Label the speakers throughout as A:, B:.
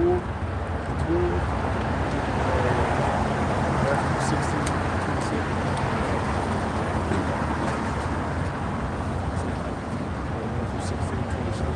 A: 4 and 12. Matthew 16, 27. Matthew 16, 27.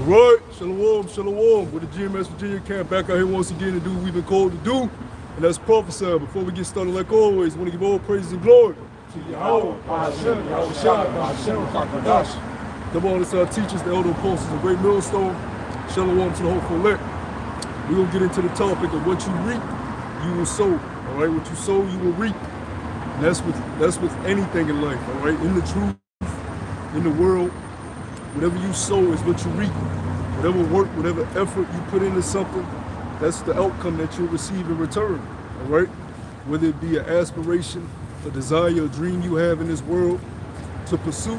A: All right, shalom, shalom. With the GMS Virginia camp back out here once again to do what we've been called to do, and that's prophesy. Before we get started, like always, I want to give all praises and glory to Yahweh, Hashem, Hashem, Kakadash. Come on, it's our teachers, the elder apostles, the great millstone. Shalom to the hopeful elect. We're going to get into the topic of what you reap, you will sow. All right, what you sow, you will reap. And that's with anything in life, all right? In the truth, in the world, whatever you sow is what you reap. Whatever work, whatever effort you put into something, that's the outcome that you'll receive in return, all right? Whether it be an aspiration, a desire, a dream you have in this world to pursue,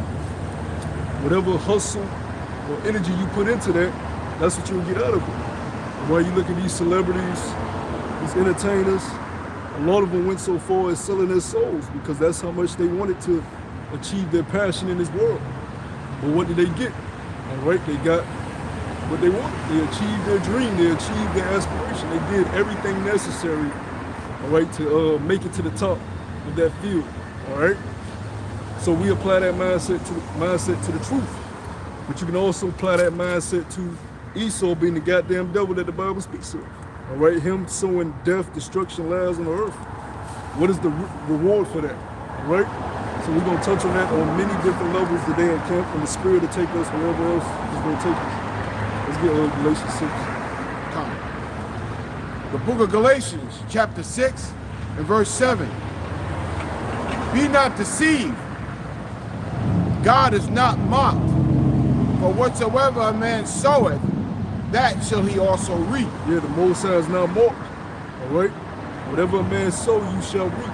A: whatever hustle or energy you put into that, that's what you'll get out of it. And while you look at these celebrities, these entertainers, a lot of them went so far as selling their souls because that's how much they wanted to achieve their passion in this world. But what did they get? All right, they got what they wanted. They achieved their dream. They achieved their aspiration. They did everything necessary, all right, to make it to the top of that field. All right. So we apply that mindset to the truth, but you can also apply that mindset to Esau being the goddamn devil that the Bible speaks of. All right, him sowing death, destruction, lies on the earth. What is the reward for that? All right. So we're going to touch on that on many different levels today in camp, and the spirit to take us wherever else is going to take us. Let's get Galatians 6.
B: Come. The book of Galatians, chapter 6 and verse 7. Be not deceived. God is not mocked. For whatsoever a man soweth, that shall he also reap.
A: Yeah, the Most High is not mocked. All right? Whatever a man sow, you shall reap.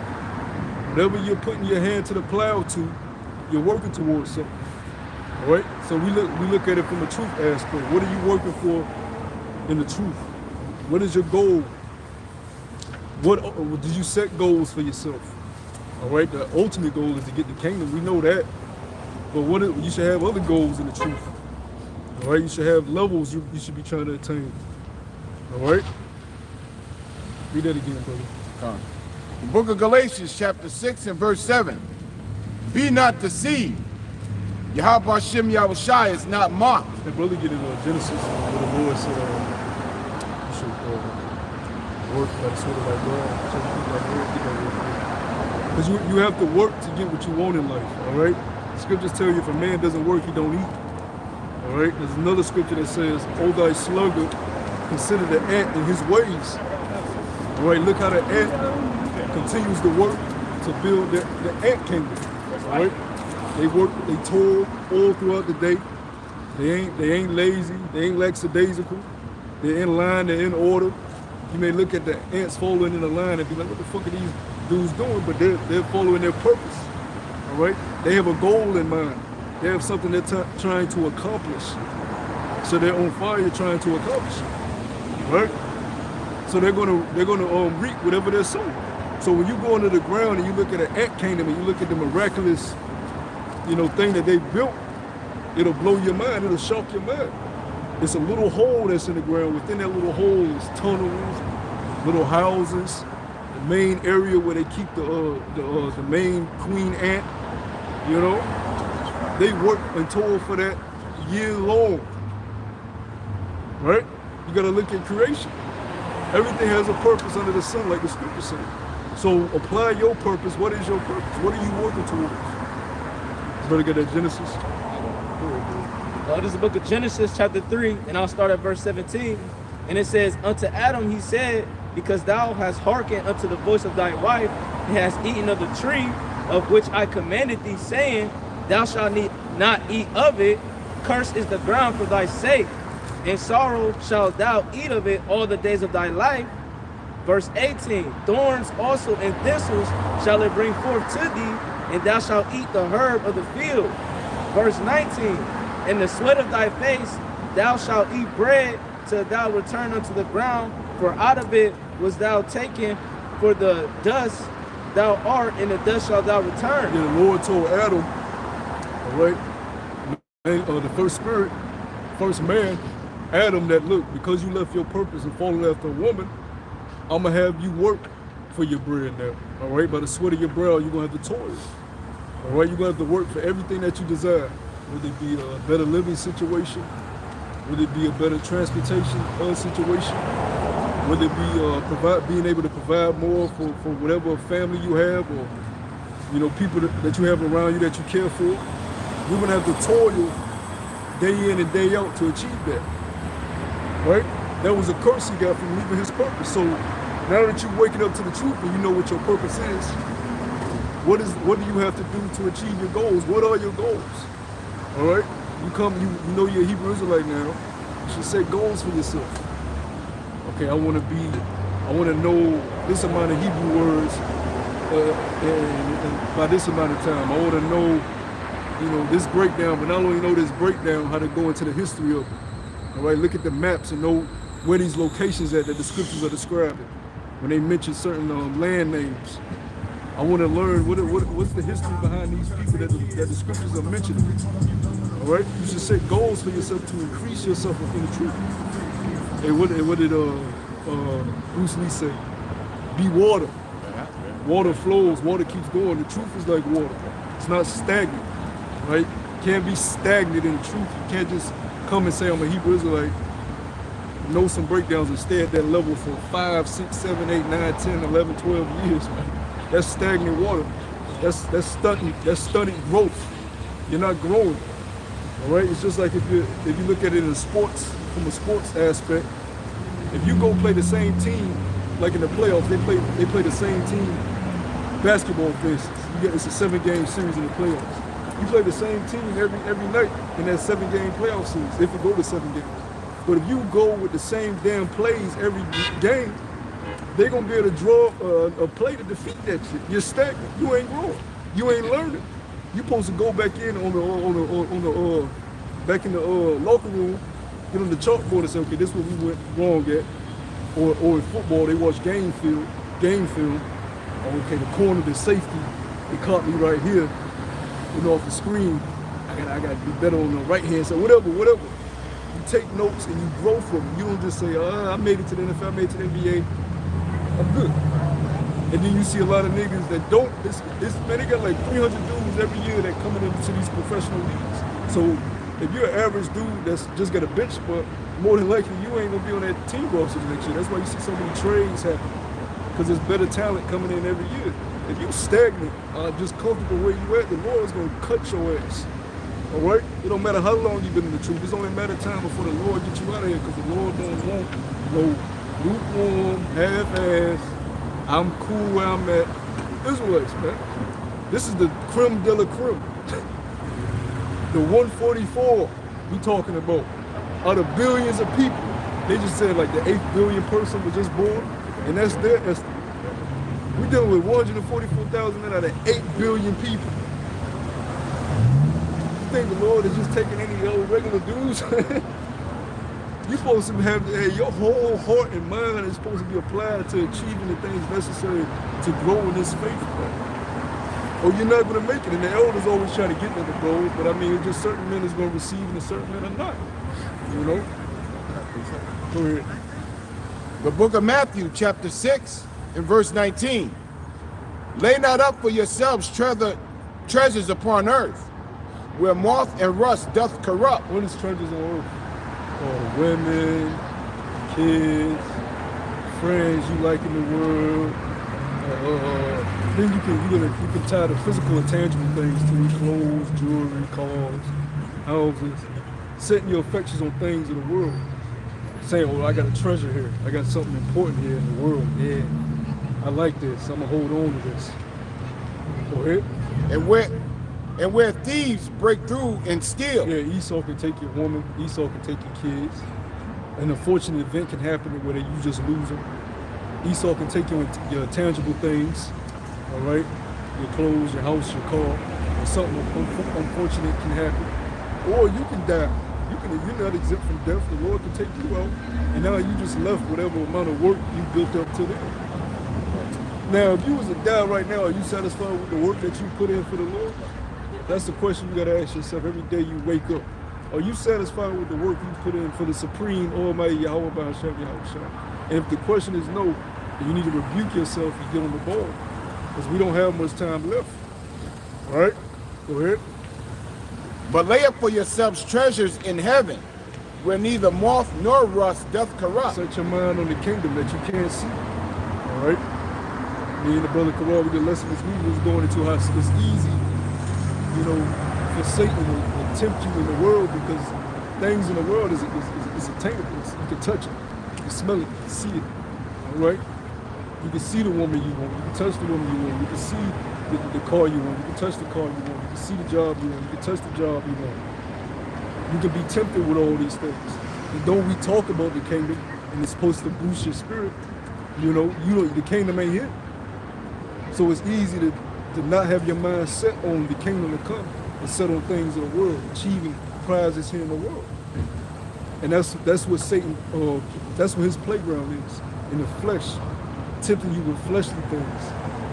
A: Whatever you're putting your hand to the plow to, you're working towards something. All right? So we look at it from the truth aspect. What are you working for in the truth? What is your goal? What did you set goals for yourself? All right? The ultimate goal is to get the kingdom. We know that. But you should have other goals in the truth. All right? You should have levels you should be trying to attain. All right? Read that again, brother.
B: Come. The book of Galatians, chapter 6 and verse 7. Be not deceived. Yahweh Hashem Yahushai is not mocked.
A: That brother get in Genesis where the Lord said, you should work by the sword of thy God. So you get that word. Because you have to work to get what you want in life, all right? The scriptures tell you if a man doesn't work, he don't eat. All right? There's another scripture that says, O thy sluggard, consider the ant in his ways. All right, look how the ant continues to work to build the ant kingdom. All right? They work, they toil all throughout the day. They ain't lazy, they ain't lackadaisical. They're in line, they're in order. You may look at the ants following in a line and be like, what the fuck are these dudes doing? But they're following their purpose. All right? They have a goal in mind. They have something they're trying to accomplish. So they're on fire trying to accomplish it. Right? So they're gonna reap whatever they're sowing. So when you go into the ground and you look at an ant kingdom and you look at the miraculous, thing that they built, it'll blow your mind, it'll shock your mind. It's a little hole that's in the ground. Within that little hole is tunnels, little houses, the main area where they keep the main queen ant, They work and toil for that year long, right? You gotta look at creation. Everything has a purpose under the sun, like the scripture said. So apply your purpose. What is your purpose? What are you working towards? Better get that Genesis.
C: This is the book of Genesis, chapter 3, and I'll start at verse 17. And it says, Unto Adam he said, Because thou hast hearkened unto the voice of thy wife, and hast eaten of the tree of which I commanded thee, saying, thou shalt not eat of it. Cursed is the ground for thy sake. In sorrow shalt thou eat of it all the days of thy life. Verse 18, thorns also and thistles shall it bring forth to thee, and thou shalt eat the herb of the field. Verse 19, in the sweat of thy face thou shalt eat bread till thou return unto the ground, for out of it was thou taken, for the dust thou art, and the dust shalt thou return.
A: Then the Lord told Adam, all right, the first spirit, first man, Adam, that look, because you left your purpose and followed after a woman, I'm gonna have you work for your bread now. All right, by the sweat of your brow, you're gonna have to toil. All right, you're gonna have to work for everything that you desire, whether it be a better living situation, whether it be a better transportation situation, whether it be being able to provide more for whatever family you have, or people that you have around you that you care for. You're gonna have to toil day in and day out to achieve that. Right? That was a curse he got from leaving his purpose. So now that you're waking up to the truth and you know what your purpose is, what do you have to do to achieve your goals? What are your goals? All right? You know you're a Hebrew Israelite now. You should set goals for yourself. Okay, I want to know this amount of Hebrew words and by this amount of time. I want to know, this breakdown, but not only know this breakdown, how to go into the history of it. All right, look at the maps and know where these locations at that the scriptures are describing. When they mention certain land names, I want to learn what's the history behind these people that the scriptures are mentioning. All right, you should set goals for yourself to increase yourself within the truth. And what did Bruce Lee say? Be water. Water flows. Water keeps going. The truth is like water. It's not stagnant. Right? You can't be stagnant in the truth. You can't just come and say I'm a Hebrew Israelite, know some breakdowns and stay at that level for 5, 6, 7, 8, 9, 10, 11, 12 years, man. That's stagnant water. That's stunted growth. You're not growing. All right? It's just like if you look at it in sports, from a sports aspect, if you go play the same team, like in the playoffs, they play the same team, basketball for instance. It's a 7-game series in the playoffs. You play the same team every night in that 7-game playoff series, if you go to 7 games. But if you go with the same damn plays every game, they're gonna be able to draw a play to defeat that shit. You're stagnant. You ain't growing. You ain't learning. You're supposed to go back in back in the locker room, get on the chalkboard and say, okay, this is what we went wrong at. Or in football, they watch game film. Okay, the corner, the safety, they caught me right here. Off the screen, I gotta be better on the right hand side, whatever. You take notes and you grow from it. You don't just say, I made it to the NFL, I made it to the NBA, I'm good. And then you see a lot of niggas that don't, man, they got like 300 dudes every year that coming into these professional leagues. So if you're an average dude that's just got a bench spot, more than likely you ain't gonna be on that team roster next year. That's why you see so many trades happen, because there's better talent coming in every year. If you stagnant, just comfortable where you at, the Lord's gonna cut your ass. All right? It don't matter how long you've been in the truth. It's only a matter of time before the Lord gets you out of here, because the Lord don't want no lukewarm, half-ass, I'm cool where I'm at. Israelites, man. This is the creme de la creme. The 144 we talking about. Out of billions of people, they just said like the 8th billion person was just born, and that's their estimate. We're dealing with 144,000 out of 8 billion people. You think the Lord is just taking any old regular dudes? You're supposed to have, your whole heart and mind is supposed to be applied to achieving the things necessary to grow in this faith. Or you're not going to make it. And the elders always try to get them to grow, but I mean, it's just certain men is going to receive and certain men are not. Go ahead.
B: The book of Matthew, chapter 6, and verse 19. Lay not up for yourselves treasures upon earth, where moth and rust doth corrupt.
A: What is treasures on earth? Women, kids, friends you like in the world. Then you can tie the physical and tangible things to your clothes, jewelry, cars, houses. Setting your affections on things of the world. Saying, oh, I got a treasure here. I got something important here in the world. Yeah, I like this. I'm gonna hold on to this. Go ahead.
B: And where thieves break through and steal.
A: Yeah, Esau can take your woman. Esau can take your kids. An unfortunate event can happen where you just lose them. Esau can take your tangible things, all right? Your clothes, your house, your car, or something unfortunate can happen. Or you can die. You're not exempt from death. The Lord can take you out, and now you just left whatever amount of work you built up to then. Now, if you was to die right now, are you satisfied with the work that you put in for the Lord? That's the question you gotta ask yourself every day you wake up. Are you satisfied with the work you put in for the Supreme Almighty Yahweh B'Hashem Yahushua? And if the question is no, then you need to rebuke yourself and get on the ball, because we don't have much time left. All right, go ahead.
B: But lay up for yourselves treasures in heaven, where neither moth nor rust doth corrupt.
A: Set your mind on the kingdom that you can't see. All right. Me and the brother Karal, we did lesson this week. We was going into how it's easy, you know, for Satan to tempt you in the world, because things in the world is attainable. You can touch it, you can smell it, you can see it. All right. You can see the woman you want. You can touch the woman you want. You can see the car you want. You can touch the car you want. You can see the job you want. You can touch the job you want. You can be tempted with all these things. And though we talk about the kingdom and it's supposed to boost your spirit, you know, the kingdom ain't here. So it's easy to not have your mind set on the kingdom to come and set on things in the world, achieving prizes here in the world. And that's what Satan, that's what his playground is, in the flesh, tempting you with fleshly things,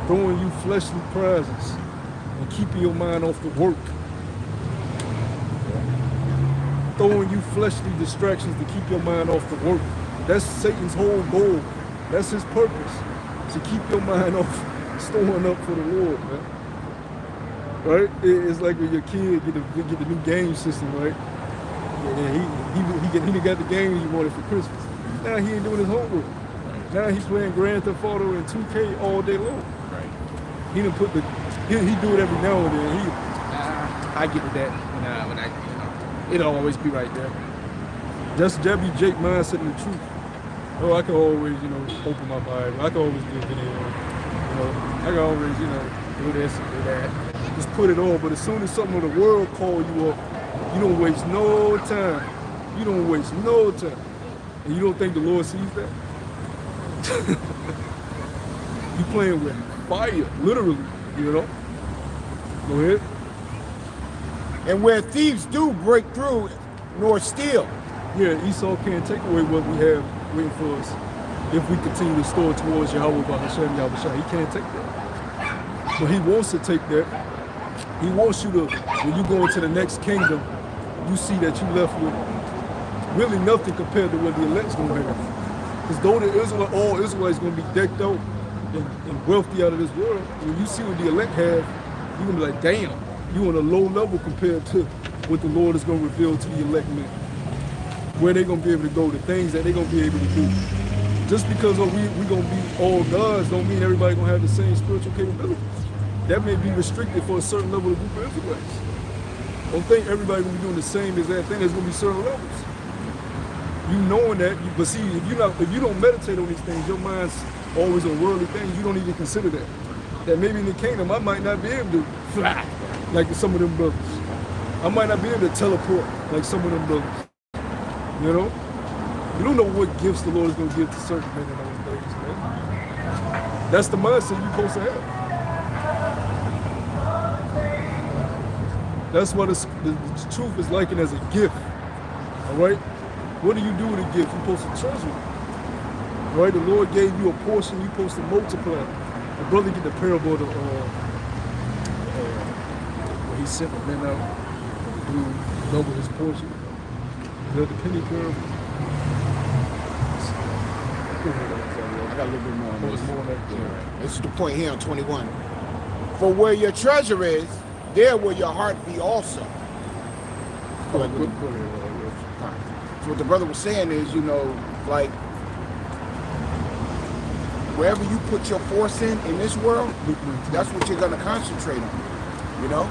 A: throwing you fleshly prizes, and keeping your mind off the work. Throwing you fleshly distractions to keep your mind off the work. That's Satan's whole goal. That's his purpose, to keep your mind off storing up for the Lord, man. Right? It's like when your kid get the new game system, right? Yeah, he got the game he wanted for Christmas. Now he ain't doing his homework. Now he's playing Grand Theft Auto and 2K all day long.
D: Right.
A: He didn't put he do it every now and then.
D: I get with that when I it'll always be right there.
A: That's Jabby Jake mindset and the truth. Oh, I can always, open my Bible. I can always do a video. I can always, do this and do that. Just put it on. But as soon as something in the world call you up, you don't waste no time. You don't waste no time. And you don't think the Lord sees that? You playing with fire, literally, Go ahead.
B: And where thieves do break through nor steal.
A: Yeah, Esau can't take away what we have waiting for us if we continue to store towards Yahweh B'Hashem Yahushua. He can't take that. But he wants to take that. He wants you to, when you go into the next kingdom, you see that you left with really nothing compared to what the elect's going to have. Because though all Israelites going to be decked out and wealthy out of this world, when you see what the elect have, you're going to be like, damn, you on a low level compared to what the Lord is going to reveal to the elect men. Where they're going to be able to go, the things that they're going to be able to do. Just because we're going to be all gods don't mean everybody going to have the same spiritual capabilities. That may be restricted for a certain level of group of Israelites. Don't think everybody going to be doing the same exact thing. There's going to be certain levels. You knowing that, but see, if you don't meditate on these things, your mind's always on worldly things, you don't even consider that. That maybe in the kingdom, I might not be able to fly like some of them brothers. I might not be able to teleport like some of them brothers. You don't know what gifts the Lord is going to give to certain men in those days, man. That's the mindset you're supposed to have. That's why the truth is likened as a gift. All right? What do you do with a gift? You're supposed to treasure it. All right? The Lord gave you a portion, you're supposed to multiply. The brother get the parable of where he sent the men out to double his portion. The penny parable.
B: I got a little bit more on this.
A: More on that.
B: This is the point here on 21. For where your treasure is, there will your heart be also. So what the brother was saying is, like, wherever you put your force in this world, that's what you're going to concentrate on,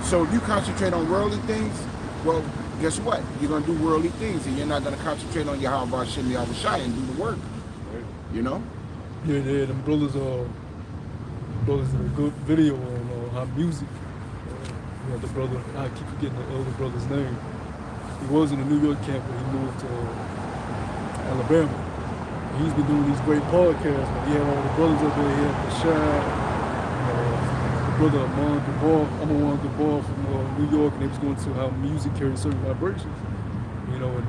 B: So if you concentrate on worldly things, well, guess what? You're going to do worldly things, and you're not going to concentrate on Yahweh Yahushua and do the work,
A: Yeah, them brothers brothers did a good video on how music. You know, the brother, I keep forgetting the other brother's name. He was in the New York camp, but he moved to Alabama. He's been doing these great podcasts, but he had all the brothers up there. He had Rashad, the brother Amon Dubois from New York, and they was going to how music carries certain vibrations. You know, and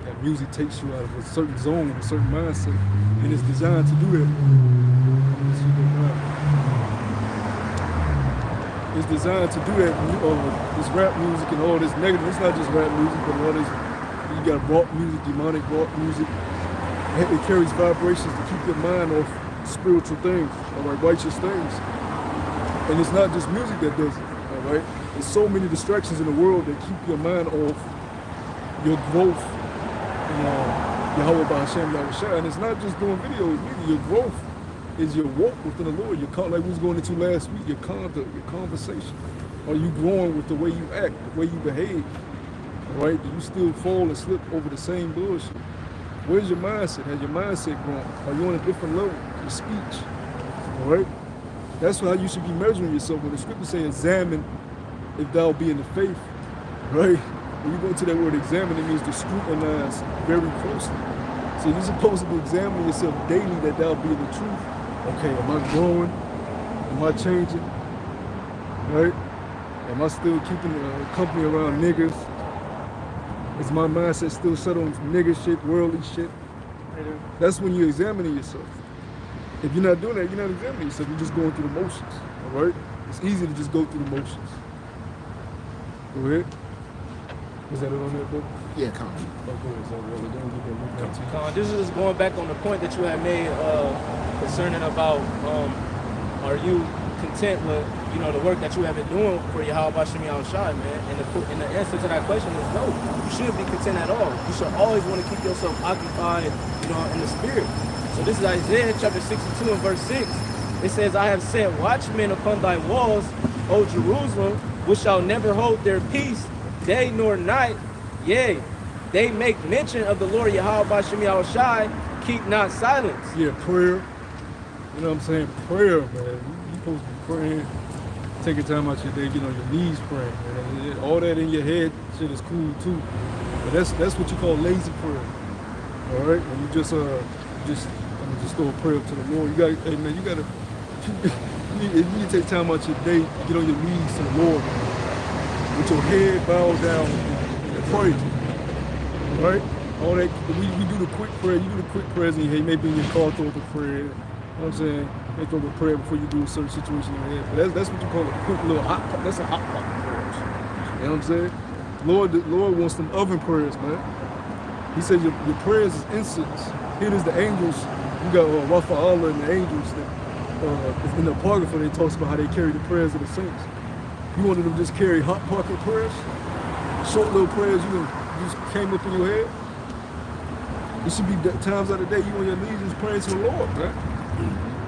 A: that music takes you out of a certain zone, a certain mindset, and it's designed to do that. It's designed to do that. This rap music and all this negative. It's not just rap music, but all this. You got rock music, demonic rock music. It carries vibrations to keep your mind off spiritual things, all right, righteous things. And it's not just music that does it, all right. There's so many distractions in the world that keep your mind off your growth. Yahweh B'Hashem Yahushua. And it's not just doing videos either. Your growth is your walk within the Lord. Like we was going into last week, your conduct, your conversation. Are you growing with the way you act, the way you behave? All right? Do you still fall and slip over the same bullshit? Where's your mindset? Has your mindset grown? Are you on a different level? Your speech. All right? That's how you should be measuring yourself. When the scriptures say examine if thou be in the faith, right? When you go into that word examine, it means to scrutinize very closely. So you're supposed to be examining yourself daily that thou be in the truth. Okay, am I growing? Am I changing? Right? Am I still keeping company around niggas? Is my mindset still set on nigga shit, worldly shit? That's when you're examining yourself. If you're not doing that, you're not examining yourself. You're just going through the motions. All right? It's easy to just go through the motions. Go ahead. Is that it on there, book?
B: Yeah, come on.
C: This is going back on the point that you had made concerning about are you content with the work that you have been doing for Yahweh B'Hashem Yahushua, man? And the answer to that question is no. You shouldn't be content at all. You should always want to keep yourself occupied, in the spirit. So this is Isaiah chapter 62 and verse 6. It says, I have set watchmen upon thy walls, O Jerusalem, which shall never hold their peace, day nor night. Yea, they make mention of the Lord Yahweh B'Hashem Yahushua, keep not silence.
A: Yeah, prayer. You know what I'm saying? Prayer, man. You're supposed to be praying. Taking time out your day, get on your knees praying. Man. All that in your head shit is cool too. But that's what you call lazy prayer. All right? When you just throw a prayer up to the Lord. You gotta you need to take time out your day, get on your knees to the Lord, man. With your head bowed down and pray. All right? All that we do the quick prayer. You do the quick prayers in your head. Maybe in your car throw up a prayer. You know what I'm saying? They throw up a prayer before you do a certain situation in your head. But that's what you call a quick little hot pot. That's a hot pot prayer. You know what I'm saying? The Lord wants them oven prayers, man. He said your prayers is incense. Here is the angels. You got Rafa Allah and the angels that in the Apocrypha they talks about how they carry the prayers of the saints. You wanted them to just carry hot pocket prayers, short little prayers you just came up in your head. It should be times out of the day you on your knees just praying to the Lord, man.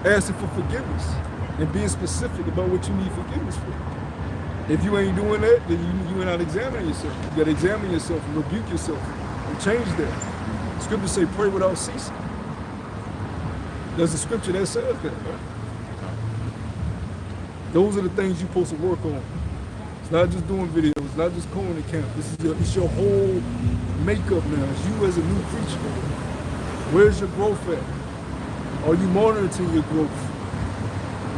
A: Asking for forgiveness and being specific about what you need forgiveness for. If you ain't doing that, then you ain't out examining yourself. You gotta examine yourself and rebuke yourself and change that. Scriptures say pray without ceasing. There's a scripture that says that, man. Those are the things you're supposed to work on. It's not just doing videos, it's not just going to camp. It's your whole makeup now. It's you as a new creature. Where's your growth at? Are you monitoring your growth?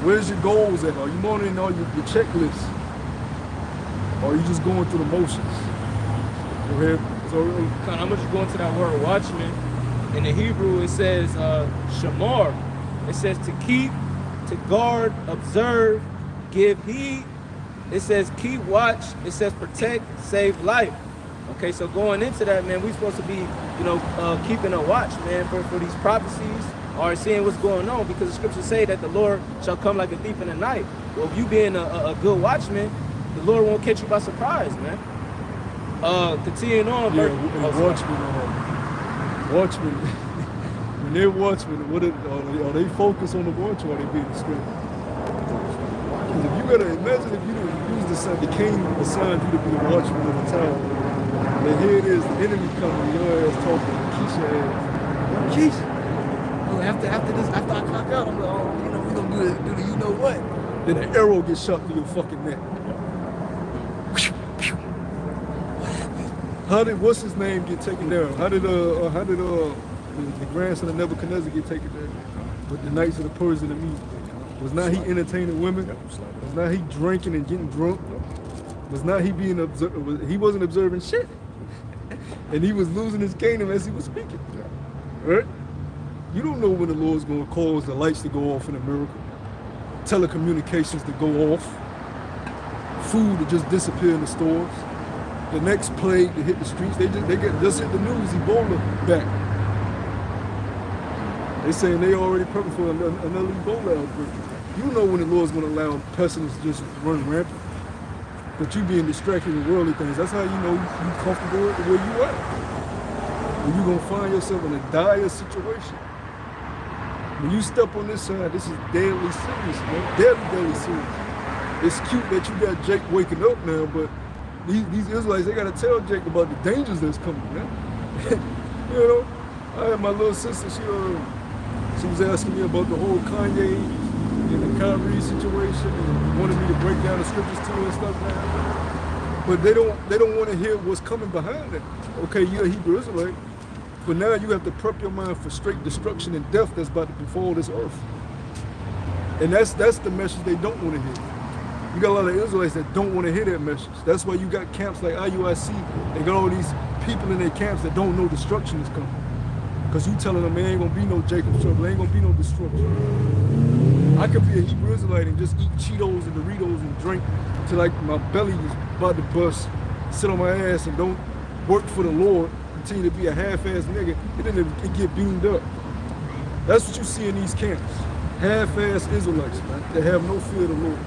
A: Where's your goals at? Are you monitoring all your checklists? Or are you just going through the motions? Go ahead.
C: So I'm going to go into that word watchman. In the Hebrew, it says shamar. It says to keep, to guard, observe, give heed. It says keep watch. It says protect, save life. Okay, so going into that, man, we're supposed to be, keeping a watch, man, for these prophecies or seeing what's going on, because the scriptures say that the Lord shall come like a thief in the night. Well, if you being a good watchman, the Lord won't catch you by surprise, man. Continuing on.
A: Yeah, watchmen, when they're watchmen, are they focused on the watch or are they being distracted? Because if you gotta imagine if you was the king assigned you to be the watchman of the tower, and here it is, the enemy coming, your ass talking to Keisha ass. Keisha, after I clock out, I'm like, we gonna do the you know what? Then an arrow gets shot through your fucking neck. How did what's his name get taken down? How did the grandson of Nebuchadnezzar get taken down? With the knights of the Persian and me? Was not he entertaining women? Was not he drinking and getting drunk? Was not he being he wasn't observing shit. And he was losing his kingdom as he was speaking. Right? You don't know when the Lord's gonna cause the lights to go off in America, telecommunications to go off, food to just disappear in the stores, the next plague to hit the streets. They just hit the news, Ebola back. They saying they already prepping for another Ebola outbreak. You know when the Lord's gonna allow pestilence to just run rampant. But you being distracted with worldly things, that's how you know you comfortable with where you at. When you gonna find yourself in a dire situation. When you step on this side, this is deadly serious, man. Deadly serious. It's cute that you got Jake waking up now, but these Israelites, they gotta tell Jake about the dangers that's coming, man. You know, I had my little sister, she was asking me about the whole Kanye and the Kyrie situation and wanted me to break down the scriptures to her and stuff, man. But they don't want to hear what's coming behind it. Okay, you're a Hebrew Israelite, but now you have to prep your mind for straight destruction and death that's about to befall this earth. And that's the message they don't want to hear. You got a lot of Israelites that don't want to hear that message. That's why you got camps like IUIC. They got all these people in their camps that don't know destruction is coming. Because you telling them there ain't gonna be no Jacob's trouble, there ain't gonna be no destruction. I could be a Hebrew Israelite and just eat Cheetos and Doritos and drink till like my belly is about to bust, sit on my ass and don't work for the Lord, continue to be a half-ass nigga, and then it get beamed up. That's what you see in these camps. Half-ass Israelites, man, that have no fear of the Lord.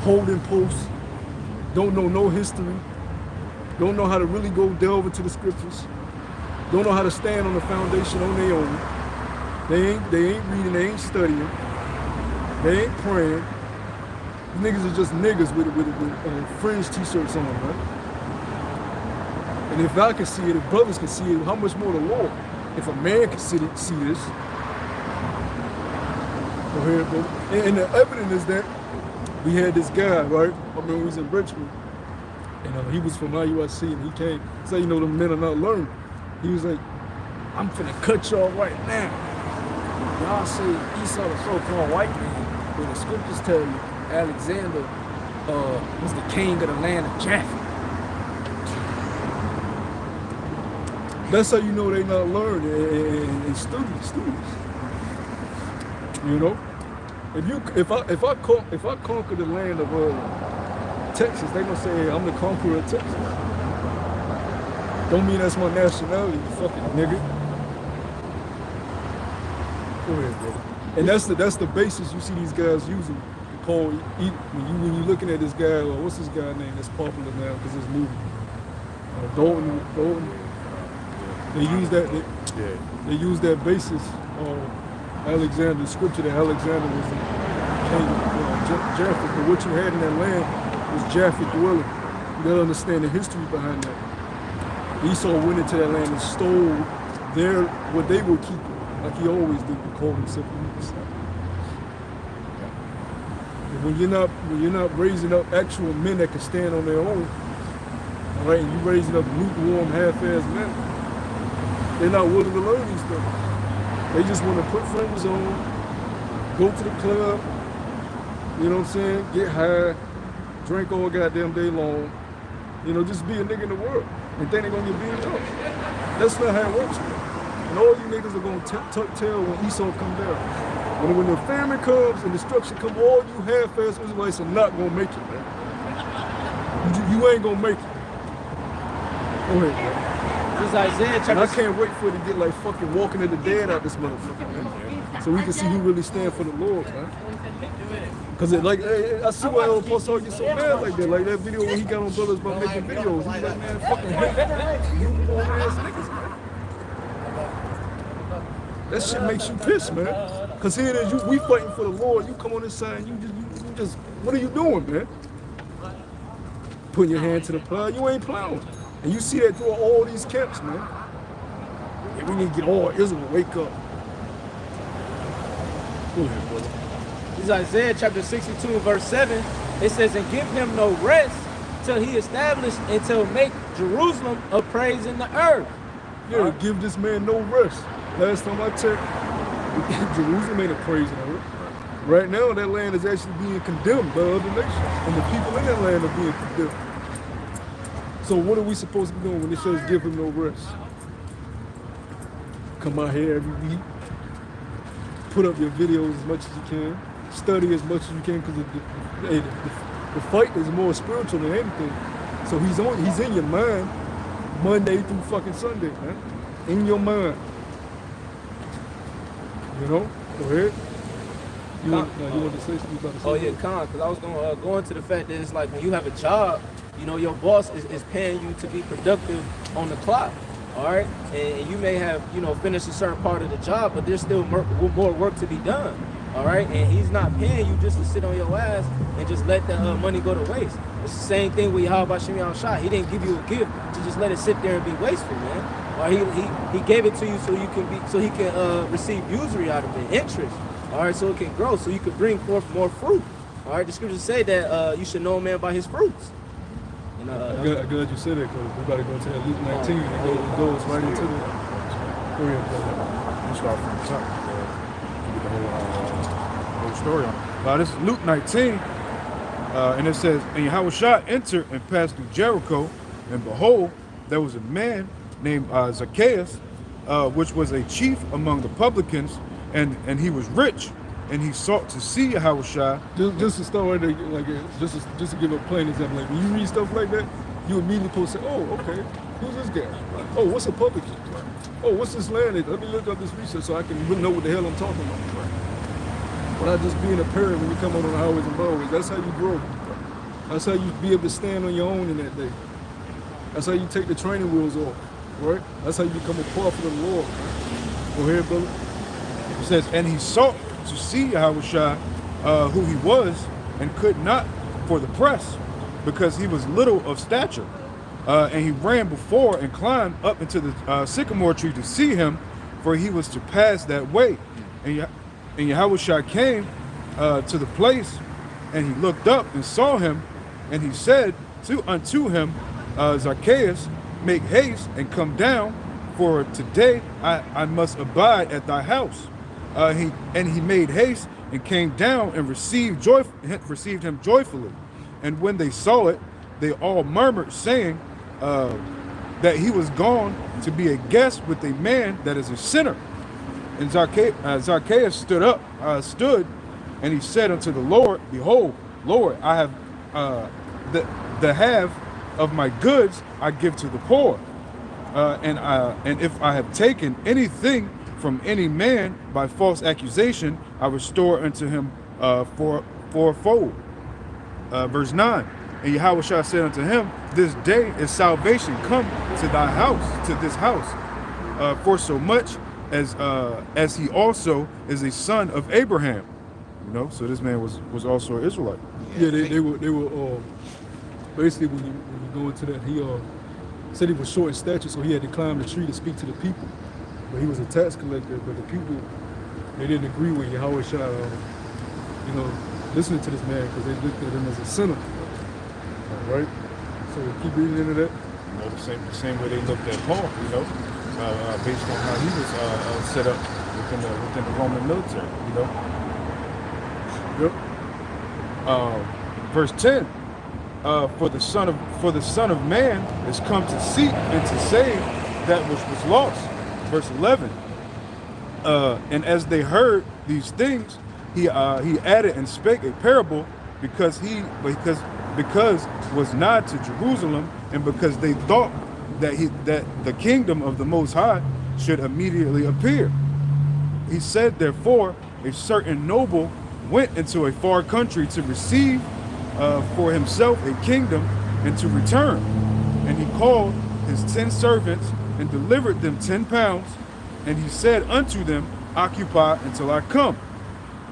A: Holding posts, don't know no history, don't know how to really go delve into the scriptures, don't know how to stand on the foundation on their own. They ain't reading, they ain't studying, they ain't praying. These niggas are just niggas with fringe t-shirts on, right? And if I can see it, if brothers can see it, how much more the Lord? If a man can see this. Go ahead, brother. And the evidence is that we had this guy, right? I mean, he was in Richmond, and he was from IUIC, and he came, so you know, the men are not learning. He was like, I'm finna cut y'all right now. Y'all say Esau, the so-called white man, when the scriptures tell you Alexander was the king of the land of Japhet. That's how you know they not learning and students. You know? If I conquer the land of Texas, they gonna say, hey, I'm the conqueror of Texas. Don't mean that's my nationality, you fucking nigga. Go ahead, brother. And that's the basis you see these guys using. When you looking at this guy, or what's this guy name that's popular now because it's movie? Dalton. They use that basis of Alexander, the scripture that Alexander was the king of Japhet, but what you had in that land was Japhet dwelling. You gotta understand the history behind that. Esau went into that land and stole what they were keeping, like he always did, to call himself the And when you're not raising up actual men that can stand on their own, all right, and you're raising up lukewarm, half-ass men, they're not willing to learn these things. They just want to put fingers on, go to the club, you know what I'm saying, get high, drink all goddamn day long, you know, just be a nigga in the world. And then they're gonna get beat up. That's not how it works, man. And all you niggas are gonna tuck tail when Esau come down. When the famine comes and destruction comes, all you half-ass Israelites are not gonna make it, man. You ain't gonna make it. Go ahead, man.
C: This is Isaiah chapter.
A: And I can't wait for it to get like fucking Walking of the Dead out this motherfucker, man. So we can see who really stand for the Lord, man. Cause I see why El Poso get so mad like that. Like that video when he got on brothers about making videos. He's like, man, fucking hate you ass niggas, man. That shit makes you pissed, man. Cause here it is, we fighting for the Lord. You come on this side and you just, what are you doing, man? Putting your hand to the plow, you ain't plowing. And you see that through all these camps, man. Yeah, we need to get all Israel, wake up. Go ahead, brother.
C: This is Isaiah chapter 62, verse 7. It says, and give him no rest till he establish and till make Jerusalem a praise in the earth.
A: Yeah, give this man no rest. Last time I checked, Jerusalem ain't a praise in the earth. Right now, that land is actually being condemned by other nations, and the people in that land are being condemned. So what are we supposed to be doing when it says give him no rest? Come out here every week, put up your videos as much as you can, study as much as you can, because the fight is more spiritual than anything. So he's in your mind Monday through fucking Sunday, man. In your mind. You know? Go ahead. You want to say something about
C: Oh yeah, because I was going to go into the fact that it's like when you have a job, you know, your boss is paying you to be productive on the clock, all right? And you may have, you know, finished a certain part of the job, but there's still more work to be done, all right? And he's not paying you just to sit on your ass and just let the money go to waste. It's the same thing with Yahweh Shem Yahushua. He didn't give you a gift to just let it sit there and be wasteful, man. Or he gave it to you so he can receive usury out of it, interest. All right, so it can grow, so you can bring forth more fruit. All right, the scriptures say that you should know a man by his fruits. And,
A: I'm glad you said that, because we're about to go to that Luke 19 and it goes right into the. Go ahead, brother.
B: We'll start from the top. Get the whole story on. This is Luke 19, and it says, and Yahushua entered and passed through Jericho, and behold, there was a man named Zacchaeus, which was a chief among the publicans, and he was rich, and he sought to see Yahushua.
A: Just to start right there, like just to give a plain example, like when you read stuff like that, you immediately supposed to say, oh, okay, who's this guy? Oh, what's a publican? Oh, what's this land? Let me look up this research so I can really know what the hell I'm talking about. But not just being a parent when you come out on the highways and byways. That's how you grow. That's how you be able to stand on your own in that day. That's how you take the training wheels off, right? That's how you become a prophet of the Lord. Go ahead, brother.
B: It says, and he sought to see Yahushua, who he was, and could not for the press, because he was little of stature. And he ran before and climbed up into the sycamore tree to see him, for he was to pass that way. And Yahushua came to the place, and he looked up and saw him, and he said unto him, Zacchaeus, make haste and come down, for today I must abide at thy house. He made haste and came down and received him joyfully. And when they saw it, they all murmured, saying that he was gone to be a guest with a man that is a sinner. And Zacchaeus stood, and he said unto the Lord, behold, Lord, I have the half of my goods I give to the poor. And if I have taken anything from any man by false accusation, I restore unto him fourfold. Verse 9. And Yahushua said unto him, this day is salvation come to thy house, to this house, for so much as he also is a son of Abraham. You know, so this man was also an Israelite.
A: Yeah, they were basically when you go into that, he said he was short in stature, so he had to climb the tree to speak to the people. But he was a tax collector, but the people, they didn't agree with Yahushua, listening to this man, because they looked at him as a sinner. All right? So keep reading into that.
B: You know, the same way they looked at Paul, based on how he was set up within the Roman military,
A: Yep.
B: Verse 10. For the Son of Man is come to seek and to save that which was lost. Verse 11. And as they heard these things, he added and spake a parable, because was nigh to Jerusalem, and because they thought that the kingdom of the Most High should immediately appear. He said, therefore, a certain noble went into a far country to receive for himself a kingdom and to return. And he called his 10 servants and delivered them 10 pounds. And he said unto them, occupy until I come.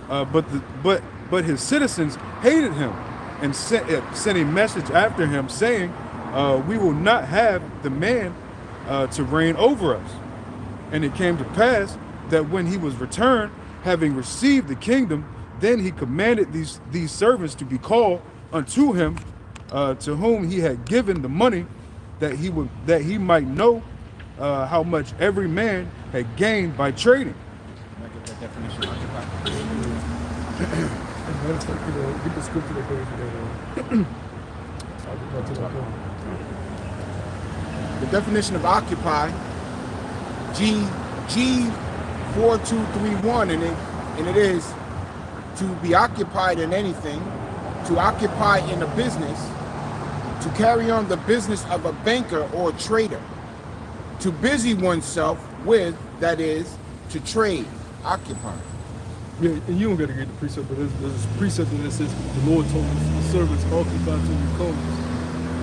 B: But his citizens hated him and sent a message after him, saying, we will not have the man to reign over us. And it came to pass that when he was returned, having received the kingdom, then he commanded these servants to be called unto him, to whom he had given the money, that he might know how much every man had gained by trading.
D: Can I get that definition of occupy?
A: Get the scripture that goes with that.
B: The definition of occupy, G4231, and it is to be occupied in anything, to occupy in a business, to carry on the business of a banker or trader, to busy oneself with, that is, to trade, occupy.
A: Yeah, and you don't got to get the precept, but there's a precept that says the Lord told the servants occupy till you come.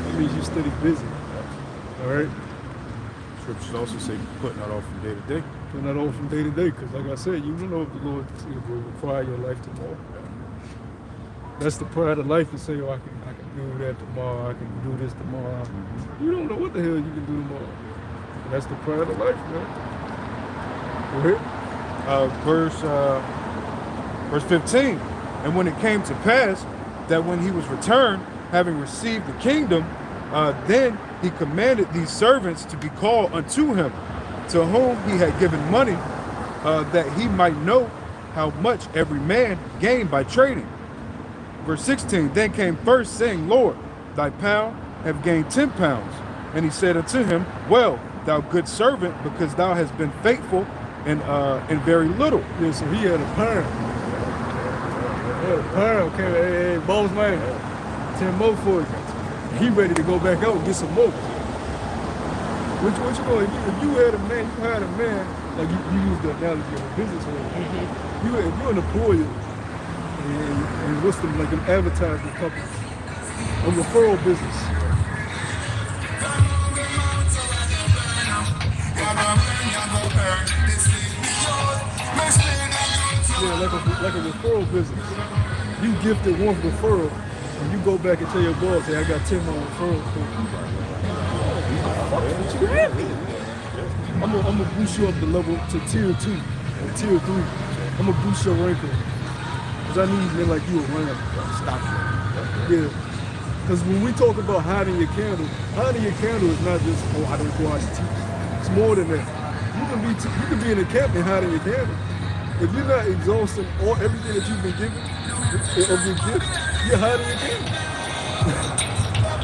A: That means you steady busy. All right?
B: Scriptures also say putting that off from day to day.
A: Putting that off from day to day, because like I said, you don't know if the Lord will require your life tomorrow. That's the pride of life to say, oh, I can do that tomorrow, I can do this tomorrow. You don't know what the hell you can do tomorrow. And that's the pride of life, man. Go ahead.
B: Verse 15. And when it came to pass that when he was returned, having received the kingdom, then he commanded these servants to be called unto him, to whom he had given money, that he might know how much every man gained by trading. Verse 16, then came first, saying, Lord, thy pound have gained 10 pounds. And he said unto him, well, thou good servant, because thou hast been faithful in very little.
A: Yeah, so he had a pound. Okay, hey, boss man, 10 more for you. He ready to go back out and get some more. What you going? If you hired a man, like you use the analogy of a business owner. If you're an employer, and what's the like an advertisement company, a referral business. Yeah, like a referral business. You gifted one referral, and you go back and tell your boss, hey, I got 10 more referrals for you. What you happy? I'm gonna boost you up the level to tier 2 and tier 3. I'm gonna boost your ranking. Cause I need men like you around. Stop it. Yeah. Cause when we talk about hiding your candle is not just, oh, I don't go out to teach. It's more than that. You can be in a camp and hiding your candle. If you're not exhausting everything that you've been given of your gift, you're hiding your candle.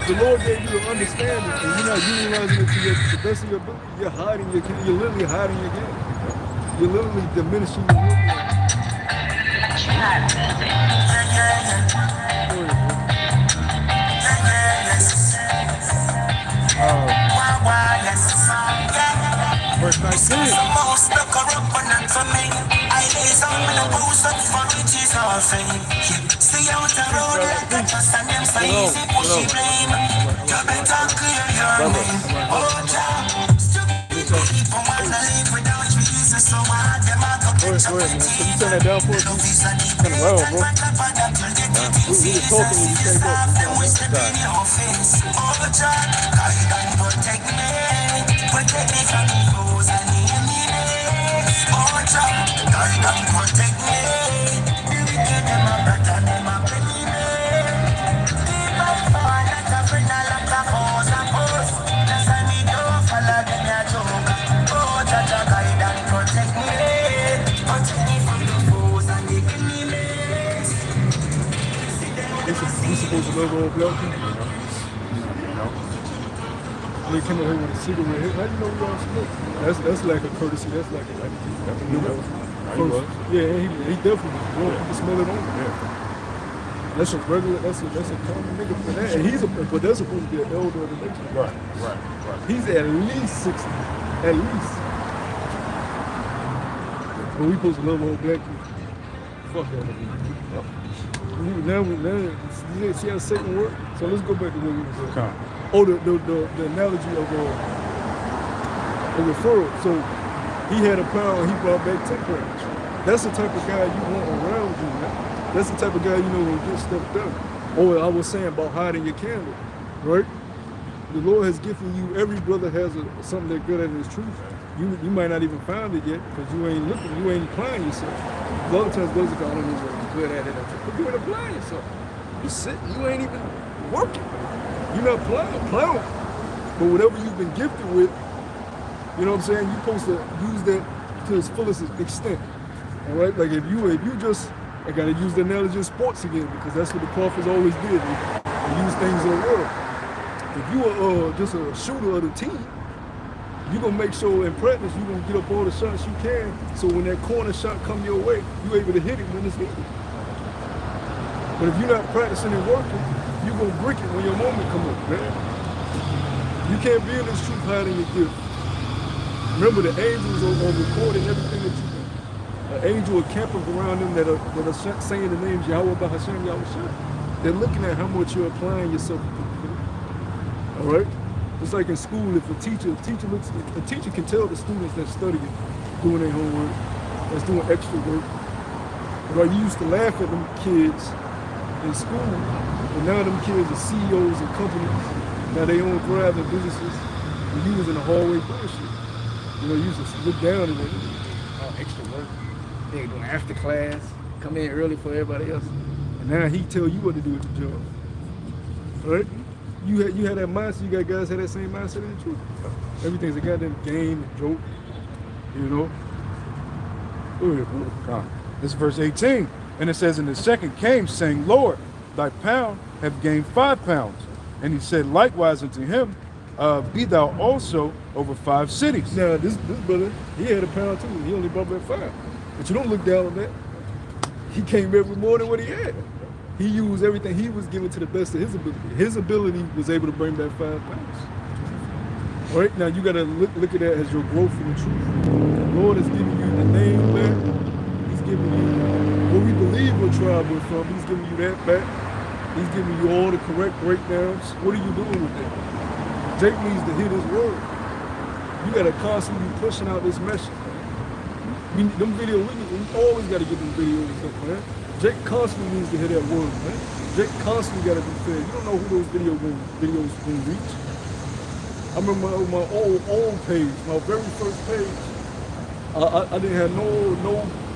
A: The Lord gave you an understanding, and you're not utilizing it to the best of your ability. You're hiding your candle. You're literally hiding your candle. You're literally diminishing your work.
B: Verse 19.
A: Go ahead, man. Can you turn that down for us? It's kind of loud, bro. We were talking when you came up. We supposed to love all black people, They come out here with a cigarette. How do you know we all smoke? That's like a courtesy. That's like a yeah, he definitely was drunk. You can smell it on him. Yeah. That's a regular. That's a common nigga for that. And but that's supposed to be an elder of the nation.
B: Right.
A: He's at least 60, at least. But we supposed to love all black people. Fuck that. Now see how Satan work? So let's go back to what we were saying.
B: Okay.
A: Oh, the analogy of a referral. So he had a pound, he brought back 10 pounds. That's the type of guy you want around you, man. That's the type of guy you know will get stuff done. Or I was saying about hiding your candle, right? The Lord has given you, every brother has something they're good at in his truth. you might not even find it yet because you ain't looking, you ain't applying yourself. A lot of times brothers go, I don't know what I'm good at it. But you ain't applying yourself. You sitting, you ain't even working. You're not applying. But whatever you've been gifted with, you know what I'm saying, you're supposed to use that to its fullest extent. All right? Like if you just, I gotta use the analogy of sports again because that's what the prophets always did. They use things in the world. If you are just a shooter of the team, you're gonna make sure in practice you're gonna get up all the shots you can so when that corner shot come your way, you're able to hit it when it's needed. But if you're not practicing and working, you're gonna brick it when your moment come up, man. You can't be in this truth hiding your gift. Remember the angels are recording everything that you do. An angel will camping around them that are saying the names Yahweh Bahashem Yahweh. They're looking at how much you're applying yourself. All right? It's like in school, if a teacher can tell the students that studying, doing their homework, that's doing extra work. Right? You used to laugh at them kids in school, but now them kids are CEOs of companies. Now they own thriving businesses, and you was in the hallway bullshit. You know, you used to look down and
D: Extra work. They doing after class, come in early for everybody else.
A: and now he tell you what to do with the job. Right? You had that mindset, you got guys had that same mindset in the truth. Everything's a goddamn game and joke, you know? Go ahead, bro.
E: This is verse 18. And it says, and the second came, saying, Lord, thy pound have gained 5 pounds. And he said likewise unto him, be thou also over 5 cities.
A: Now, this brother, he had a pound too. He only bumped at 5. But you don't look down on that. He came every morning what he had. He used everything he was given to the best of his ability. His ability was able to bring back 5 pounds. All right, now you got to look at that as your growth in the truth. The Lord has given you the name back. He's giving you what we believe what tribe we're from. He's giving you that back. He's giving you all the correct breakdowns. What are you doing with that? Jake needs to hear this word. You got to constantly be pushing out this message. We always got to get them videos up, man. Jake constantly needs to hear that word, man. Jake constantly got to be fed. You don't know who those videos going to reach. I remember my old page, my very first page. I didn't have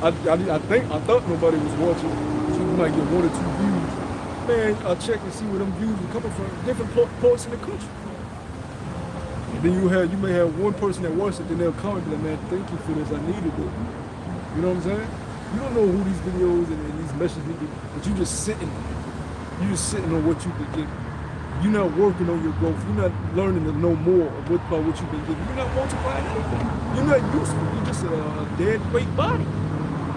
A: I thought nobody was watching. So you might get 1 or 2 views. Man, I check and see where them views were coming from. Different parts in the country. And then you may have one person that watched it, then they'll comment like, man, thank you for this. I needed it. You know what I'm saying? You don't know who these videos and these messages need to be, but you just sitting on what you've been getting. You're not working on your growth. You're not learning to know more about what you've been given. You're not multiplying anything. You're not useful. You're just a dead weight body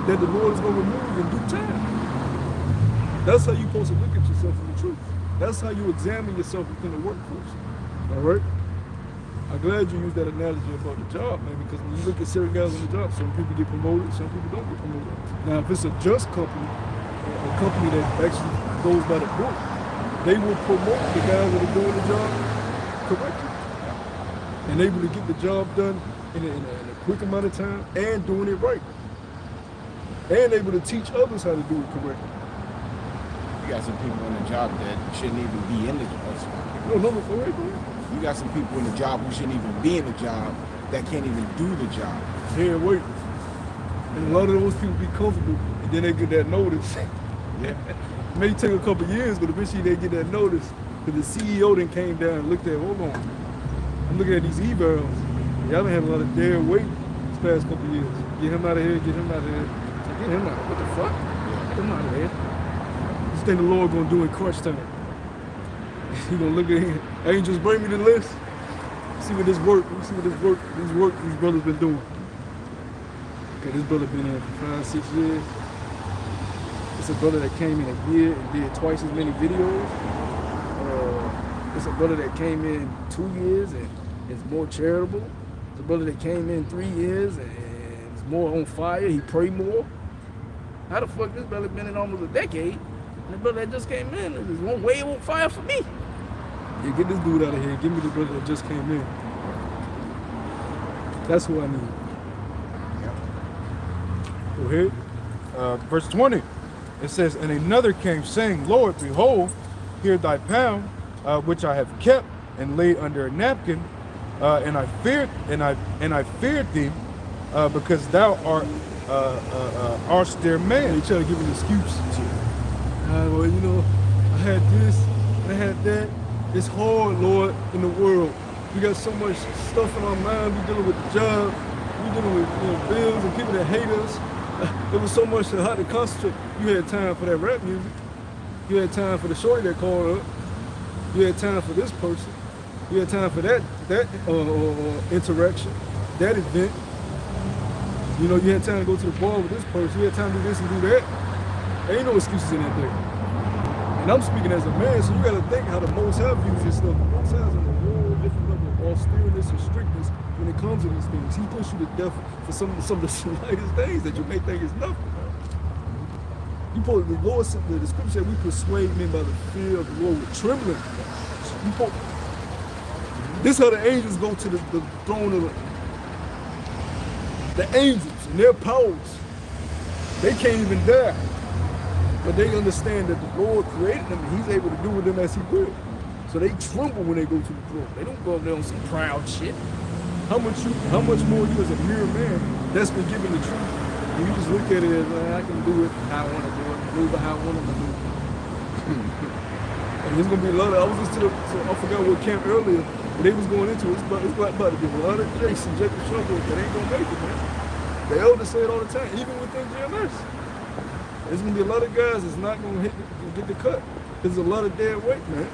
A: that the Lord is going to remove in due time. That's how you're supposed to look at yourself in the truth. That's how you examine yourself within the workforce. All right? I'm glad you used that analogy about the job, man, because when you look at certain guys on the job, some people get promoted, some people don't get promoted. Now, if it's a just company, a company that actually goes by the book, they will promote the guys that are doing the job correctly and able to get the job done in a quick amount of time and doing it right. And able to teach others how to do it correctly.
B: You got some people in the job that shouldn't even be in the job.
A: No, go ahead.
B: You got some people in the job who shouldn't even be in the job that can't even do the job.
A: Yeah, wait. And a lot of those people be comfortable and then they get that notice.
B: Yeah.
A: It may take a couple years, but eventually they get that notice. Because the CEO then came down and looked at, hold on. I'm looking at these evals. Y'all done had a lot of dead weight these past couple years. Get him out of here, get him out of here. Get him out. What the fuck? Get him out of here. This thing the Lord gonna do in crunch time. He gonna look at him. Angels, bring me the list. See what this work. Let me see what these brothers been doing. Okay, this brother been here for 5-6 years. It's a brother that came in a year and did twice as many videos. It's a brother that came in 2 years and is more charitable. It's a brother that came in 3 years and is more on fire. He pray more. How the fuck this brother been in almost a decade? And the brother that just came in is way on fire for me. Yeah, get this dude out of here. Give me the brother that just came in. That's who I need. Go ahead.
E: Verse 20. It says, and another came saying, Lord, behold, here thy pound, which I have kept and laid under a napkin, and I feared thee, because thou art austere
A: They
E: man.
A: try to give an excuse. Well, you know, I had this, I had that. It's hard, Lord, in the world. We got so much stuff in our mind. We dealing with the job. We dealing with bills and people that hate us. There was so much to how to concentrate. You had time for that rap music. You had time for the shorty that called up. You had time for this person. You had time for that interaction, that event. You know, you had time to go to the bar with this person. You had time to do this and do that. There ain't no excuses in that thing. And I'm speaking as a man, so you got to think how the Most High views this stuff. The Most High's on a whole different level of austereness and strictness when it comes to these things. He puts you to death for some of the slightest things that you may think is nothing. You put the Lord said, the scripture said we persuade men by the fear of the Lord with trembling. This is how the angels go to the throne of the angels and their powers. They can't even die. But they understand that the Lord created them and he's able to do with them as he will. So they tremble when they go to the throne. They don't go up there on some proud shit. How much more you as a mere man that's been given the truth? And you just look at it as, I can do it how I want to do it, move it how I want to do it. And there's going to be a lot of, I was listening to I forgot what camp earlier, but they was going into it. It's about to be a lot of Jacob Struggle that ain't going to make it, man. The elders say it all the time, even within GMS. There's going to be a lot of guys that's not going to get the cut. There's a lot of dead weight, man.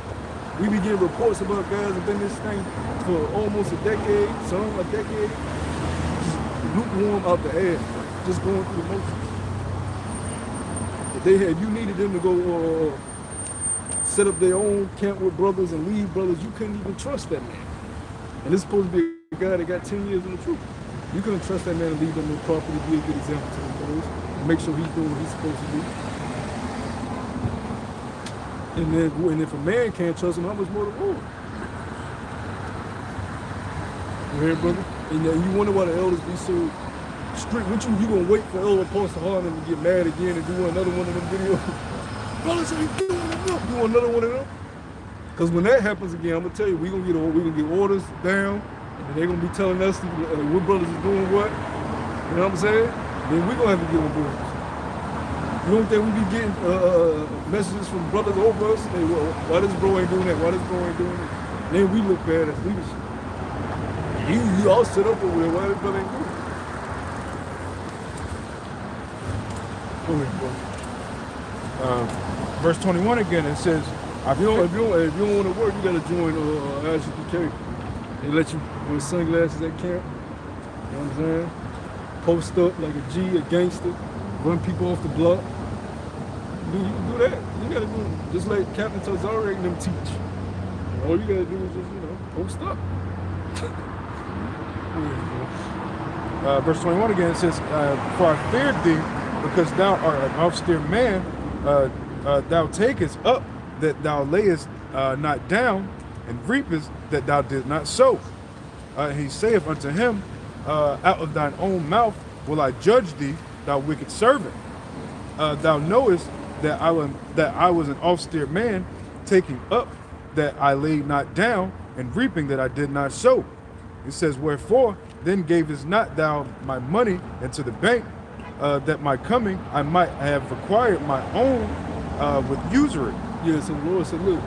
A: We be getting reports about guys that have been in this thing for almost a decade, some a decade, just lukewarm out the air, just going through the motions. If you needed them to go set up their own camp with brothers and lead brothers, you couldn't even trust that man. And this is supposed to be a guy that got 10 years in the truth. You couldn't trust that man to lead them in properly, be a good example to them brothers, make sure he's doing what he's supposed to do. And if a man can't trust him, how much more the Lord? You hear, brother? And you wonder why the elders be so strict with you. You gonna wait for Elder Apostle Harlan to get mad again and do another one of them videos? Brothers ain't doing enough. Do another one of them? Because when that happens again, I'm gonna tell you, we gonna get orders down, and they're gonna be telling us what brothers is doing what. You know what I'm saying? Then we gonna have to get on board. You don't think we be getting messages from brothers over us? Hey, well, why this bro ain't doing that? Why this bro ain't doing that? Then we look bad as leadership. You all set up over there. Why this brother ain't doing it? Go ahead, bro.
E: Verse 21 again, it says,
A: If you don't want to work, you gotta join IGPK. They let you wear sunglasses at camp. You know what I'm saying? Post up like a G, a gangster. Run people off the block. You can do that. You gotta do it. Just like Captain Tazari and them teach. All you gotta do is just, post up.
E: verse 21 again, it says, for I feared thee, because thou art an austere man, thou takest up that thou layest not down, and reapest that thou didst not sow. He saith unto him, out of thine own mouth will I judge thee, thou wicked servant. Thou knowest that I was an austere man, taking up that I laid not down, and reaping that I did not sow. It says, wherefore then gavest not thou my money into the bank, that my coming I might have required my own with usury.
A: Yeah, so the Lord said, look,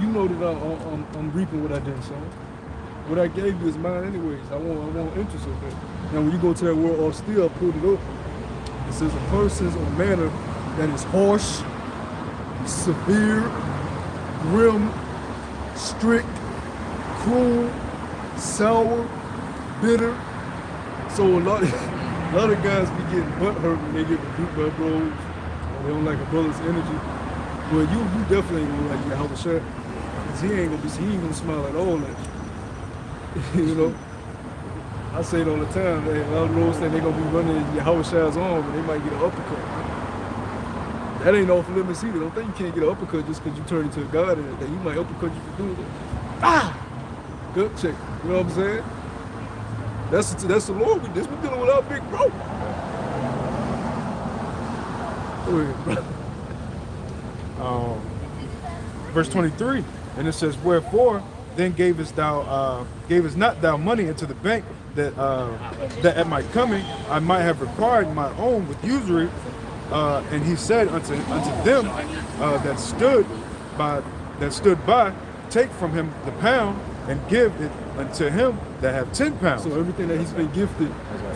A: you know that I'm reaping what I didn't sow. What I gave you is mine anyways. I want interest of that. Now when you go to that word austere, I pulled it up. It says a person's or manner that is harsh, severe, grim, strict, cruel, sour, bitter. So a lot of guys be getting butt hurt when they get rebuked by bros, or they don't like a brother's energy. Well, you definitely ain't gonna like Yahweh Shai, because he ain't gonna smile at all at you. You know? I say it all the time, a lot of bros think they're gonna be running Yahweh Shai's arm, but they might get an uppercut. That ain't off limits either. Don't think you can't get an uppercut just because you turn into a god and that. You might uppercut you for doing it. Ah! Good check. You know what I'm saying? That's the Lord. We're dealing with our big bro. Go ahead, bro.
E: Verse 23, and it says, wherefore then gavest not thou money into the bank, that at my coming I might have required my own with usury. And he said unto them that stood by, take from him the pound and give it unto him that have 10 pounds.
A: So everything that he's been gifted,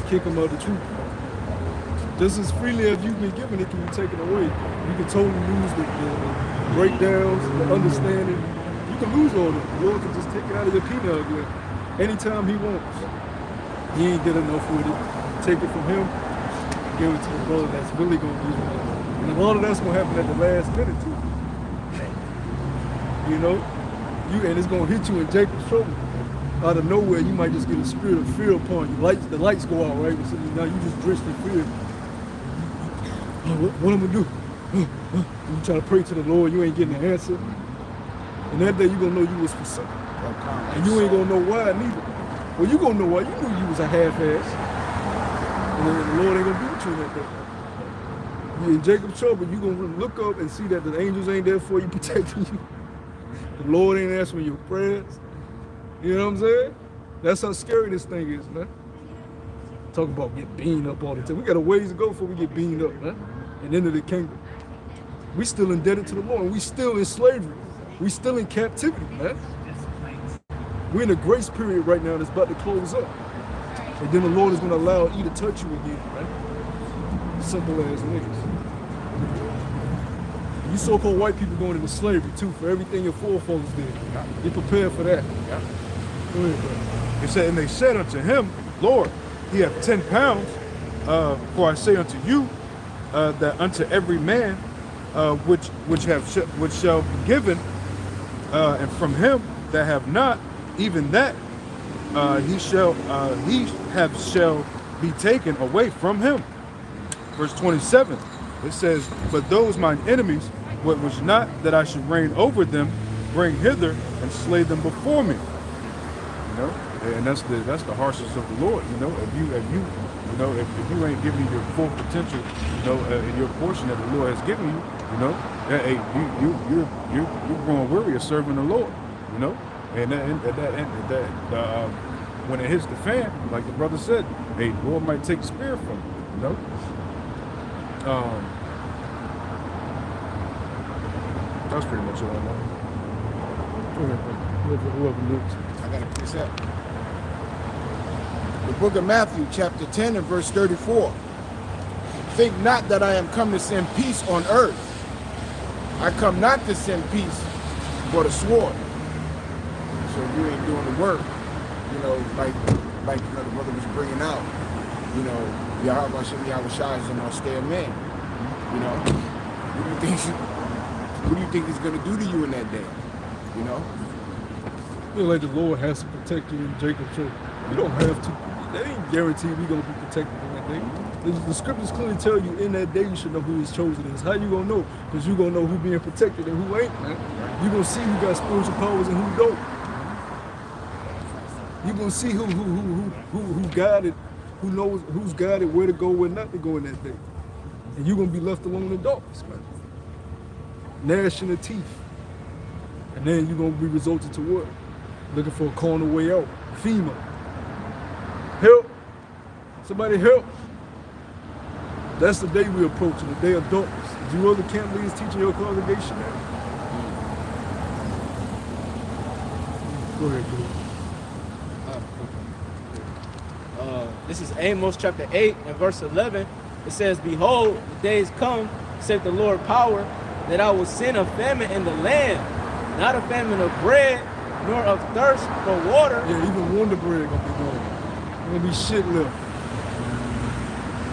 A: kick him out the truth. Just as freely as you've been given, it can be taken away. You can totally lose the breakdowns, the understanding. You can lose all that. The Lord can just take it out of your peanut again anytime he wants. He ain't did enough with it. Take it from him, give it to the brother that's really going to use it. And a lot of that's going to happen at the last minute too. You know? And it's going to hit you in Jacob's trouble. Out of nowhere, you might just get a spirit of fear upon you. The lights go out, right? So now you just drenched in fear. What am I gonna do? You try to pray to the Lord, you ain't getting the answer. And that day you gonna know you was forsaken. And you ain't gonna know why neither. Well, you gonna know why. You knew you was a half-ass. And then the Lord ain't gonna be with you in that day. You in Jacob's trouble, you gonna look up and see that the angels ain't there for you, protecting you. The Lord ain't answering your prayers. You know what I'm saying? That's how scary this thing is, man. Talk about get beamed up all the time. We got a ways to go before we get beamed up, man. And into the kingdom. We still indebted to the Lord. We still in slavery. We still in captivity, man. We're in a grace period right now that's about to close up. And then the Lord is going to allow E to touch you again, man. Simple as niggas. You so-called white people going into slavery too for everything your forefathers did. Get prepared for that. Go ahead, bro.
E: It said, and they said unto him, Lord, he hath 10 pounds. For I say unto you, that unto every man which shall be given, and from him that have not, even that he shall be taken away from him. Verse 27. It says, but those mine enemies, what was not that I should reign over them, bring hither and slay them before me. You know, and that's the harshness of the Lord. You know, if you ain't giving your full potential, you know, in your portion that the Lord has given you, you know, hey, you're growing weary of serving the Lord. You know, and when it hits the fan, like the brother said, hey, the Lord might take the spirit from you. You know. That's pretty much all I know.
B: I gotta pick this up. The book of Matthew, chapter 10 and verse 34. Think not that I am come to send peace on earth. I come not to send peace, but a sword. So if you ain't doing the work, you know, like you know, the brother was bringing out, you know, Yahweh Shai is an austere man. You know, what do you think he's gonna do to you in that day? You know?
A: I feel like the Lord has to protect you in Jacob's trouble. You don't have to. That ain't guaranteed we gonna be protected in that day. The scriptures clearly tell you in that day you should know who his chosen is. How you gonna know? Because you gonna know who being protected and who ain't, man. You gonna see who got spiritual powers and who don't. You gonna see who guided, who knows who's guided, where to go, where not to go in that day. And you're gonna be left alone in darkness, man. Gnashing the teeth. And then you're gonna be resulted to what? Looking for a corner way out. FEMA. Help. Somebody help. That's the day we approaching, the day of darkness. Is you other camp leaders teaching your congregation that? Go ahead, bro.
C: This is Amos chapter 8 and verse 11. It says, behold, the days come, saith the Lord power, that I will send a famine in the land, not a famine of bread, nor of thirst for water.
A: Yeah, even Wonder Bread gonna be gone. Gonna be shit left.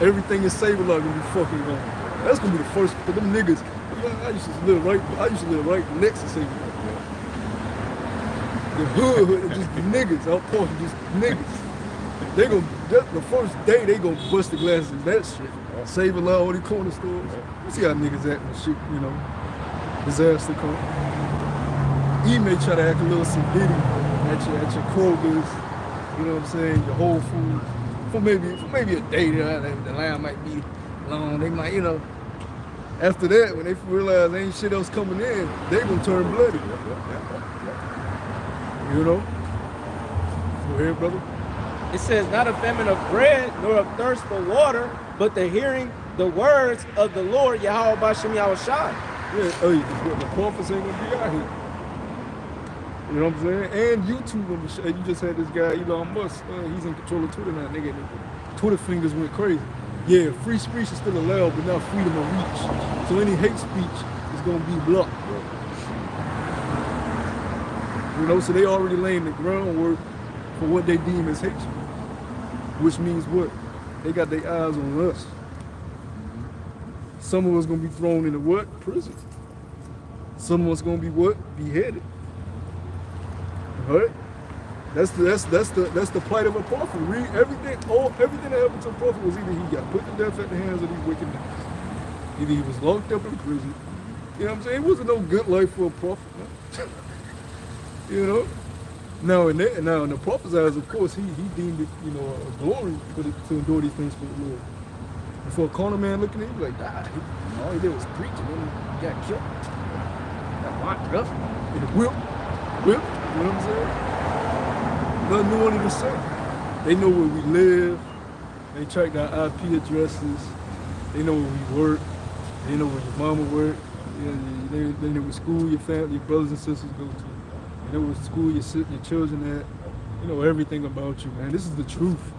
A: Everything is Save-A-Lot gonna be fucking gone. That's gonna be the first, for them niggas. I used to live right next to Save-A-Lot. The hood, just niggas, out portion, just niggas. They gonna, the first day they gonna bust the glasses in that shit. Save-A-Lot, all the corner stores. You see how niggas act when shit, you know, disaster come. You may try to act a little sedity at your Kroger's, you know what I'm saying, your Whole Foods. For maybe a day, the line might be long. They might, you know, after that, when they realize ain't shit else coming in, they gonna turn bloody. You know? Go ahead, brother.
C: It says, not a famine of bread, nor of thirst for water, but the hearing the words of the Lord, Yahweh Bashem Yahushai.
A: Yeah, hey, the prophets ain't gonna be out here. You know what I'm saying? And YouTube, you just had this guy, Elon Musk, he's in control of Twitter now, nigga. Twitter fingers went crazy. Yeah, free speech is still allowed, but not freedom of reach. So any hate speech is gonna be blocked, bro. You know, so they already laying the groundwork for what they deem as hate speech. Which means what? They got their eyes on us. Some of us gonna be thrown into what? Prison. Some of us gonna be what? Beheaded. Right? That's the plight of a prophet. Read everything that happened to a prophet was either he got put to death at the hands of these wicked men, either he was locked up in prison. You know what I'm saying? It wasn't no good life for a prophet, man. You know? Now in the prophet's eyes, of course, he deemed it, you know, a glory to endure these things for the Lord. And for a carnal man looking at him, like, all he did was preach, and then he got killed. Got locked up in a whip. You know what I'm saying? Nothing new under the sun. They know where we live. They track our IP addresses. They know where we work. They know where your mama work. You know, they know what school your family, your brothers and sisters go to. They know what school your children at. You know everything about you, man. This is the truth.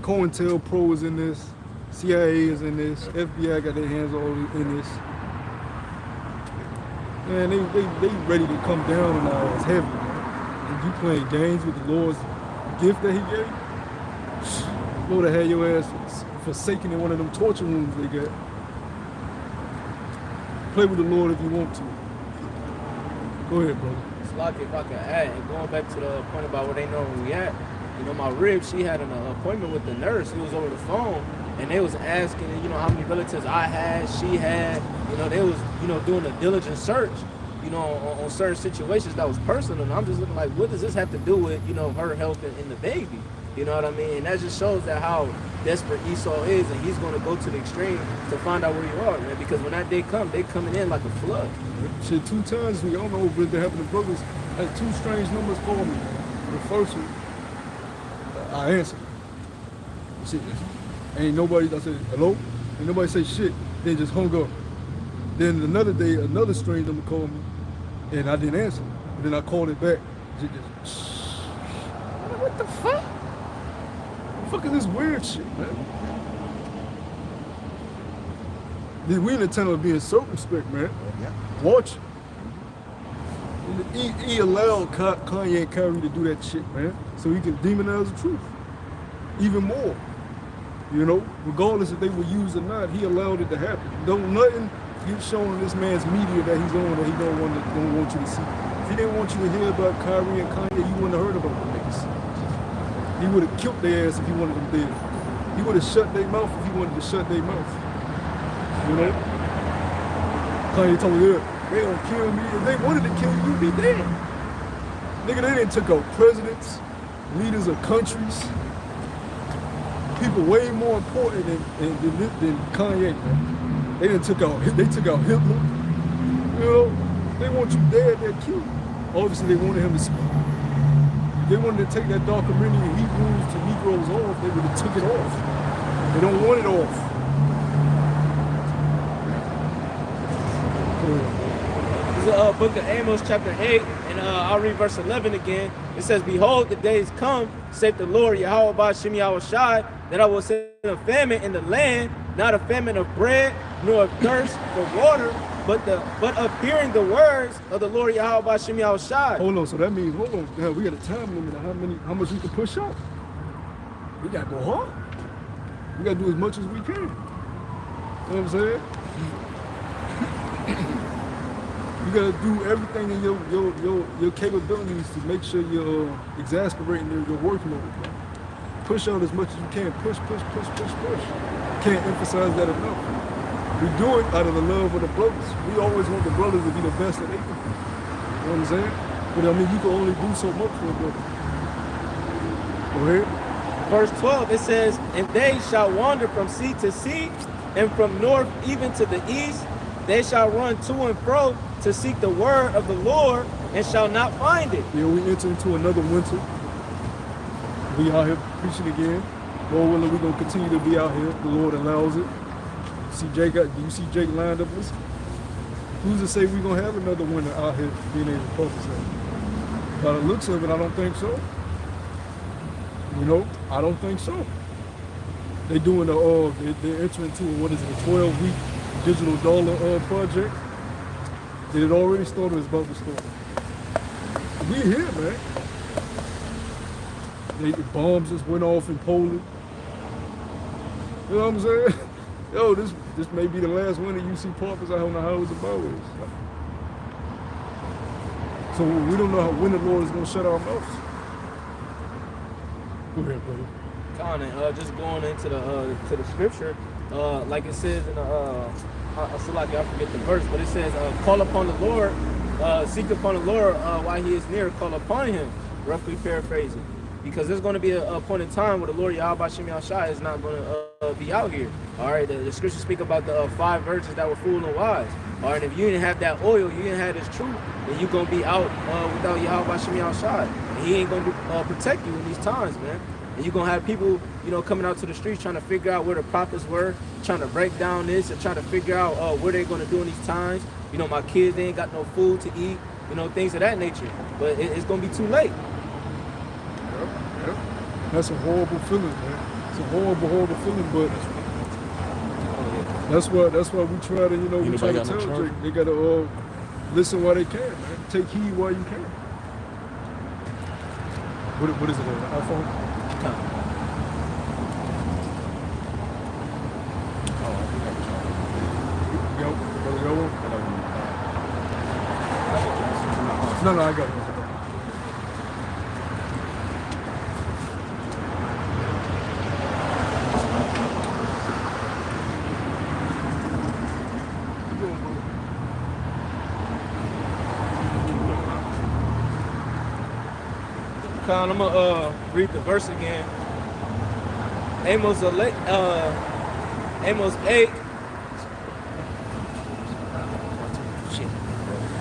A: COINTELPRO is in this. CIA is in this. FBI got their hands all in this. Man, they ready to come down on our ass heavy, man. And you playing games with the Lord's gift that he gave you? Lord have had your ass forsaken in one of them torture rooms they got. Play with the Lord if you want to. Go ahead, brother.
C: Slocky, if I can add, and going back to the point about where they know where we at, you know, my rib, she had an appointment with the nurse. It was over the phone, and they was asking, you know, how many relatives I had, she had. You know, they was, you know, doing a diligent search, you know, on certain situations that was personal. And I'm just looking like, what does this have to do with, you know, her health and the baby? You know what I mean? And that just shows that how desperate Esau is, and he's going to go to the extreme to find out where you are, man. Because when that day comes, they coming in like a flood.
A: Shit, 2 times, we don't know if it happened to brothers. I had 2 strange numbers call me. The first one, I answered. Shit, ain't nobody, I said, hello? Ain't nobody say shit. Then just hung up. Then another day, another strange number called me, and I didn't answer. And then I called it back. It just, what the fuck? What the fuck is this weird shit, man? We in the tunnel of being circumspect, man.
B: Yeah.
A: Watch. He allowed Kanye and Kyrie to do that shit, man, so he can demonize the truth even more. You know, regardless if they were used or not, he allowed it to happen. Don't nothing get shown in this man's media that he's on that he don't want you to see. If he didn't want you to hear about Kyrie and Kanye, you wouldn't have heard about them niggas. He would have killed their ass if he wanted them dead. He would have shut their mouth if he wanted to shut their mouth. You know? Kanye told me, yeah, they don't kill me. If they wanted to kill you, you'd be dead. Nigga, they didn't took out presidents, leaders of countries, people way more important than Kanye, man. They took out Hitler. You know, they want you dead, they'll kill you. Obviously, they wanted him to speak. If they wanted to take that documentary in Hebrews to Negroes off, they would have took it off. They don't want it off.
C: This is book of Amos, chapter 8, and I'll read verse 11 again. It says, behold, the days come, saith the Lord, Yahweh Bashem Yahushai, that I will send a famine in the land, not a famine of bread, nor of thirst for water, but of hearing the words of the Lord Yahweh Bashem Yahushai.
A: Hold on, so that means, hold on, now we got a time limit of how much we can push out. We gotta go hard. We gotta do as much as we can. You know what I'm saying? You gotta do everything in your capabilities to make sure you're exasperating your workload. Push out as much as you can. Push. Can't emphasize that enough. We do it out of the love of the brothers. We always want the brothers to be the best that they can be. You know what I'm saying? But I mean, you can only do so much for a brother. Go ahead.
C: Verse 12, it says, and they shall wander from sea to sea, and from north even to the east. They shall run to and fro to seek the word of the Lord, and shall not find it.
A: Yeah, we enter into another winter. We out here preaching again. Lord willing, we're gonna continue to be out here. The Lord allows it. See Jake, do you see Jake lined up? Listen, who's to say we're gonna have another winter out here being able to prophesy? By the looks of it, I don't think so. You know, I don't think so. They doing they're entering into what is it, a 12-week digital dollar project. It had already started, it's about to start. We here, man. The bombs just went off in Poland. You know what I'm saying? Yo, this may be the last winter you see paupers out on the highways and byways. So we don't know when the Lord is gonna shut our mouths. Go ahead, brother.
C: Colin, just going into the scripture, like it says in I forget the verse, but it says, call upon the Lord, seek upon the Lord while he is near, call upon him, roughly paraphrasing. Because there's going to be a point in time where the Lord Yahweh Shem Shai is not going to be out here. All right, the scriptures speak about the 5 virgins that were fool and wise. All right, if you didn't have that oil, you didn't have this truth, then you're going to be out without Yahweh Shem Shai. And he ain't going to protect you in these times, man. And you're going to have people, you know, coming out to the streets trying to figure out where the prophets were, trying to break down this and trying to figure out what they're going to do in these times. You know, my kids, they ain't got no food to eat, you know, things of that nature. But it's going to be too late.
A: That's a horrible feeling, man. It's a horrible, horrible feeling, but that's why we try to, you know, we try to tell Jake, they gotta listen while they can, man. Take heed while you can. What is it, an iPhone? No, I got it.
C: I'm gonna read the verse again. Amos 8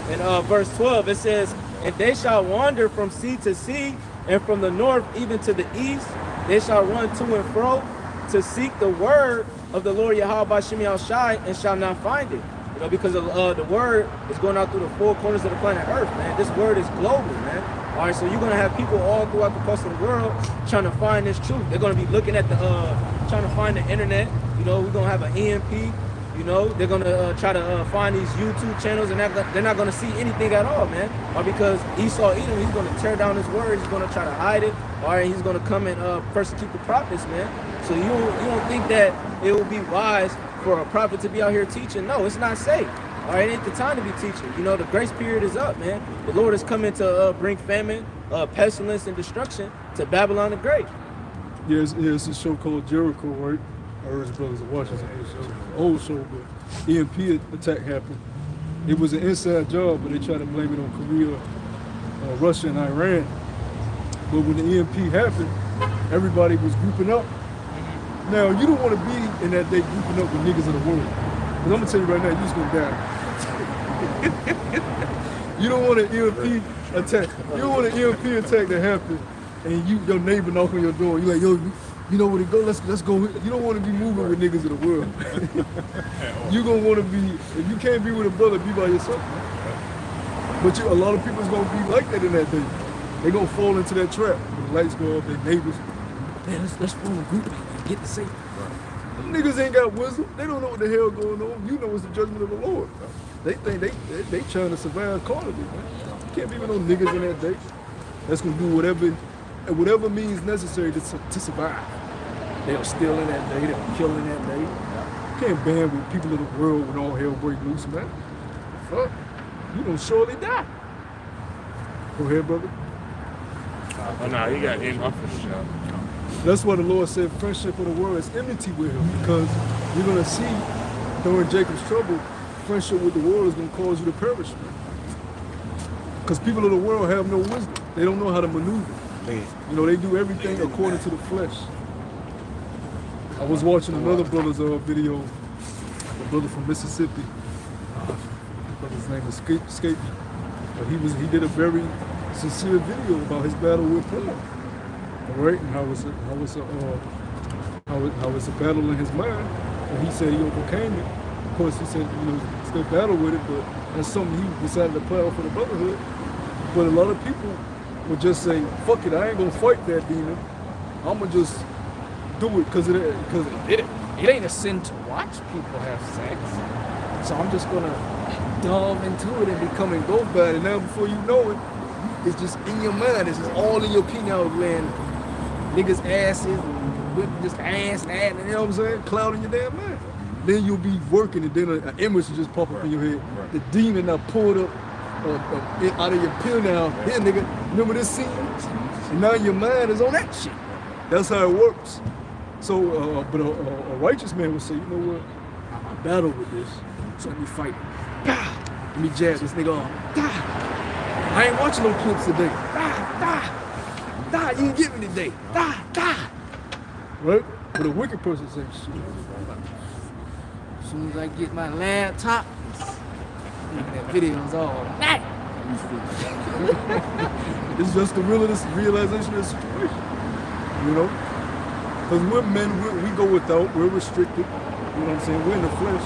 C: in verse 12 it says, and they shall wander from sea to sea, and from the north even to the east. They shall run to and fro to seek the word of the Lord Yahweh Shem Shai, and shall not find it. You know, because the word is going out through the 4 corners of the planet Earth, man. This word is global, man. All right, so you're gonna have people all throughout the coast of the world trying to find this truth. They're gonna be looking at the, trying to find the internet. You know, we're gonna have an EMP. You know, they're gonna try to find these YouTube channels, and they're not gonna see anything at all, man. Or because Esau Edom, he's gonna tear down his word. He's gonna try to hide it. All right, he's gonna come and persecute the prophets, man. So you don't think that it would be wise for a prophet to be out here teaching? No, it's not safe. All right, it ain't the time to be teaching. You know, the grace period is up, man. The Lord is coming to bring famine, pestilence, and destruction to Babylon the Great.
A: Yeah, it's a show called Jericho, right? I heard his brothers are watching it. Old show, but EMP attack happened. It was an inside job, but they tried to blame it on Korea, Russia, and Iran. But when the EMP happened, everybody was grouping up. Now, you don't want to be in that day grouping up with niggas of the world. Because I'm going to tell you right now, you're just going to die. You don't want an EMP attack. You don't want an EMP attack to happen, and your neighbor knock on your door. You're like, yo, you know where to go? Let's go. You don't want to be moving with niggas of the world. You're going to want to be, if you can't be with a brother, be by yourself, man. But a lot of people's going to be like that in that day. They're going to fall into that trap. When the lights go off, their neighbors, man, let's form a group and get the safe. Them niggas ain't got wisdom. They don't know what the hell going on. You know it's the judgment of the Lord. They think they trying to survive carnally, man. You can't be with no niggas in that day. That's gonna do whatever means necessary to survive. They'll steal in that day. They'll kill in that day. You can't band with people of the world when all hell break loose, man. Fuck, you gonna surely die. Go ahead, brother.
F: Oh no, you got in my finish out.
A: That's why the Lord said friendship with the world is enmity with him, because you're going to see during Jacob's trouble, friendship with the world is going to cause you to perish. Because people of the world have no wisdom. They don't know how to maneuver. You know, they do everything according to the flesh. I was watching another brother's video, a brother from Mississippi. His brother's name is Escape. But he did a very sincere video about his battle with porn. All right, and how it's a battle in his mind. And he said he overcame it. Of course, he said still battle with it, but that's something he decided to play out for the brotherhood. But a lot of people would just say, "Fuck it, I ain't gonna fight that demon. I'm gonna just do it because
D: It ain't a sin to watch people have sex.
A: So I'm just gonna delve into it and become and go bad. And now before you know it, it's just in your mind. It's just all in your pineal gland. Niggas' asses, just ass, and you know what I'm saying? Clouding your damn mind. Then you'll be working and then an image will just pop up in your head. The demon now pulled up out of your pineal. Here, nigga, remember this scene? And now your mind is on that shit. That's how it works. So, but a righteous man would say, you know what? I battle with this, so let me fight. Let me jab this nigga off. I ain't watching no clips today. You ain't get me today. Right? But a wicked person says, shit.
D: As soon as I get my laptop, looking at videos all night.
A: It's just the realization of the situation. You know? Because we're men, we go without, we're restricted. You know what I'm saying? We're in the flesh.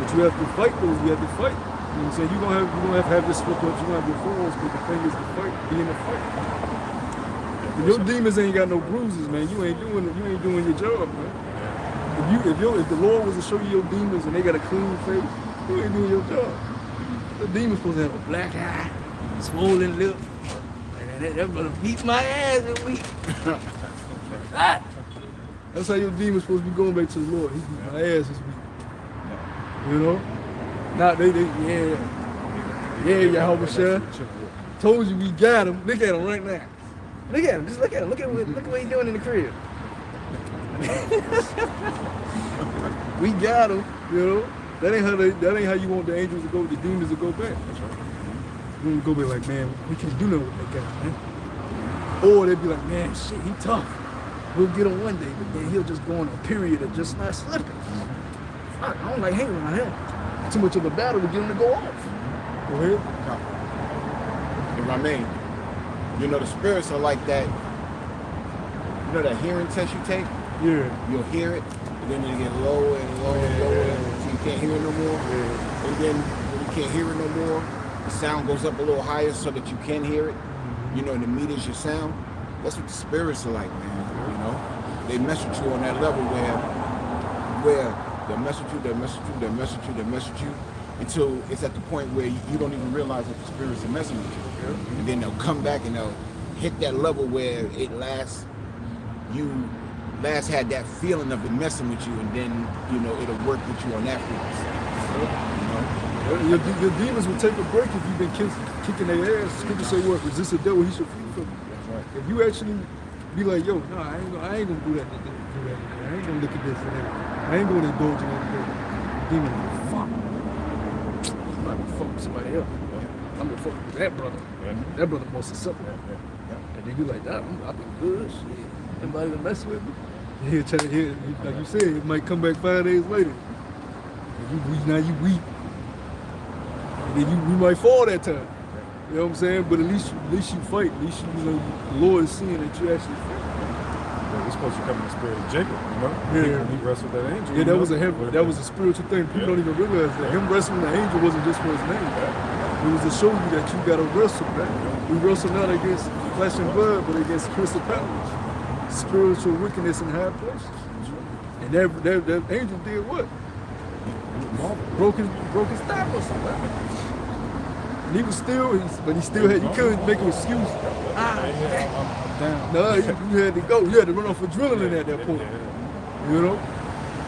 A: But you have to fight those, you have to fight. You know what I'm saying? You're gonna have to have your slip ups, you're gonna have your falls, but the thing is to fight, be in the fight. If your demons ain't got no bruises, man, you ain't doing your job, man. If the Lord was to show you your demons and they got a clean face, you ain't doing your job. The demon's supposed to have a black eye, swollen lip, and that brother beat my ass this week. That's how your demon's supposed to be going back to the Lord. He beat my ass this week. You know? Now Yahweh Shah. Told you we got him. Look at him right now. Look at him. Just look at him. Look at what he's doing in the crib. We got him. You know? That ain't how you want the angels to go, the demons to go back. That's right. You want to go back like, man, we can't do nothing with that guy, man. Or they'd be like, man, shit, he tough. We'll get him one day, but then he'll just go on a period of just not slipping. Fuck, I don't like hanging around him. Too much of a battle to get him to go off. Go ahead.
B: If I may, you know, the spirits are like that. You know that hearing test you take?
A: Yeah.
B: You'll hear it, and then you get lower and lower and lower, until you can't hear it no more. Yeah. And then when you can't hear it no more, the sound goes up a little higher so that you can hear it. You know, and the meters your sound. That's what the spirits are like, man. You know, they mess with you on that level where they'll mess with you, they'll mess with you, they'll mess with you, they'll mess with you, until it's at the point where you don't even realize that the spirits are messing with you. And then they'll come back and they'll hit that level where it lasts. You last had that feeling of it messing with you, and then you know it'll work with you on that frequency. You know?
A: Your demons will take a break if you've been kicking their ass. Scripture say what? Resist the devil, he should flee from you. That's right. If you actually be like, yo, no, I ain't gonna do that. I ain't gonna look at this. I ain't gonna indulge in that. Demon, fuck. I'm not gonna fuck with somebody else. I'm gonna fuck with that brother. That brother more susceptible. And then you like that, I've been good. Shit. Somebody to mess with me. He'll try to hear, like you said, it might come back 5 days later. And now you weak. And then you might fall that time. You know what I'm saying? But at least you fight. At least you know the Lord is seeing that you actually fight.
E: Yeah, we're supposed to come in the spirit of Jacob, you know?
A: Yeah.
E: When he wrestled that angel.
A: Yeah, that was a spiritual thing. People don't even realize that. Him wrestling the angel wasn't just for his name. It was to show you that you gotta wrestle, man. We wrestle not against flesh and blood, but against principalities. Spiritual wickedness in high places. And that angel did what? Broke his thigh or something. And he was but he still had, you couldn't make an excuse.
E: I'm down.
A: No, you had to go. You had to run off adrenaline at that point. You know?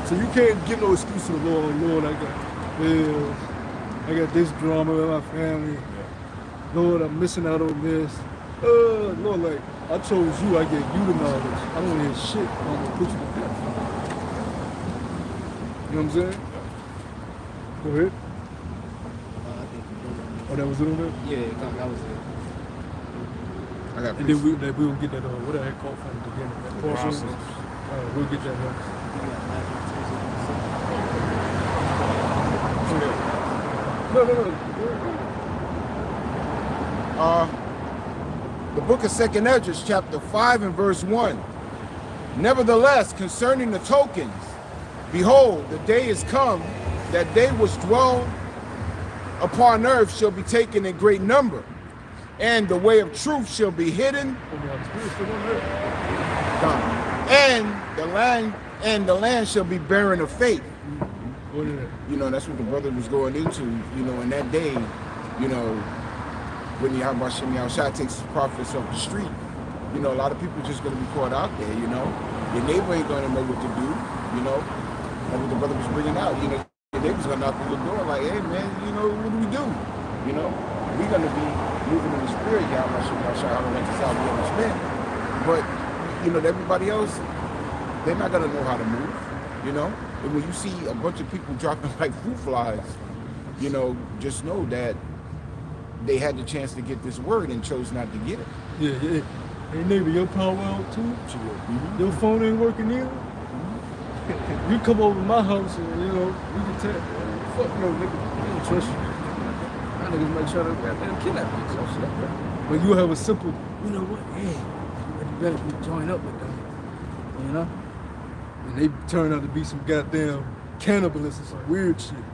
A: So you can't give no excuse to the Lord. Lord, I got bills. I got this drama in my family. Lord, I'm missing out on this. Lord, like, I chose you, I gave you the knowledge. I don't hear shit. I'm gonna put you to death. You know what I'm saying? Go ahead. Oh, that was it on there?
C: Yeah, that was it.
B: I got
A: And then we'll get that, what the heck called from the beginning? That portion. We'll get that next. No.
B: The book of 2nd Ezra, chapter 5 and verse 1. Nevertheless, concerning the tokens, behold, the day is come that they which dwell upon earth shall be taken in great number, and the way of truth shall be hidden, and the land shall be barren of faith. You know, that's what the brother was going into. You know, in that day, you know, when Yahweh Shai takes his prophets off the street, you know, a lot of people just going to be caught out there. You know, your neighbor ain't going to know what to do. You know, like what the brother was bringing out. You know, your neighbor's going to knock on the door like, hey man, you know, what do we do? You know, we're going to be moving in the spirit. Yahweh Shai, I don't like to sound we understand, but you know, everybody else, they're not going to know how to move. You know, and when you see a bunch of people dropping like fruit flies, you know, just know that they had the chance to get this word and chose not to get it.
A: Yeah, yeah. Hey neighbor, your power out too? Your phone ain't working either? You come over to my house and, you know, we can tell, fuck no, nigga, I don't trust you. My niggas might try to goddamn kidnap me, so shit like that. But you have a simple, you know what, hey, you better join up with them, you know? And they turn out to be some goddamn cannibalists and some weird shit.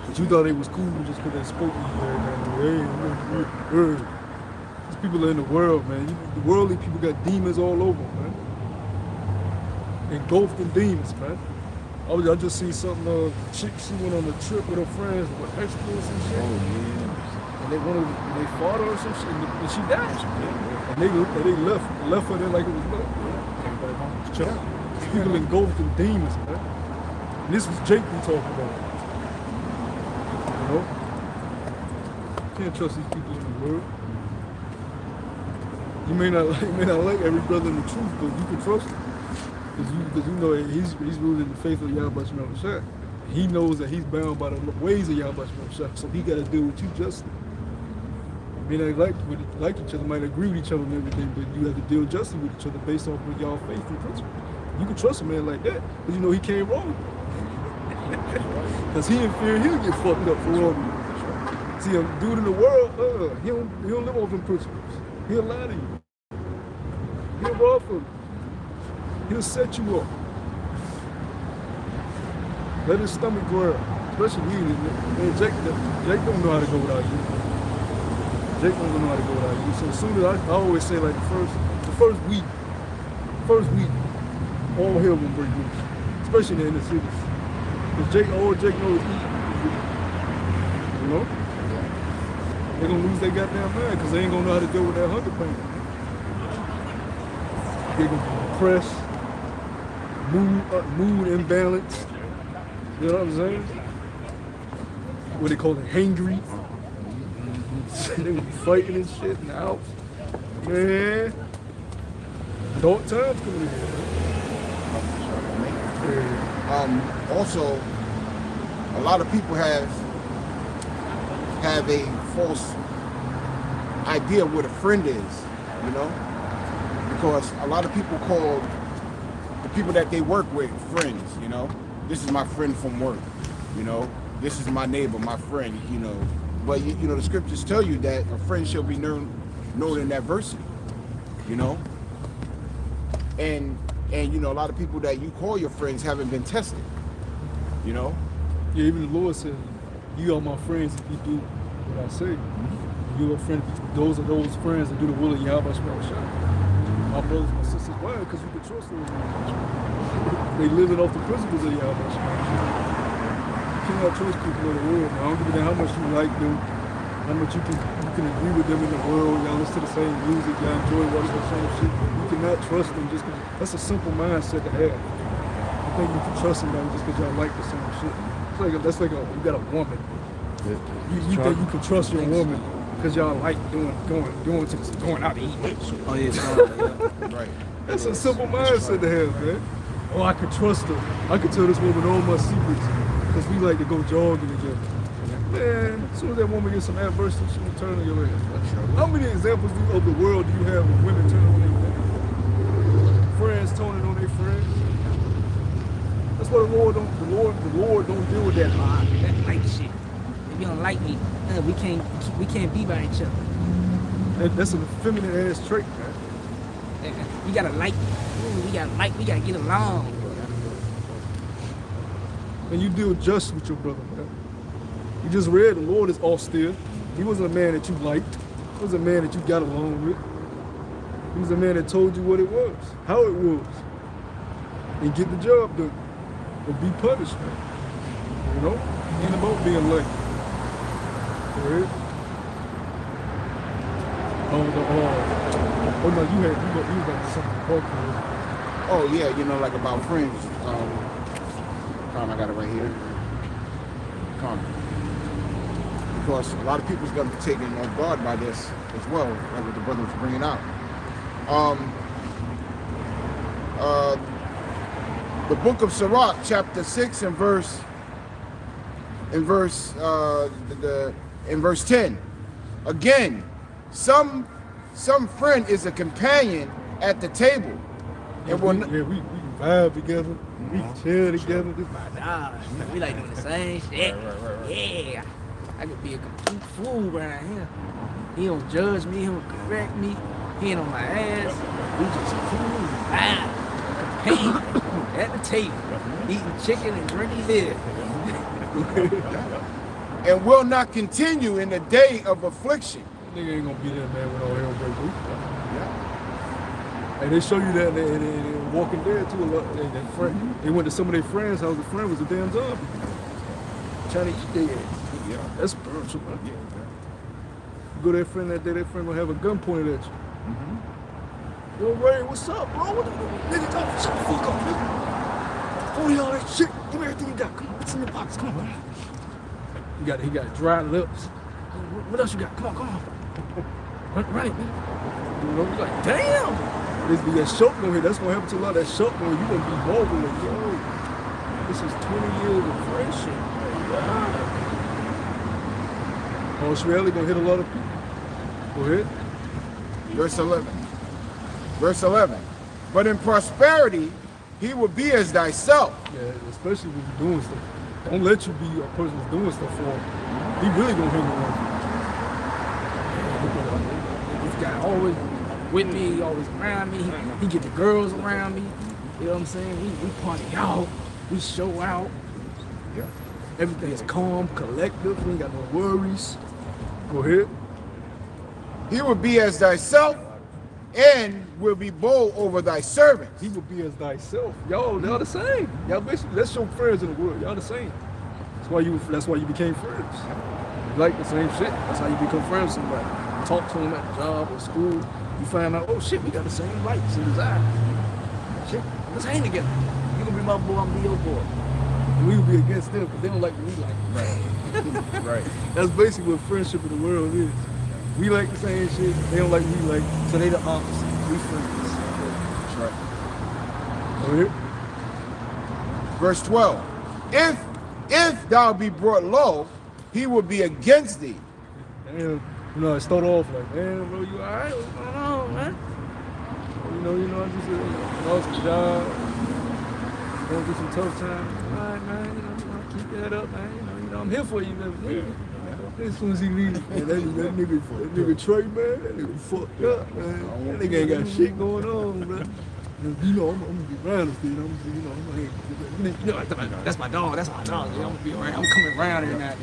A: But you thought they was cool just because they spoke to you. Hey, these people are in the world, man. The worldly people got demons all over, man. Engulfed in demons, man. I just seen something, chick, she went on a trip with her friends, with experts and shit. Oh, yeah. And they fought her or some shit, and she died. And they left her there like it was love. Everybody home was chilling. People engulfed in demons, man. And this was Jake we talking about. You know? Can't trust these people in the world. You may not like every brother in the truth, but you can trust him. Because you know he's rooted in the faith of Yahweh Shai. He knows that he's bound by the ways of Yahweh Shai, so he got to deal with you justly. May not like each other, might agree with each other and everything, but you have to deal justly with each other based off of y'all faith and principle. You can trust a man like that, because you know he can't wrong. Because he in fear he'll get fucked up for wrong. See, a dude in the world, he don't live off them principles. He'll lie to you. He'll rob for you. He'll set you up. Let his stomach growl. Especially you. Man, Jake don't know how to go without you. Jake don't know how to go without you. So as soon as I always say like the first week, all hell will break loose. Especially in the inner cities. Because all Jake knows is eat. You know? They're gonna lose their goddamn mind because they ain't gonna know how to deal with that hunger pain. They're gonna be depressed, mood imbalance. You know what I'm saying? What they call it, hangry. They gonna be fighting and shit in the house. Man, dark times coming in here.
B: Also, a lot of people have a false idea of what a friend is, you know? Because a lot of people call the people that they work with friends, you know? This is my friend from work, you know? This is my neighbor, my friend, you know? But, you know, the scriptures tell you that a friend shall be known in adversity, you know? And you know, a lot of people that you call your friends haven't been tested, you know?
A: Yeah, even the Lord said, you are my friends if you do what I say. You're a friend. Those are those friends that do the will of Yahweh Shai. My brothers, my sisters, why? Because you can trust them. They living off the principles of Yahweh Shai. You cannot trust people in the world. I don't give a damn how much you like them, how much you can agree with them in the world. Y'all listen to the same music, y'all enjoy watching the same shit. You cannot trust them just because. That's a simple mindset to have. I think you can trust somebody just because y'all like the same shit. That's like you got a woman. You think you can trust your woman because y'all like going out to eat.
D: Oh yeah,
B: Right.
A: That's a simple mindset to have, man. Oh, I can trust her. I can tell this woman all my secrets because we like to go jogging together. Man, as soon as that woman gets some adversity, she will turn on your ass. How many examples of the world do you have of women turning on their women? Friends turning on their friends? That's why the Lord don't deal with that light shit.
D: you don't like me, we can't be by each other.
E: That's a feminine ass trait, man.
D: We gotta like. Ooh, we gotta get along.
E: And you deal just with your brother, man. You just read the Lord is austere. He wasn't a man that you liked. He was a man that you got along with. He was a man that told you what it was, how it was. And get the job done. Or be punished, man. You know? It ain't about being liked. Right? Oh no, you was like something talking.
B: Oh yeah, you know, like about friends. I got it right here. Because a lot of people's gonna be taken off guard by this as well, like what the brother was bringing out. The book of Sirach, chapter 6 and verse 10. Again, some friend is a companion at the table. And
E: we vibe together. We chill together.
D: My dog, we like doing the same shit. Yeah, I could be a complete fool around here. He don't judge me. He don't correct me. He ain't on my ass. We just cool, vibe, companion at the table, eating chicken and drinking beer.
B: And will not continue in the day of affliction.
E: Nigga ain't gonna be there, man, with all hell break loose. And they show you that in Walking Dead too a lot. They went to some of their friends' house. The friend was a damn zombie. Trying to eat their ass. Yeah. That's spiritual, man. Yeah. You go to that friend that day, that friend gonna have a gun pointed at you. Mm-hmm. Yo, Ray, what's up, bro? What the nigga, don't shut the fuck up, nigga. $40 all that shit. Give me everything you got. Come on, what's in your box? Come on, man. He got dry lips. What else you got? Come on. Run it, man. You know, you're like, damn. This be that shock on here. That's gonna happen to a lot of that shock on you. You gonna be vulnerable. Like, yo, this is 20 years of friendship. Oh, it's really gonna hit a lot of people. Go ahead.
B: Verse 11. But in prosperity, he will be as thyself.
E: Yeah, especially when you're doing stuff. Don't let you be a person that's doing stuff for him. He really gonna hang around you. This guy always with me, he always around me. He get the girls around me. You know what I'm saying? We party out. We show out. Yeah. Everything is calm, collective. We ain't got no worries. Go ahead.
B: He will be as thyself and will be bold over thy servants.
E: He will be as thyself. Y'all the same. Y'all basically, that's your friends in the world. Y'all the same. That's why you became friends. You like the same shit. That's how you become friends with somebody. You talk to them at the job or school. You find out, oh shit, we got the same likes and desires. Shit, let's hang together. You gonna be my boy, I'm gonna be your boy. And we will be against them because they don't like what we like. Right. Right. That's basically what friendship in the world is. We like the same shit, they don't like what we like, so they the opposite. We friends. That's right. Go ahead.
B: Verse 12. If thou be brought low, he will be against thee.
E: Damn. You know, I start off like, damn, bro, you all right? What's going on, man? You know, I just lost the job. Going through some tough times. All right, man, you know, keep that up, man. You know, I'm here for you, man. As soon as he leaves, man, that nigga Trey, man, that nigga fucked up, man. That nigga ain't got shit going on, man. You know, I'm gonna be around this dude. You know, that's my dog. That's my dog. I'm gonna be around. I'm coming around here now.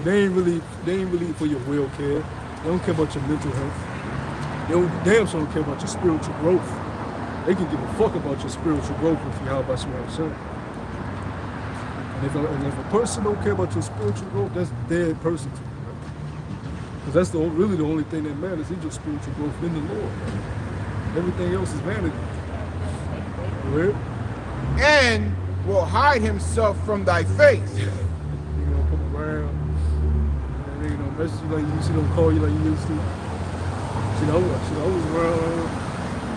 E: They ain't really for your well-care. They don't care about your mental health. They damn sure don't care about your spiritual growth. They can give a fuck about your spiritual growth if you how about what I'm saying. And if a person don't care about your spiritual growth, that's a dead person to you. Because that's really the only thing that matters is your spiritual growth in the Lord. Everything else is vanity. Right?
B: And will hide himself from thy face.
E: You know, come around. And they gonna message you like you see them call you like you used to. I was around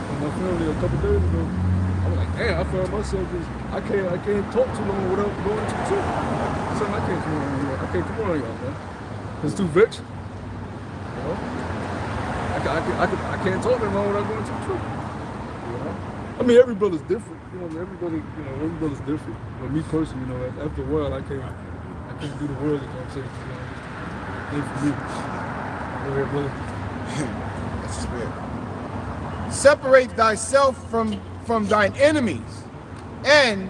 E: with my family a couple days ago. I was like, damn, I found myself just I can't talk too long without going to the truth. So I can't come around here. I can't come around y'all, man. It's too rich. You know? I can't talk that long without going to the truth. You know? I mean, every brother's different. You know, every brother's different. But me personally, you know, after a while, I
A: I couldn't do the worldly conversation. Ain't for me. Go ahead, brother.
B: That's the spirit. Separate thyself from thine enemies, and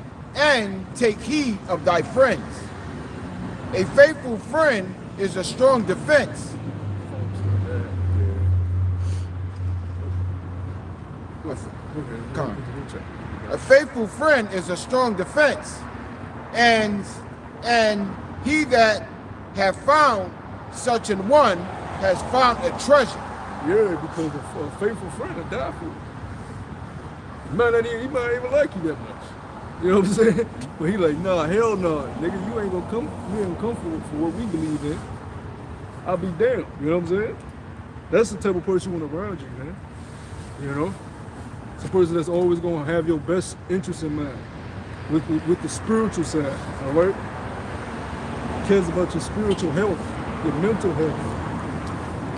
B: take heed of thy friends. A faithful friend is a strong defense. Come on. A faithful friend is a strong defense, and he that have found such an one has found a treasure.
A: Yeah, because a faithful friend will die for you. He might not even like you that much. You know what I'm saying? But he like, nah, hell no. Nigga, you ain't gonna come for what we believe in. I'll be damned. You know what I'm saying? That's the type of person you want around you, man. You know? It's a person that's always gonna have your best interest in mind. With the spiritual side, all right? Cares about your spiritual health, your mental health.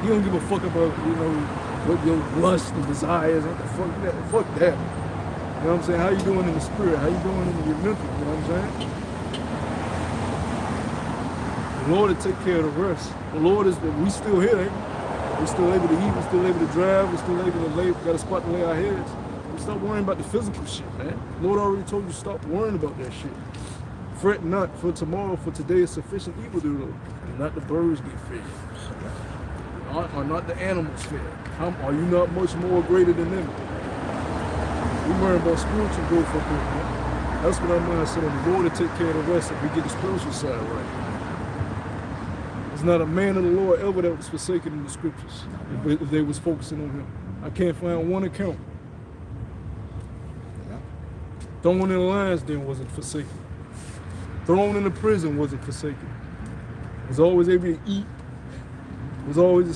A: He don't give a fuck about, what your lust and desires. What the fuck that? Fuck that. You know what I'm saying? How you doing in the spirit? How you doing in your mental? You know what I'm saying? The Lord will take care of the rest. The Lord is, we still here, ain't we? We're still able to eat, we're still able to drive, we're still able to got a spot to lay our heads. We stop worrying about the physical shit, man. The Lord already told you stop worrying about that shit. Fret not for tomorrow, for today is sufficient evil to do, and not the birds get fed. Are not the animals fed? Are you not much more greater than them? We worry about spiritual growth up here, man. That's what our mind said on the Lord to take care of the rest if we get the spiritual side right. There's not a man of the Lord ever that was forsaken in the scriptures if they was focusing on him. I can't find one account. Thrown in the lion's den wasn't forsaken. Thrown in the prison wasn't forsaken. Was always able to eat. Was always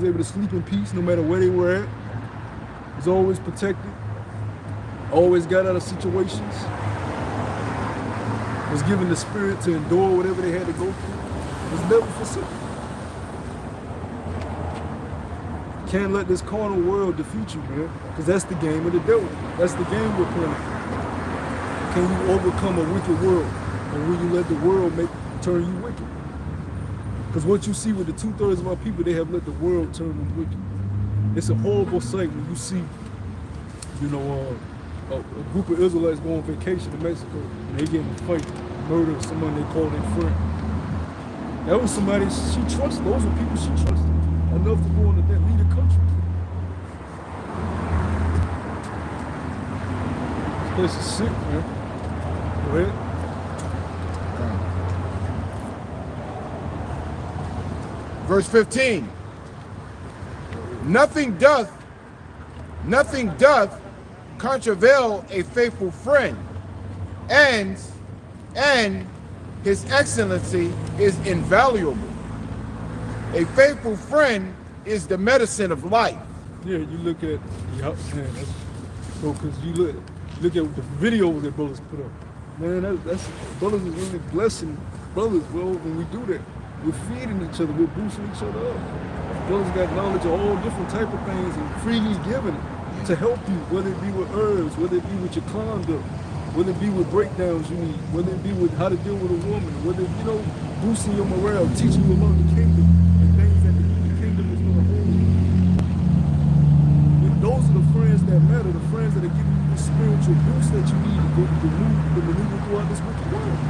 A: able to sleep in peace no matter where they were at. Was always protected. Always got out of situations. Was given the spirit to endure whatever they had to go through. Was never forsaken. Can't let this carnal world defeat you, man. Because that's the game of the devil. That's the game we're playing. Can you overcome a wicked world? Or will you let the world turn you wicked? Because what you see with the 2/3 of our people, they have let the world turn them wicked. It's a horrible sight when you see, a group of Israelites go on vacation to Mexico and they get in a fight, murder someone they call their friend. That was somebody she trusted. Those were people she trusted enough to go on to lead a country. This place is sick, man. Go ahead.
B: Verse 15. Nothing doth contravail a faithful friend, and his excellency is invaluable. A faithful friend is the medicine of life.
A: Yeah, you look at, because you look at the videos that brothers put up. Man, that's brothers is really blessing brothers, well, when we do that. We're feeding each other, we're boosting each other up. Brothers got knowledge of all different type of things and freely giving it to help you, whether it be with herbs, whether it be with your conduct, whether it be with breakdowns you need, whether it be with how to deal with a woman, whether it, boosting your morale, teaching you about the kingdom and things that the kingdom is going to hold you. And those are the friends that matter, the friends that are giving you the spiritual boost that you need to maneuver throughout this wicked world.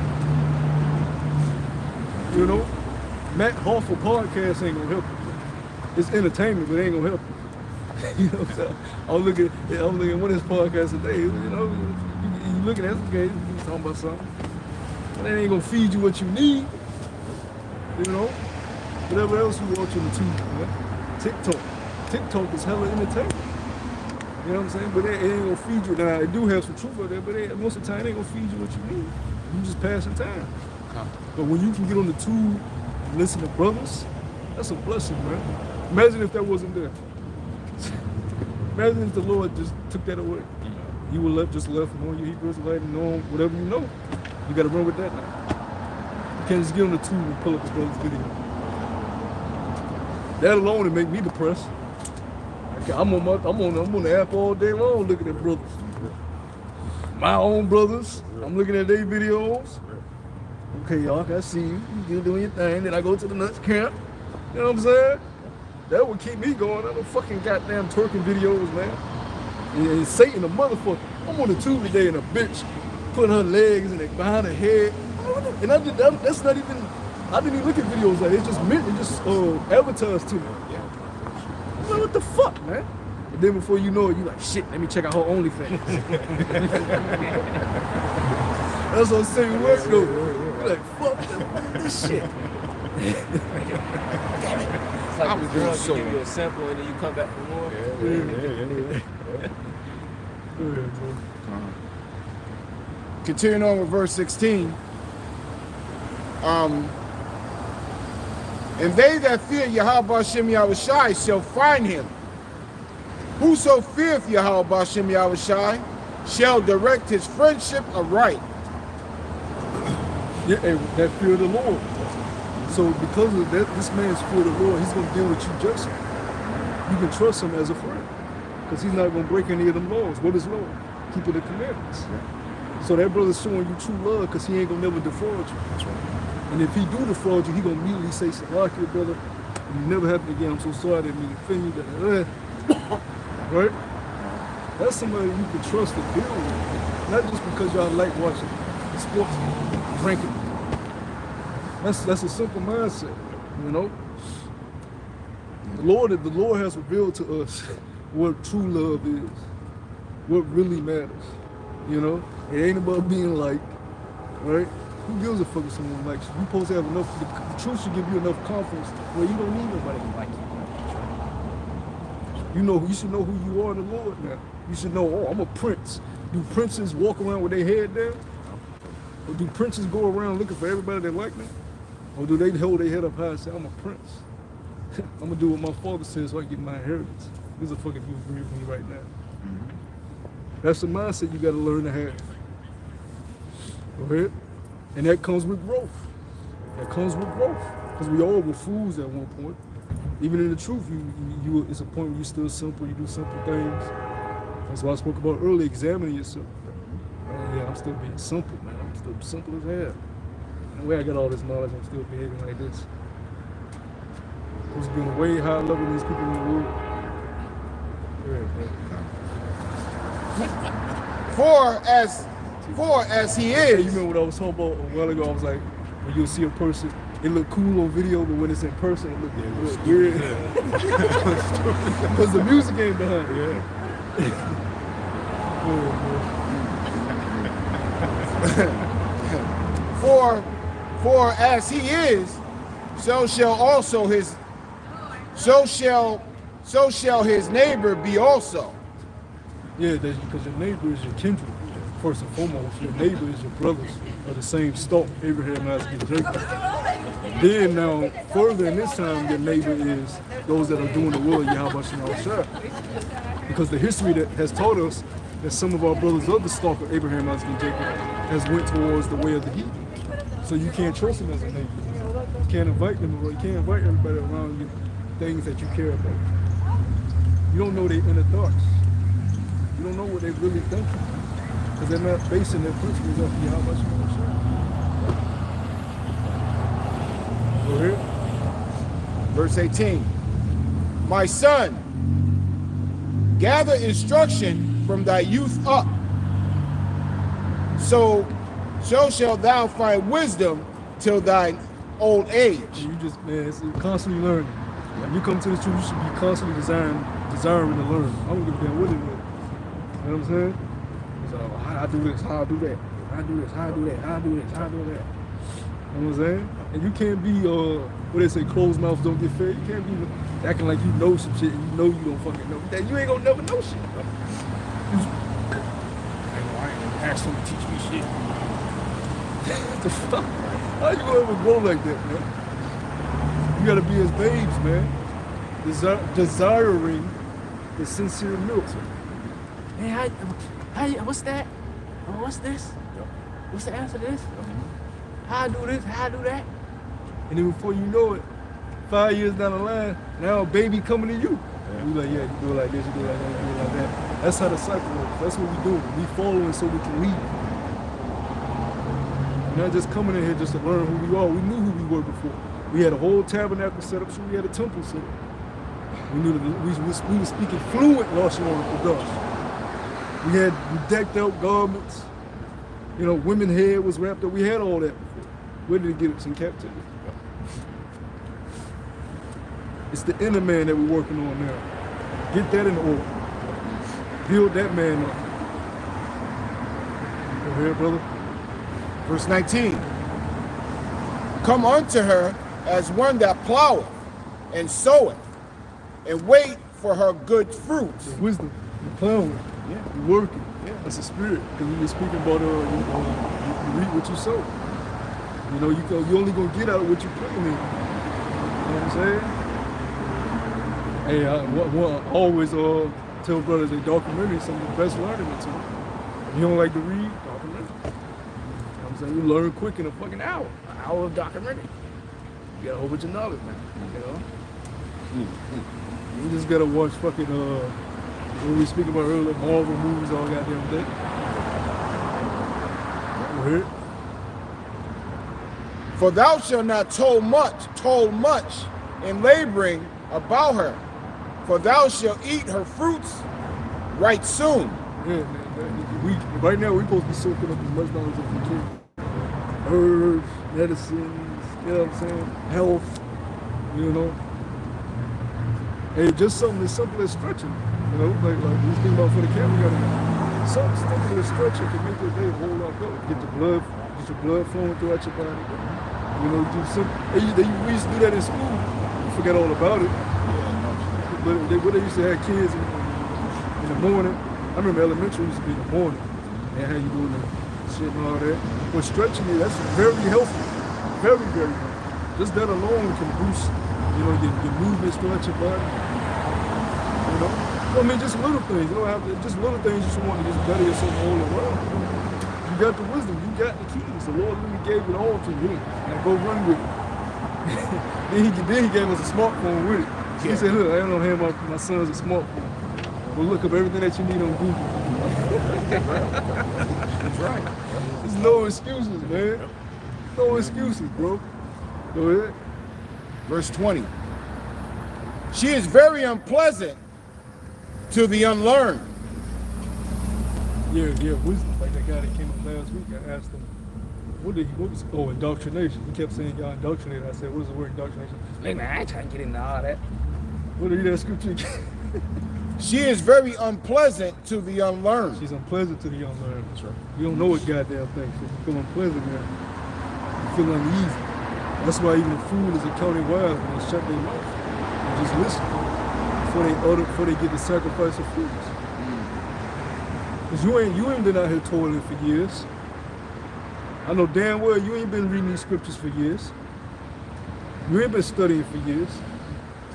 A: Matt Hoffa podcast ain't gonna help you. It's entertainment, but it ain't gonna help you. You know what I'm saying? I'm looking at one of his podcasts today. You looking at some guys, he's talking about something. But that ain't gonna feed you what you need. Whatever else you watch on the tube, TikTok is hella entertainment. You know what I'm saying? But it ain't gonna feed you. Now, it do have some truth out there, but most of the time, it ain't gonna feed you what you need. You just passing time. But when you can get on the tube, listen to brothers, that's a blessing, man. Imagine if that wasn't there. Imagine if the Lord just took that away. You would just left knowing your Hebrew Israelite and knowing whatever you know. You got to run with that now. You can't just get on the tube and pull up the brother's video. That alone would make me depressed. I'm on the app all day long looking at brothers. My own brothers. I'm looking at their videos. Okay, y'all, I see you. You doing your thing. Then I go to the nuts camp. You know what I'm saying? That would keep me going. I don't fucking goddamn twerking videos, man. And Satan, a motherfucker. I'm on the tube today and a bitch putting her legs and behind her head. And I did that. That's not even. I didn't even look at videos like it. Just meant it just advertised to me. I'm like, what the fuck, man? And then before you know it, you like, shit. Let me check out her OnlyFans. That's what I'm saying. Let's go. You're like, fuck this shit.
C: It's like a girl can give you a sample and then you come back for more.
B: Continuing on with verse 16. And they that fear Yahweh Hashem Yahushai shall find him. Whoso feareth Yahweh Hashem Yahushai shall direct his friendship aright.
A: Yeah, and that fear of the Lord. So because of that, this man's fear of the Lord, he's gonna deal with you justly. You can trust him as a friend. Because he's not gonna break any of them laws. What is law? Keeping the commandments. So that brother's showing you true love because he ain't gonna never defraud you. That's right. And if he do defraud you, he gonna immediately say, Salakia, brother, it never happened again. I'm so sorry I didn't mean to offend you. Right? That's somebody you can trust to deal with. Not just because y'all like watching sports, drinking. That's a simple mindset, you know? The Lord has revealed to us what true love is, what really matters, you know? It ain't about being liked, right? Who gives a fuck if someone likes you? You're supposed to have enough, the truth should give you enough confidence where you don't need nobody to like you. You should know who you are in the Lord now. You should know, oh, I'm a prince. Do princes walk around with their head down? Or do princes go around looking for everybody that like them? Or do they hold their head up high and say, I'm a prince? I'm gonna do what my father says so I get my inheritance. This is a fucking people agree with me right now. That's the mindset you gotta learn to have. Right? And that comes with growth. Because we all were fools at one point. Even in the truth, you it's a point where you're still simple, you do simple things. That's what I spoke about earlier, examining yourself. Yeah, I'm still being simple, man. I'm still simple as hell. And the way I got all this knowledge, I'm still behaving like this. Supposed to be on a way higher level than these people in the world.
B: For as he
A: Hey, you
B: is.
A: remember what I was talking about a while ago? I was like, when you'll see a person, it look cool on video, but when it's in person, it look weird. Because the music ain't behind it.
B: For as he is, so shall his neighbor be also.
A: Yeah, because your neighbor is your kindred. First and foremost, your neighbor is your brothers of the same stock, Abraham, Isaac, and Jacob. Then now, further in this time, your neighbor is those that are doing the will of Yahweh Shah. Because the history that has taught us that some of our brothers of the stock of Abraham, Isaac, and Jacob has went towards the way of the heathen. So you can't trust them as a neighbor. You can't invite them, or you can't invite everybody around you things that you care about. You don't know their inner thoughts. You don't know what they really think. Because they're not basing their principles off of Yahweh Shah. Go ahead.
B: Verse 18. My son, gather instruction from thy youth up. So shalt thou find wisdom till thine old age.
A: You just, man, it's constantly learning. When you come to the truth, you should be constantly desiring to learn. I don't give a damn what it is. You know what I'm saying? So how I do this, how I do that, how I do this, how I do that, how I do this, how I do that. You know what I'm saying? And you can't be, what they say, closed mouths don't get fed. You can't be acting like you know some shit and you know you don't fucking know. That you ain't gonna never know shit. I ain't ask them to teach me shit. What the fuck? How you gonna ever grow like that, man? You gotta be as babes, man. Desiring the sincere milk.
D: Hey, what's that? What's this? What's the answer to this? How I do this? How I do that?
A: And then before you know it, 5 years down the line, now a baby coming to you. Yeah. You like, yeah, you do it like this, you do it like that, you do it like that. That's how the cycle works. That's what we do. We following so we can lead. We're not just coming in here just to learn who we are. We knew who we were before. We had a whole tabernacle set up, so we had a temple set up. We knew that we were speaking fluent Lashon Kodash. We had decked out garments. You know, women's hair was wrapped up. We had all that before. Where did it get us? In captivity. It's the inner man that we're working on now. Get that in order. Build that man up. Go ahead, brother.
B: Verse 19. Come unto her as one that ploweth and soweth, and wait for her good fruits.
A: The wisdom, you plowing, you working. That's a spirit. Because we were speaking about you reap what you sow. You know, you only gonna get out what you put in. You know what I'm saying? Hey, I always tell brothers that documentary is some of the best learning material. If you don't like to read, documentary. You know what I'm saying? You learn quick in a fucking hour. An hour of documentary. You got a whole bunch of knowledge, man. You know? You just gotta watch fucking when we speak about earlier, Marvel movies all goddamn day. Go ahead.
B: For thou shalt not toil much in laboring about her, for thou shalt eat her fruits right soon.
A: Yeah, man. Right now, we're supposed to be soaking up as much knowledge as we can. Herbs, medicines, you know what I'm saying? Health, you know. Hey, just something as simple as stretching. You know, like we speak about for the camera, something simple as stretching can make your day a whole lot better. Get your blood flowing throughout your body. You know, do simple. We used to do that in school. You forget all about it. But they used to have kids in the morning. I remember elementary used to be in the morning. And how you doing that shit and all that. But stretching, that's very healthy. Very, very healthy. Just that alone can boost, you know, your movements throughout your body. You know? I mean, just little things. You don't have to, just little things you just want to just better yourself all around. You got the wisdom. You got the keys. The Lord really gave it all to you. Now go run with it. then he gave us a smartphone with it. He said, look, I don't have my son's a smartphone. Well, look up everything that you need on Google.
B: That's right.
A: There's no excuses, man. No excuses, bro. Go ahead.
B: Verse 20. She is very unpleasant to the unlearned.
A: Yeah, wisdom. Like that guy that came up last week, I asked him, what was indoctrination. He kept saying y'all indoctrinated. I said, what is the word indoctrination?
D: Man, I ain't trying to get into all that.
A: What are you that scripture again?
B: She is very unpleasant to the unlearned.
A: She's unpleasant to the unlearned. That's right. You don't know what goddamn thing. So you feel unpleasant now. You feel uneasy. That's why even the fool is accounted wise when they shut their mouth and just listen before they get the sacrifice of fools. Cause you ain't been out here toiling for years. I know damn well you ain't been reading these scriptures for years. You ain't been studying for years.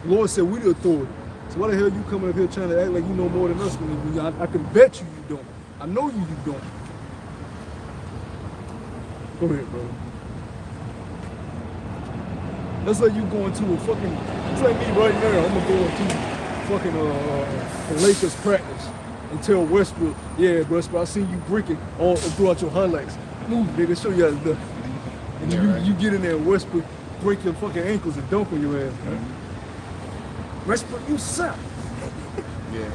A: The Lord said we the authority. So why the hell you coming up here trying to act like you know more than us when I can bet you don't. I know you don't. Go ahead, bro. That's like you going to a fucking, it's like me right now, I'm gonna go into fucking the Lakers practice and tell Westbrook, yeah, Westbrook, I seen you bricking all throughout your highlights. Move, nigga, show you how to do. And you get in there and Westbrook break your fucking ankles and dunk on your ass, man. Westbrook, you suck.
B: Yeah.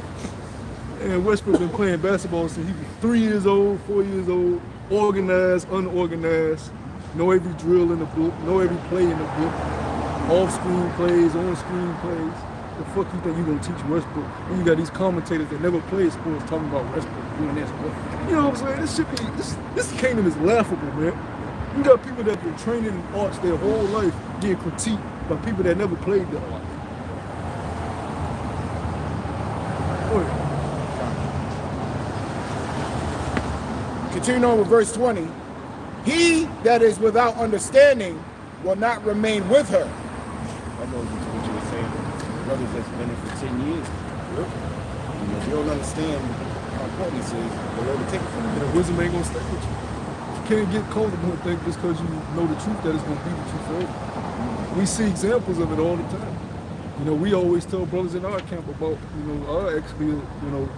A: And Westbrook been playing basketball since he was 3 years old, 4 years old, organized, unorganized, know every drill in the book, know every play in the book, off-screen plays, on-screen plays. The fuck you think you gonna teach Westbrook? And you got these commentators that never played sports talking about Westbrook doing this. You know what I'm saying? This shit be, this kingdom is laughable, man. You got people that been training in arts their whole life getting critiqued by people that never played the art.
B: Continuing on with verse 20. He that is without understanding will not remain with her.
G: That goes into what you were saying. Brothers that's been in for 10 years. You know, if you don't understand how important this is, the Lord will take it from you.
A: And the wisdom ain't gonna stay with you. You can't get comfortable and think just because you know the truth that it's gonna be the truth forever. We see examples of it all the time. You know, we always tell brothers in our camp about, you know, our ex-field, you know,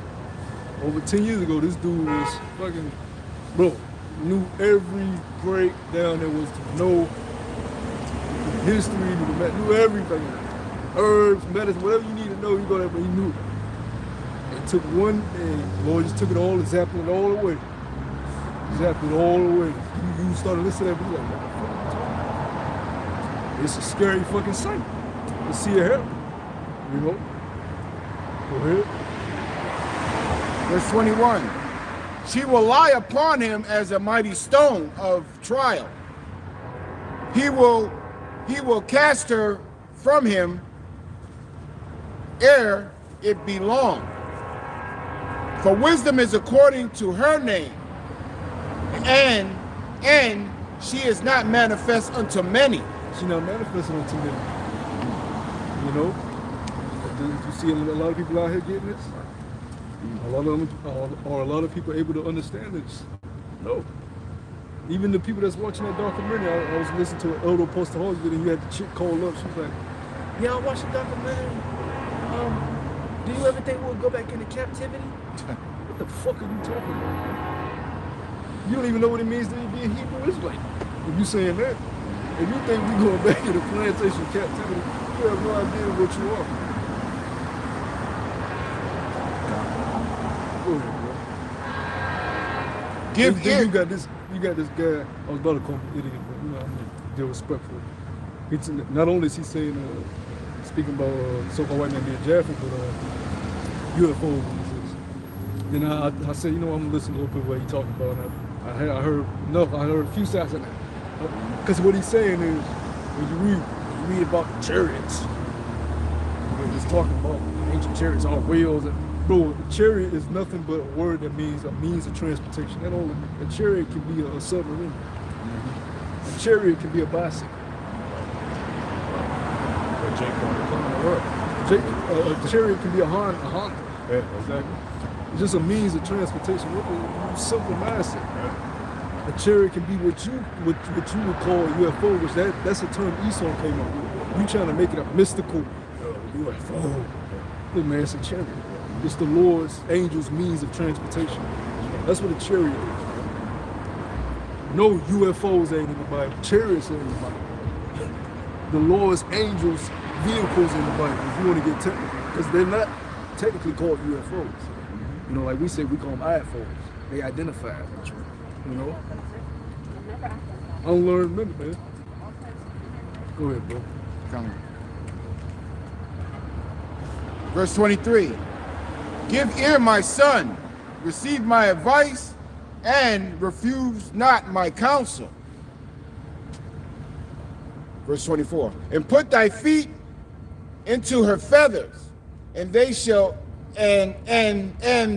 A: over 10 years ago, this dude was fucking, bro, knew every breakdown there was to know. History, knew everything. Herbs, medicine, whatever you need to know, he go there, but he knew it. And took one day, Lord just took it all and zapped it all away. Zapped it all away. You started listening to that, but you're like, what the fuck are you talking about? It's a scary fucking sight to see it happen. You know? Go ahead.
B: Verse 21. She will lie upon him as a mighty stone of trial. He will cast her from him ere it be long. For wisdom is according to her name, and she is not manifest unto many.
A: She not manifesting unto many. You know? You see a lot of people out here getting this? A lot of them, are a lot of people able to understand this? No. Even the people that's watching that documentary, I was listening to an Elder Poster Hall's video, and you had the chick call up, she was like, yeah, I watched the documentary. Do you ever think we'll go back into captivity? What the fuck are you talking about? You don't even know what it means to be a Hebrew Israelite. If you saying that, if you think we're going back into plantation captivity, you have no idea what you are. Go ahead, bro. You got this guy, I was about to call him an idiot, but you know, I'm gonna deal respectfully. Not only is he saying, speaking about so-called white man being Jaffa, but UFOs. Then I said, you know, I'm gonna listen a little bit what he's talking about. And I heard enough. I heard a few sides of that. Because what he's saying is, when you read about the chariots, he's talking about ancient chariots, all wheels. And, bro, a chariot is nothing but a word that means a means of transportation. That only a chariot can be a submarine. A chariot can be a bicycle. A chariot can be a Honda.
E: Yeah, exactly.
A: It's just a means of transportation. Simple mindset. A chariot can be what you would call a UFO, which that's a term Esau came up with. You trying to make it a mystical UFO. Look, man, it's a chariot. It's the Lord's angels' means of transportation. That's what a chariot is. No UFOs ain't in the Bible. Chariots ain't in the Bible. The Lord's angels' vehicles in the Bible, if you want to get technical. Because they're not technically called UFOs. You know, like we say, we call them IFOs. They identify, you know? I don't learn, remember, man. Go ahead, bro.
B: Verse 23. Give ear, my son, receive my advice, and refuse not my counsel. Verse 24. And put thy feet into her feathers, and they shall, and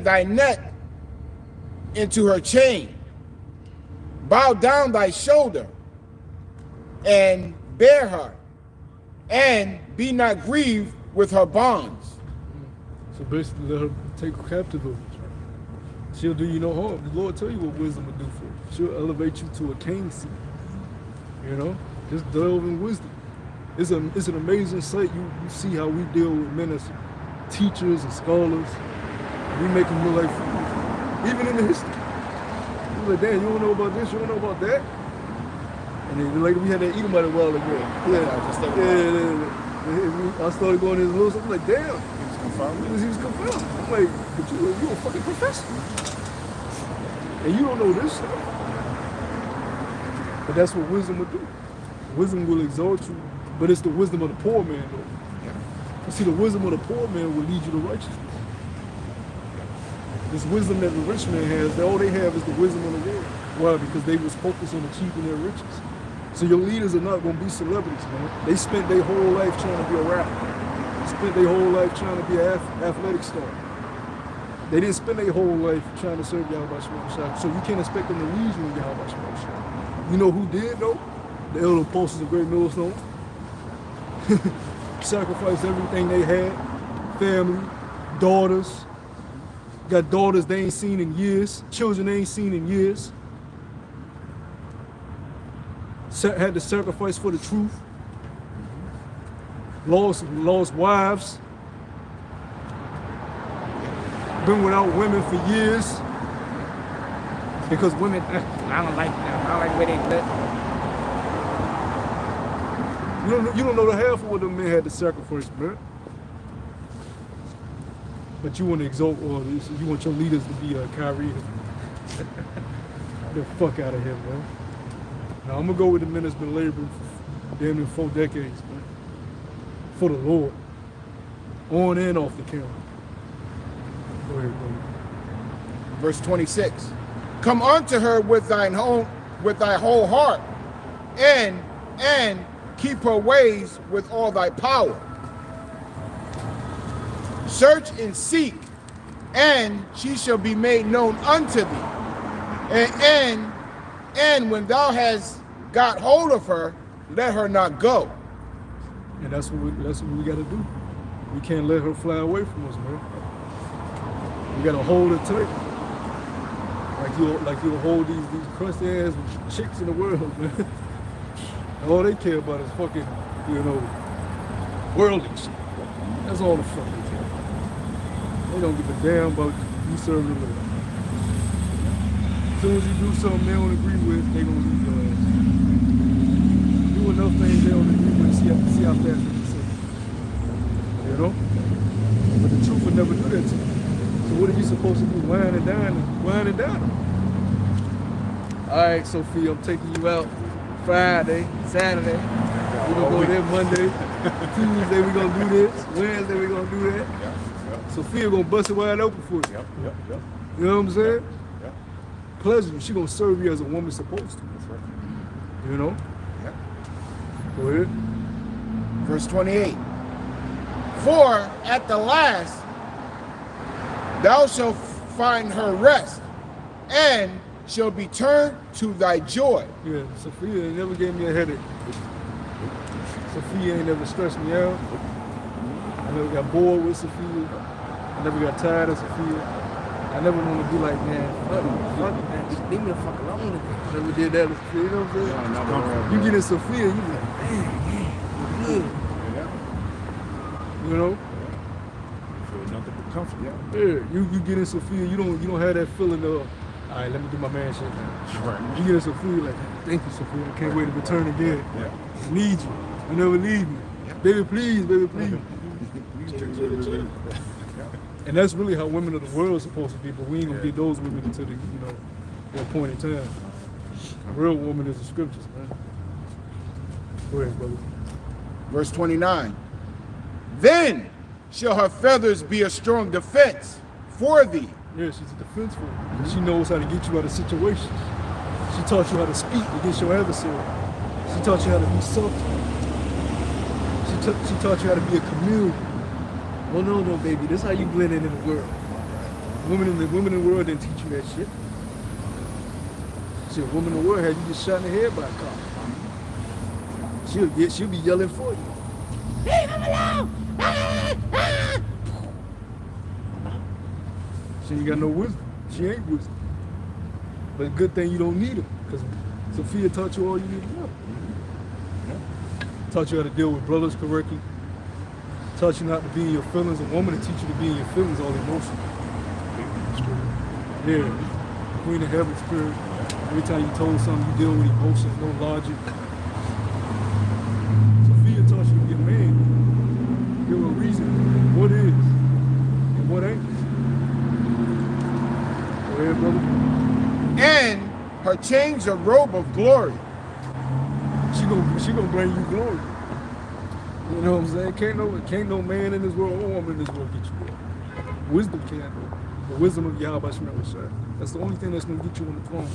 B: thy neck into her chain. Bow down thy shoulder, and bear her, and be not grieved with her bonds.
A: So basically, let her take captive of you. She'll do you no harm. The Lord tell you what wisdom will do for you. She'll elevate you to a king's seat. You know, just delve in wisdom. It's an amazing sight. You see how we deal with men as teachers and scholars. We make them look like fools, even in the history. You're like, damn, you don't know about this, you don't know about that. And then like we had that Edomite a while ago. I started going in his little stuff. I'm like, damn. He was confounded. I'm like, but you a fucking professor. And you don't know this stuff. But that's what wisdom will do. Wisdom will exalt you, but it's the wisdom of the poor man, though. You see, the wisdom of the poor man will lead you to righteousness. This wisdom that the rich man has, all they have is the wisdom of the world. Why? Because they was focused on achieving their riches. So your leaders are not going to be celebrities, man. They spent their whole life trying to be a rapper. Spent their whole life trying to be an athletic star. They didn't spend their whole life trying to serve Yahweh Shemashah. So you can't expect them to lead you in Yahweh Shemashah. You know who did though? The elder apostles of Great Millstone. Sacrificed everything they had. Family, daughters. Got daughters they ain't seen in years. Children they ain't seen in years. Had to sacrifice for the truth. Lost wives, been without women for years,
E: Because
D: women, I don't like them. I don't like the way they look.
A: You don't know the half of what them men had to sacrifice, man. But you want to exalt, or you want your leaders to be Kyrie. Get the fuck out of here, man. Now I'm gonna go with the men that's been laboring for damn near 4 decades, man. For the Lord. On and off the camera. Go ahead, brother.
B: Verse 26. Come unto her with thy whole heart, and keep her ways with all thy power. Search and seek, and she shall be made known unto thee. And when thou hast got hold of her, let her not go.
A: And that's what we gotta do. We can't let her fly away from us, man. We gotta hold her tight. Like you'll hold these crusty ass chicks in the world, man. All they care about is fucking, worldly shit. That's all the fuck they care about. They don't give a damn about you serving the Lord. As soon as you do something they don't agree with, they gonna leave your ass. Do enough things they don't agree with, see how fast they can say. You know? But the truth will never do that to you. So what are you supposed to do? Wine and dine them. All right, Sophia, I'm taking you out Friday, Saturday. We're gonna go there Monday. Tuesday we gonna do this. Wednesday we gonna do that. Sophia gonna bust it wide open for you. You know what I'm saying? Pleasure. She gonna serve you as a woman's supposed to.
B: That's right.
A: You know? Go ahead.
B: Verse 28. For at the last thou shalt find her rest, and shall be turned to thy joy.
A: Yeah, Sophia ain't never gave me a headache. Sophia ain't never stressed me out. I never got bored with Sophia. I never got tired of Sophia. I never want to be like, man, fuck it, man, just leave me the fuck alone with it. Never did that with Sophia, you know what I'm saying? You get in Sophia, you be like, man, good. You know?
E: nothing but comfort.
A: Yeah, you get in Sophia, you don't have that feeling of, all right, let me do my man shit now.
E: Right.
A: You get in Sophia like, thank you, Sophia. I can't wait to return again. I need you. You never leave me. Baby, please, baby, please. And that's really how women of the world are supposed to be, but we ain't gonna get those women until their point in time. A real woman is the scriptures, man. Go ahead, brother.
B: Verse 29. Then shall her feathers be a strong defense for thee.
A: Yeah, she's a defense for you. She knows how to get you out of situations. She taught you how to speak against your adversary. She taught you how to be subtle. She taught you how to be a chameleon. Oh no, baby, this is how you blend in the world. Women in the world didn't teach you that shit. See, a woman in the world had you just shot in the head by a cop. She'll be yelling for you. Leave him alone! She ain't got no wisdom. She ain't wisdom. But good thing you don't need her, because Sophia taught you all you need to know. Taught you how to deal with brothers correctly. Taught you not to be in your feelings. A woman to teach you to be in your feelings, all emotion. Yeah. Queen of heaven spirit. Every time you told something, you deal with emotions, no logic. Sophia taught you to be a man. Give her a reason. What is and what ain't. Go ahead, brother.
B: And her change a robe of glory.
A: She gonna bring you glory. You know what I'm saying? Can't no man in this world or woman in this world get you there. Wisdom can though. The wisdom of Yahweh Shemel. That's the only thing that's gonna get you on the throne.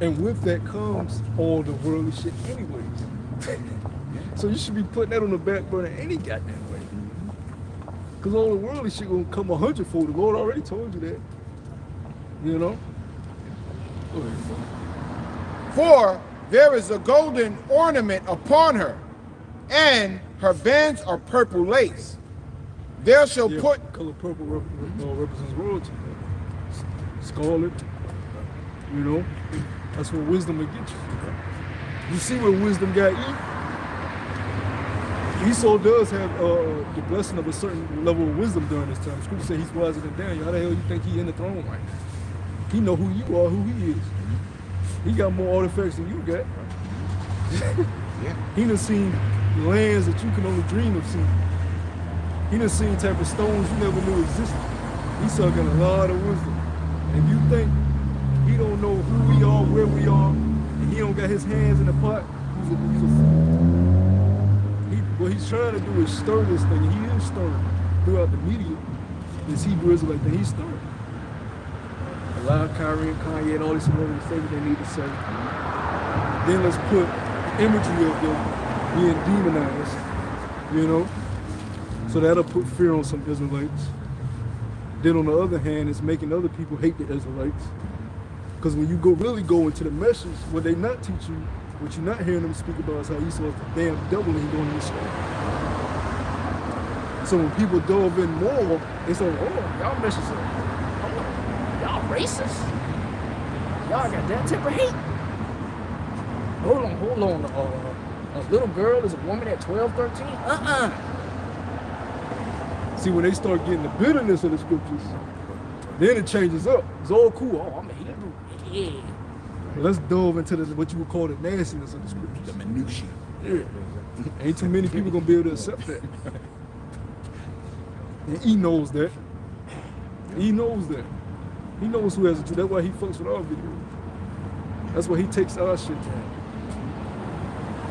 A: And with that comes all the worldly shit anyways. So you should be putting that on the back burner any goddamn way. Cause all the worldly shit gonna come 100-fold. The Lord already told you that. You know?
B: For there is a golden ornament upon her, and her bands are purple lace. There shall put...
A: Color purple represents royalty. Scarlet. You know? That's what wisdom will get you. You see what wisdom got Eve? Esau does have the blessing of a certain level of wisdom during this time. Scripture says he's wiser than Daniel. How the hell you think he in the throne right now? He know who you are, who he is. He got more artifacts than you got.
B: Yeah.
A: He done seen lands that you can only dream of seeing. He done seen type of stones you never knew existed. He's sucking a lot of wisdom. And you think he don't know who we are, where we are, and he don't got his hands in the pot, he's a fool. What he's trying to do is stir this thing. He is stirring throughout the media. This Hebrew Israelite thing, he's stirring. Allow Kyrie and Kanye and all these celebrities to say what they need to say. Then let's put imagery of them being demonized, you know? So that'll put fear on some Israelites. Then on the other hand, it's making other people hate the Israelites. Because when you really go into the message, what they not teach you, what you're not hearing them speak about is how Esau is the damn devil and he going to destroy. So when people dove in more, they say, oh, y'all message up.
D: Y'all racist. Y'all got that type of hate. Hold on. A little girl is a woman at 12, 13?
A: See, when they start getting the bitterness of the scriptures, then it changes up. It's all cool. Oh, I'm a Hebrew.
D: Yeah.
A: Let's dove into what you would call the nastiness of the scriptures.
B: The minutiae.
A: Yeah. Ain't too many people gonna be able to accept that. And he knows that. He knows that. He knows who has the truth. That's why he fucks with our video. That's why he takes our shit down.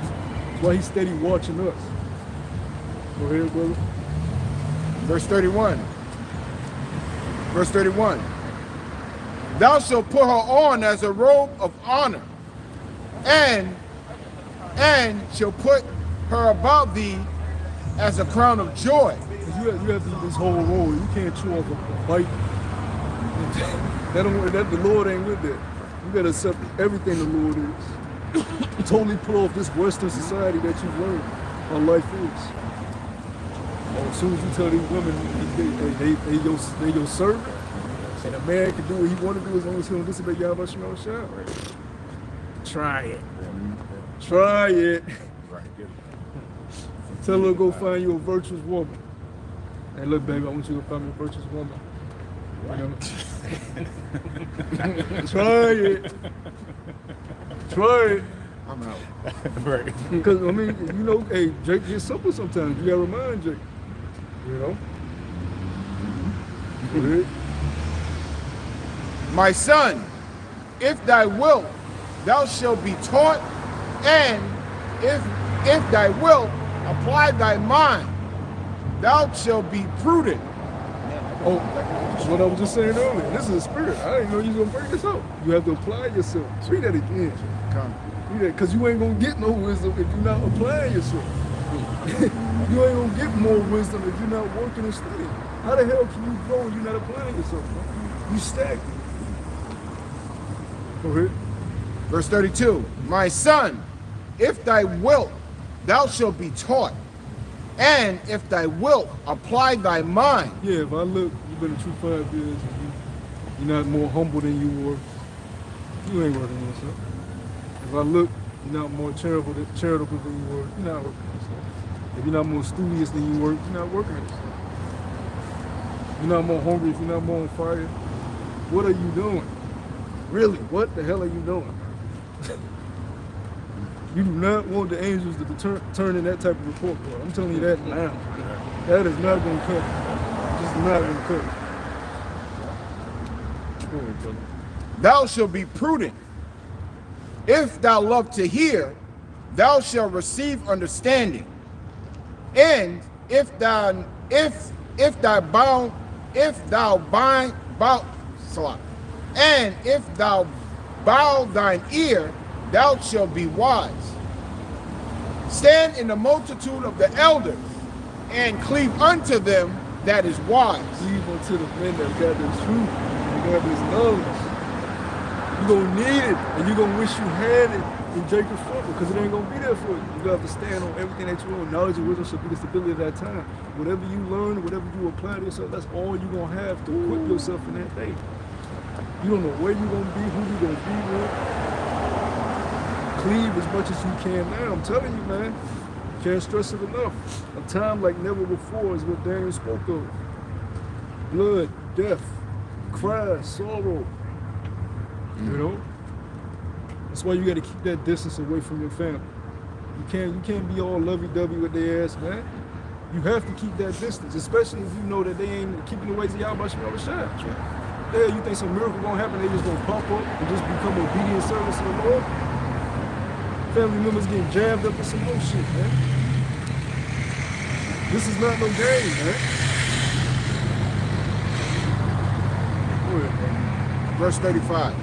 A: That's why he's steady watching us. Go ahead, brother.
B: Verse 31. Verse 31. Thou shalt put her on as a robe of honor, and shall put her about thee as a crown of joy.
A: You have to eat this whole roll. You can't chew off a bite. The Lord ain't with that. You gotta accept everything the Lord is. Totally pull off this Western society that you've learned how life is. As soon as you tell these women they your servant, and a man can do what he want to do as long as he don't disobey Yahweh Shema Shah. Try it. Try it. Tell her to go find you a virtuous woman. Hey, look, baby, I want you to find me a virtuous woman. Try it. Try it.
B: I'm out.
F: Right.
A: Because, I mean, you know, hey, Jake gets simple sometimes. You got to remind Jake. You know? Go ahead.
B: My son, if thy wilt, thou shalt be taught, and if thy wilt, apply thy mind, thou shalt be prudent.
A: Oh, that's what I was just saying earlier. This is a spirit. I didn't know you was going to bring this up. You have to apply yourself. Read that again. Because you ain't going to get no wisdom if you're not applying yourself. You ain't going to get more wisdom if you're not working and studying. How the hell can you grow if you're not applying yourself, bro? You stagnant. Go ahead.
B: Verse 32. My son, if thy wilt, thou shalt be taught, and if thy wilt, apply thy mind.
A: Yeah, if I look, you've been a true 5 years, and you're not more humble than you were, you ain't working on yourself. If I look, you're not more charitable than you were, you're not working on yourself. If you're not more studious than you were, you're not working on yourself. If you're not more hungry, if you're not more on fire, what are you doing? Really, what the hell are you doing? You do not want the angels to turn in that type of report card. I'm telling you that now. That is not going to cut it. Just not going to cut it. Go ahead, brother.
B: Thou shalt be prudent. If thou love to hear, thou shalt receive understanding. And if thou bow thine ear, thou shalt be wise. Stand in the multitude of the elders, and cleave unto them that is wise.
A: Cleave unto the men that got this truth, that got this knowledge. You're going to need it, and you're going to wish you had it in Jacob's trouble, because it ain't going to be there for you. You got to stand on everything that you know. Knowledge and wisdom should be the stability of that time. Whatever you learn, whatever you apply to yourself, that's all you're going to have to equip yourself in that day. You don't know where you're going to be, who you're going to be with. Cleave as much as you can now. I'm telling you, man. Can't stress it enough. A time like never before is what Daniel spoke of. Blood, death, cry, sorrow. You know? That's why you gotta keep that distance away from your family. You can't be all lovey-dovey with their ass, man. You have to keep that distance, especially if you know that they ain't keeping the ways of Yahweh Shem Shai. Yeah, you think some miracle gonna happen, they just gonna pop up and just become obedient servants to the Lord? Family members getting jammed up in some more shit, man. This is not no game, man. Go ahead, man.
B: Verse 35.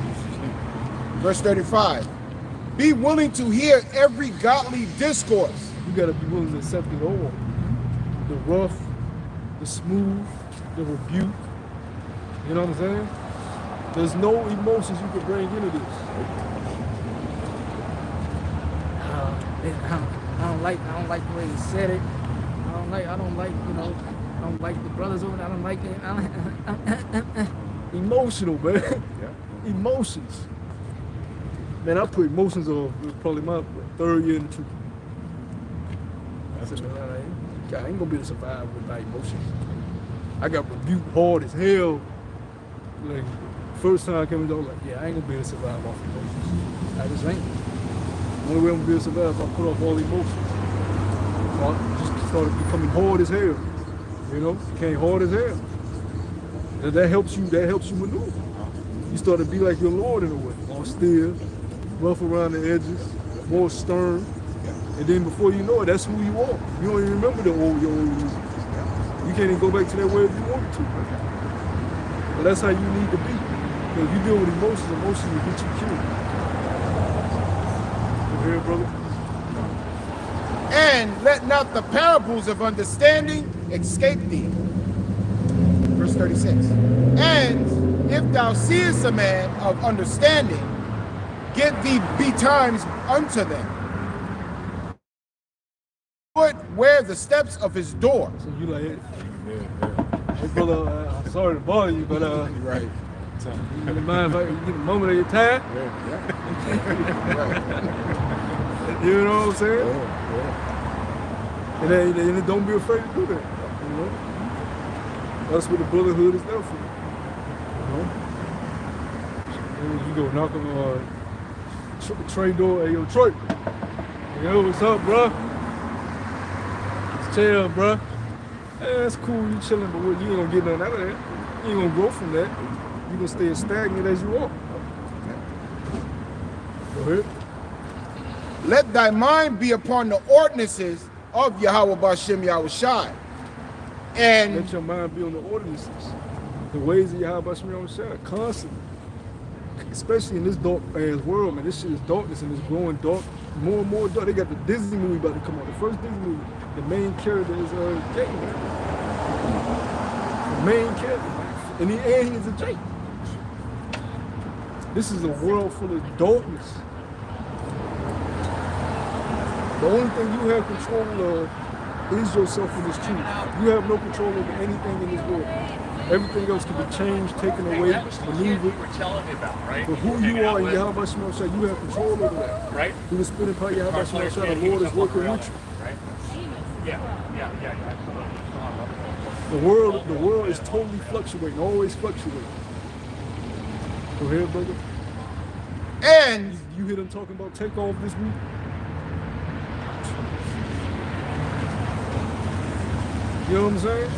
B: Verse 35. Be willing to hear every godly discourse.
A: You gotta be willing to accept it all. The rough, the smooth, the rebuke. You know what I'm saying? There's no emotions you can bring into this.
D: I don't like the way he said it. I don't like the brothers over there. I don't like it.
A: Emotional, man.
G: Yeah.
A: Emotions. Man, I put emotions on probably my third year in the truth. I said, man, I ain't gonna be able to survive without emotions. I got rebuked hard as hell. Like, first time I came in, I was like, yeah, I ain't gonna be able to survive off emotions. I just ain't. The only way I'm gonna be able to survive is if I put off all emotions. So I just started becoming hard as hell. You know, became hard as hell. And that helps you maneuver. You start to be like your Lord in a way. More still, rough around the edges, more stern. And then before you know it, that's who you are. You don't even remember your old you. You can't even go back to that way if you want to. But that's how you need to be. Because if you deal with emotions will get you killed. You hear, brother?
B: And let not the parables of understanding escape thee. Verse 36. And if thou seest a man of understanding, get thee betimes unto them. Put where the steps of his door.
A: So you like, hey brother, I'm sorry to bother you, but
B: Right.
A: you mind if I get a moment of your time? You know what I'm saying? And then don't be afraid to do that. You know? That's what the brotherhood is there for. You know? You go knock on Trey door, hey yo Troy. Yo, what's up, bro? It's chill, bro. Hey, that's cool, you chilling, but you ain't gonna get nothing out of that. You ain't gonna grow from that. You gonna stay as stagnant as you are. Go ahead.
B: Let thy mind be upon the ordinances of Yahweh Bashem Yahushai. And
A: let your mind be on the ordinances, the ways of Yahweh Bashem Yahushai, constantly. Especially in this dark ass world, man. This shit is darkness and it's growing dark, more and more dark. They got the Disney movie about to come out. The first Disney movie, the main character is Jake, man. The main character, man. And he is a Jake. This is a world full of darkness. The only thing you have control of is yourself in this truth. You have no control over anything in this world. Everything else can be changed, taken away, maneuvered. But who you are in Yahweh Shema Shai, you have control over that.
F: Right?
A: Through the spinning part of Yahweh Shema Shai, the Lord is working with you.
F: Right? Yeah.
A: The world is totally fluctuating, always fluctuating. Go ahead, brother.
B: And
A: You hear them talking about takeoff this week? You know what I'm saying?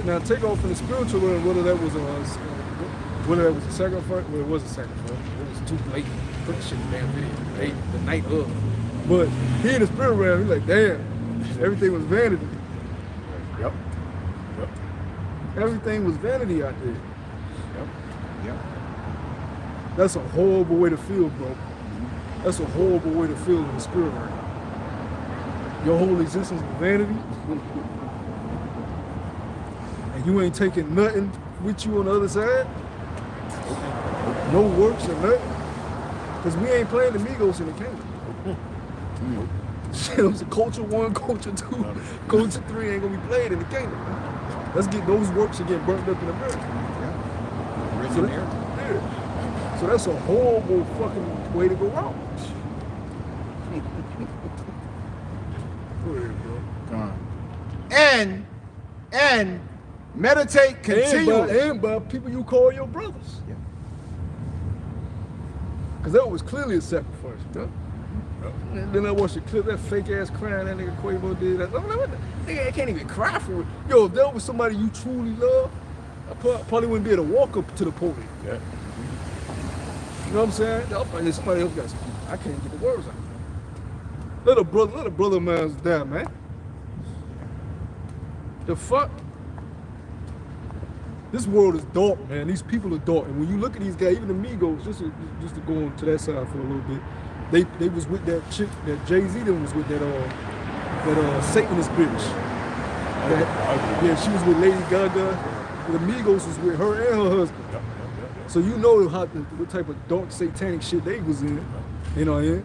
A: Now take off in the spiritual realm, whether that was a sacrifice, well, it was a sacrifice. It was too late. Put the shit in the damn video. The night of. But he in the spirit realm, he's like, damn, everything was vanity.
G: Yep.
A: Everything was vanity out there.
G: Yep.
A: That's a horrible way to feel, bro. That's a horrible way to feel in the spirit realm. Your whole existence is vanity. And you ain't taking nothing with you on the other side. No works or nothing. Because we ain't playing the Migos in the kingdom. Shit, it was a culture 1, culture 2, culture 3 ain't gonna be played in the kingdom. Let's get those works and get burnt up in America.
G: Yeah.
A: So, so that's a horrible fucking way to go out. Go ahead, bro.
B: And meditate continually.
A: And by people you call your brothers.
G: Yeah.
A: Because that was clearly a sacrifice, bro. And then I watched the clip, that fake ass crying that nigga Quavo did. I'm like, what the nigga, I can't even cry for it. Yo, if that was somebody you truly love, I probably wouldn't be able to walk up to the podium.
E: Yeah.
A: You know what I'm saying? Somebody else got some. I can't get the words out. Let a brother of mine die, man. The fuck? This world is dark, man. These people are dark. And when you look at these guys, even the Migos, just to go on to that side for a little bit, they was with that chick, that Jay-Z then was with that Satanist bitch. Yeah, she was with Lady Gaga. The Migos was with her and her husband. So you know what type of dark satanic shit they was in. You know what I mean?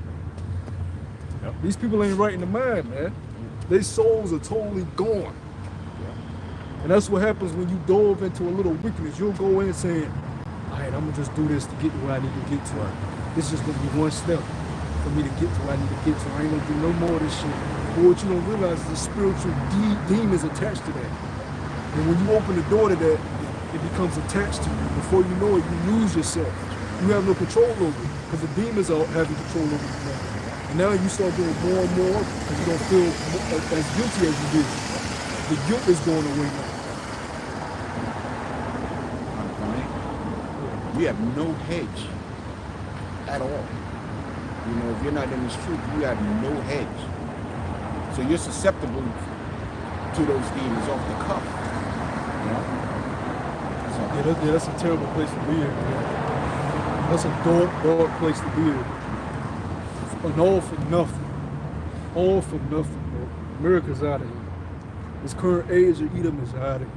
A: These people ain't right in the mind, man. Their souls are totally gone. And that's what happens when you dove into a little wickedness. You'll go in saying, all right, I'm gonna just do this to get to where I need to get to. This is just gonna be one step for me to get to where I need to get to. I ain't gonna do no more of this shit. But what you don't realize is the spiritual demons attached to that. And when you open the door to that, it becomes attached to you. Before you know it, you lose yourself. You have no control over it because the demons are having control over you now. And now you start doing more and more because you don't feel as guilty as you did. The guilt is going away now.
B: You have no hedge at all. You know, if you're not in this truth, you have no hedge. So you're susceptible to those demons off the cuff. You know?
A: Yeah, that's a terrible place to be in, man. That's a dark place to be in. And all for nothing. All for nothing, bro. America's out of here. This current age of Edom is out of here.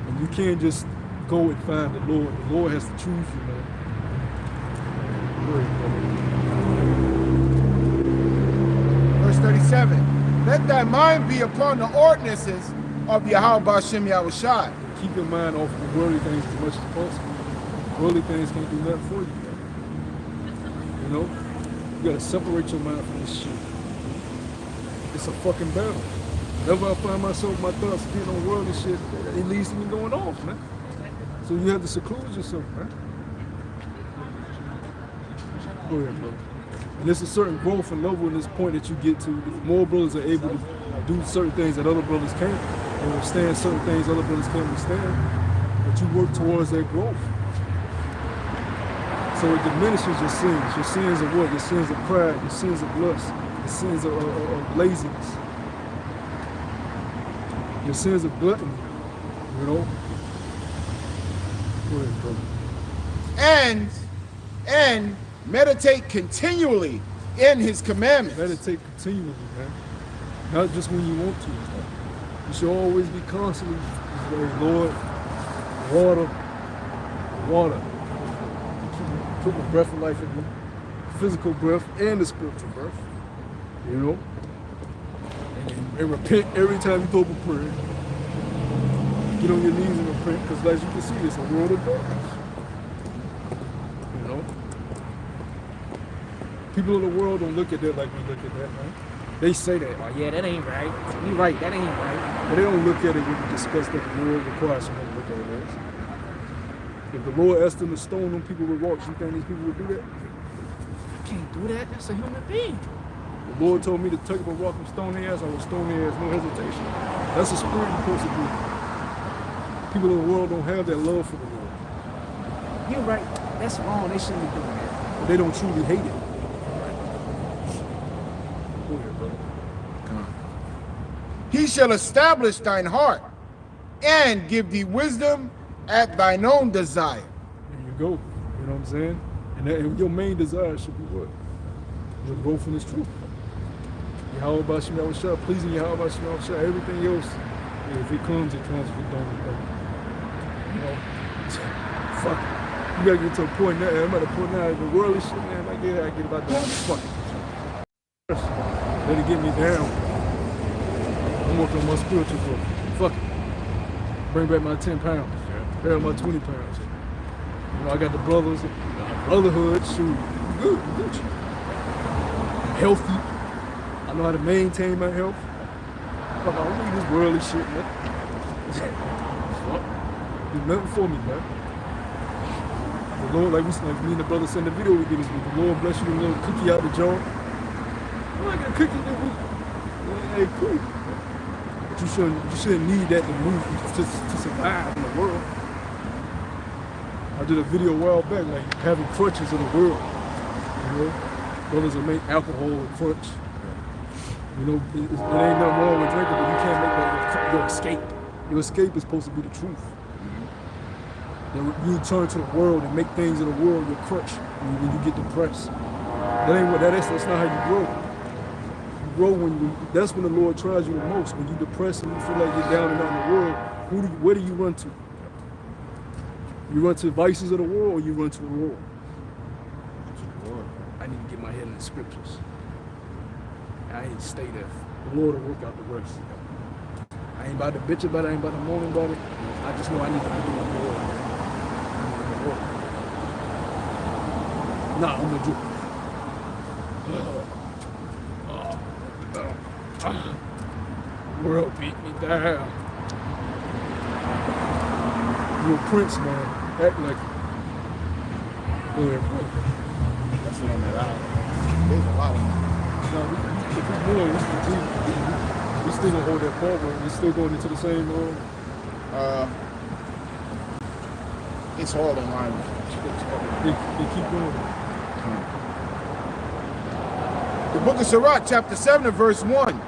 A: And you can't just go and find the Lord. The Lord has to choose you, man.
B: Verse 37. Let thy mind be upon the ordinances of Yahweh Ba'Shem Yahushai.
A: Keep your mind off of the worldly things as much as possible. Worldly things can't do nothing for you, man. You know? You gotta separate your mind from this shit. It's a fucking battle. Whenever I find myself, my thoughts getting on worldly shit, it leads to me going off, man. So you have to seclude yourself, man. Go ahead, bro. And there's a certain growth and level in this point that you get to. If more brothers are able to do certain things that other brothers can't, and withstand certain things other brothers can't withstand, but you work towards that growth. So it diminishes your sins. Your sins of what? Your sins of pride, your sins of lust, your sins of laziness, your sins of gluttony, you know? Go ahead, brother.
B: And meditate continually in his commandments.
A: Meditate continually, man. Not just when you want to. You should always be constantly, Lord, water. Put the breath of life in me. Physical breath and the spiritual breath. You know? And repent every time you throw up a prayer. Get on your knees and repent, because as you can see, it's a world of darkness. You know? People in the world don't look at that like we look at that, man. They say that.
D: Oh yeah, that ain't right. You right, that ain't right.
A: But they don't look at it when you discuss that the world requires someone to look at it as. If the Lord asked them to stone them people with rocks, you think these people would do that?
D: You can't do that. That's a human being.
A: The Lord told me to take up a rock and stone their ass, I will stone their ass, no hesitation. That's a spirit you're supposed to do. People in the world don't have that love for the Lord.
D: You're right. That's wrong. They shouldn't be doing that.
A: But they don't truly hate it. Go ahead, brother.
B: He shall establish thine heart and give thee wisdom at thine own desire.
A: There you go. You know what I'm saying? And your main desire should be what? Your growth in this truth. Yahweh Ba'Shem Yahushua, pleasing Yahweh Ba'Shem Yahushua. Everything else, if it comes, it comes. If it don't, it don't. You know? Fuck it. You gotta get to a point now. I'm at a point now, the worldly shit, man, I get about that. Fuck it. Let it get me down. I'm working on my spiritual growth. Fuck it. Bring back my 10 pounds. Hell, my 20 pounds. You know, I got the brothers, brotherhood, shoot. Good. I'm healthy. I know how to maintain my health. Fuck, I don't need this worldly shit, man. Fuck. Do nothing for me, man. The Lord, like me and the brother sent the video we did this week. The Lord bless you with a little cookie out the jar. I'm like a cookie this week. Hey, cool. But you shouldn't need that to move to survive in the world. I did a video a while back, like having crutches in the world. You know, brothers will make alcohol a crutch. You know, it ain't nothing wrong with drinking, but you can't make that your escape. Your escape is supposed to be the truth. You turn to the world and make things in the world your crutch when you get depressed. That's not how you grow. You grow that's when the Lord tries you the most. When you're depressed and you feel like you're down and out in the world, where do you run to? You run to vices of the world, or you run to the Lord? I need to get my head in the scriptures. I ain't stay there. The Lord will work out the rest. I ain't about to bitch about it, I ain't about to moan about it. I just know I need to do my Lord. Nah, I'm gonna do it. World beat me down. You a prince, man. Act like it. Go ahead, bro.
G: That's what I'm at. There's a lot of them.
A: No, if we win, we still gonna hold that forward. We still going into the same
G: It's all in line.
A: They keep going.
B: The book of Sirach, chapter 7 and verse 1.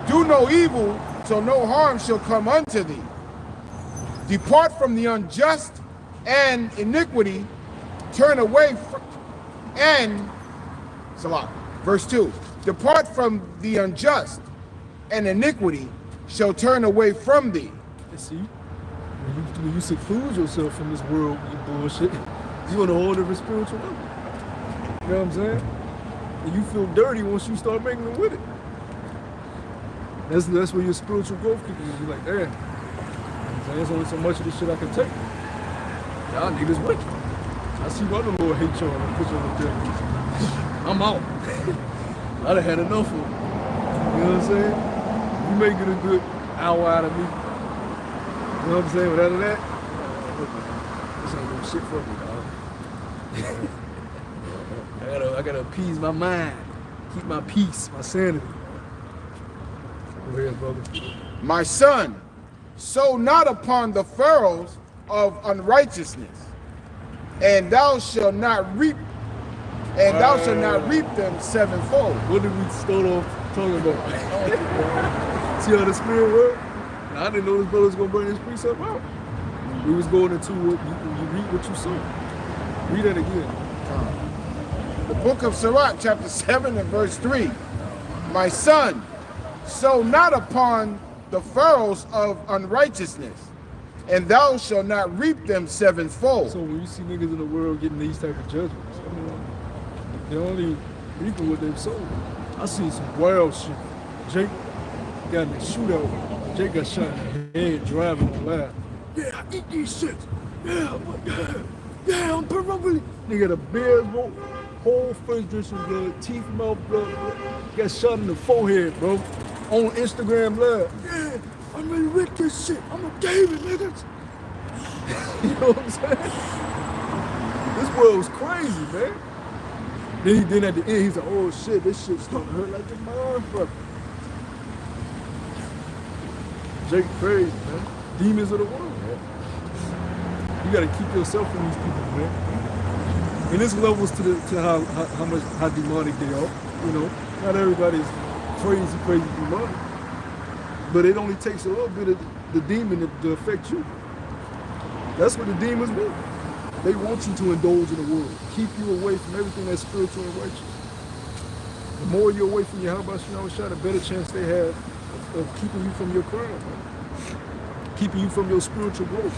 B: Do no evil, so no harm shall come unto thee. Depart from the unjust and iniquity, turn away Salah. Verse 2. Depart from the unjust, and iniquity shall turn away from thee.
A: You see, when you seclude yourself from this world with your bullshit, you on a whole different spiritual level. You know what I'm saying? And you feel dirty once you start making it with it. That's where your spiritual growth kicks in. You're like, damn, there's only so much of this shit I can take. Y'all niggas wicked. I see why the Lord hate y'all and put y'all up there. I'm out. I done had enough of it. You know what I'm saying? You may get a good hour out of me. You know what I'm saying? But other than that, this ain't no shit for me, dog. I gotta appease my mind, keep my peace, my sanity. Go ahead, brother.
B: My son, sow not upon the furrows of unrighteousness, and thou shalt not reap, them sevenfold.
A: What did we start off talking about? See how the spirit works? I didn't know this brother was gonna bring this precept out. We was going into what you read what you sow. Read that again.
B: The book of Sirach, chapter 7 and verse 3. My son, sow not upon the furrows of unrighteousness, and thou shalt not reap them sevenfold.
A: So when you see niggas in the world getting these type of judgments, they're only reaping what they've sown. I seen some wild shit. Jake got in a shootout. Jake got shot in the head driving on live. Yeah, I eat these shits. Yeah, I'm probably. Nigga, the beard rope, whole face dressing blood, teeth, mouth blood. Got shot in the forehead, bro. On Instagram Live. Yeah, I'm ready with this shit. I'm a David, niggas. You know what I'm saying? This world's crazy, man. Then at the end, he's like, oh shit, this shit starting to hurt like a motherfucker. Jake crazy, man. Demons of the world, man. You gotta keep yourself from these people, man. And there's levels to how demonic they are. You know, not everybody's crazy demonic. But it only takes a little bit of the demon to affect you. That's what the demons want. They want you to indulge in the world, keep you away from everything that's spiritual and righteous. The more you're away from your Habashah, the better chance they have of keeping you from your crown, man. Keeping you from your spiritual growth,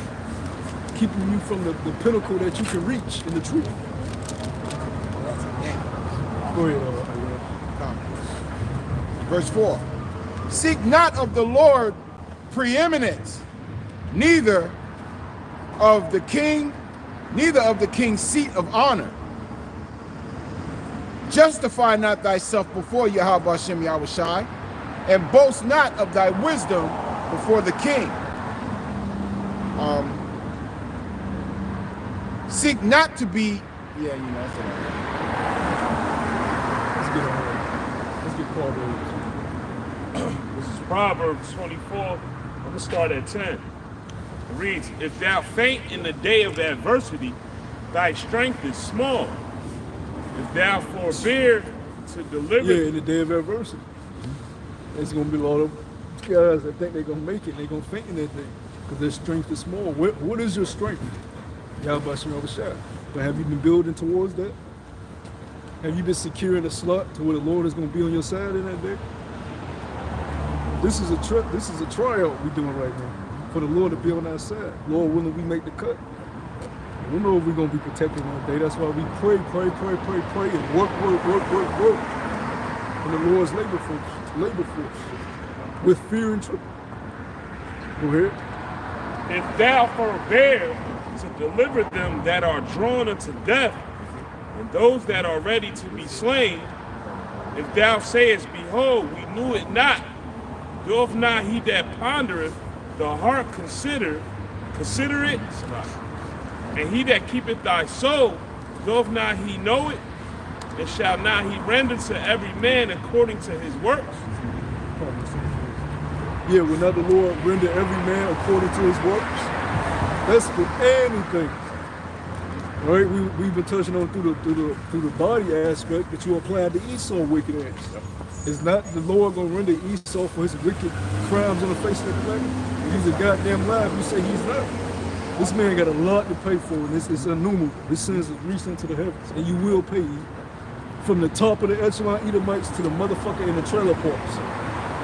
A: keeping you from the pinnacle that you can reach in the truth. Go ahead,
B: Verse 4. Seek not of the Lord preeminence, neither of the king's seat of honor. Justify not thyself before Yahweh Hashem Yahushai, and boast not of thy wisdom before the king. Seek not to be.
G: Yeah, you know, that's it.
A: Let's get Proverbs.
H: This is Proverbs 24. I'm going to start at 10. It reads, if thou faint in the day of adversity, thy strength is small. If thou forbear to deliver...
A: Yeah, in the day of adversity. There's going to be a lot of guys that think they're going to make it. They're going to faint in that day because their strength is small. What is your strength? Yahweh Shah. But have you been building towards that? Have you been securing a slot to where the Lord is going to be on your side in that day? This is a tryout we're doing right now for the Lord to be on our side. Lord willing, we make the cut. We don't know if we're going to be protected one day. That's why we pray, and work. In the Lord's labor force, with fear and trembling. Go ahead.
H: If thou forbear to deliver them that are drawn unto death, and those that are ready to be slain, if thou sayest, behold, we knew it not, doth not he that pondereth the heart consider it, and he that keepeth thy soul, doth not he know it, and shall not he render to every man according to his works?
A: Yeah, will not the Lord render every man according to his works? That's for anything. Right? We've been touching on through the body aspect that you apply the Esau wickedness. Is not the Lord gonna render Esau for his wicked crimes on the face of the planet? He's a goddamn liar. You say he's not. This man got a lot to pay for, and it's innumerable. His sins is reaching to the heavens, and you will pay from the top of the echelon Edomites to the motherfucker in the trailer parks,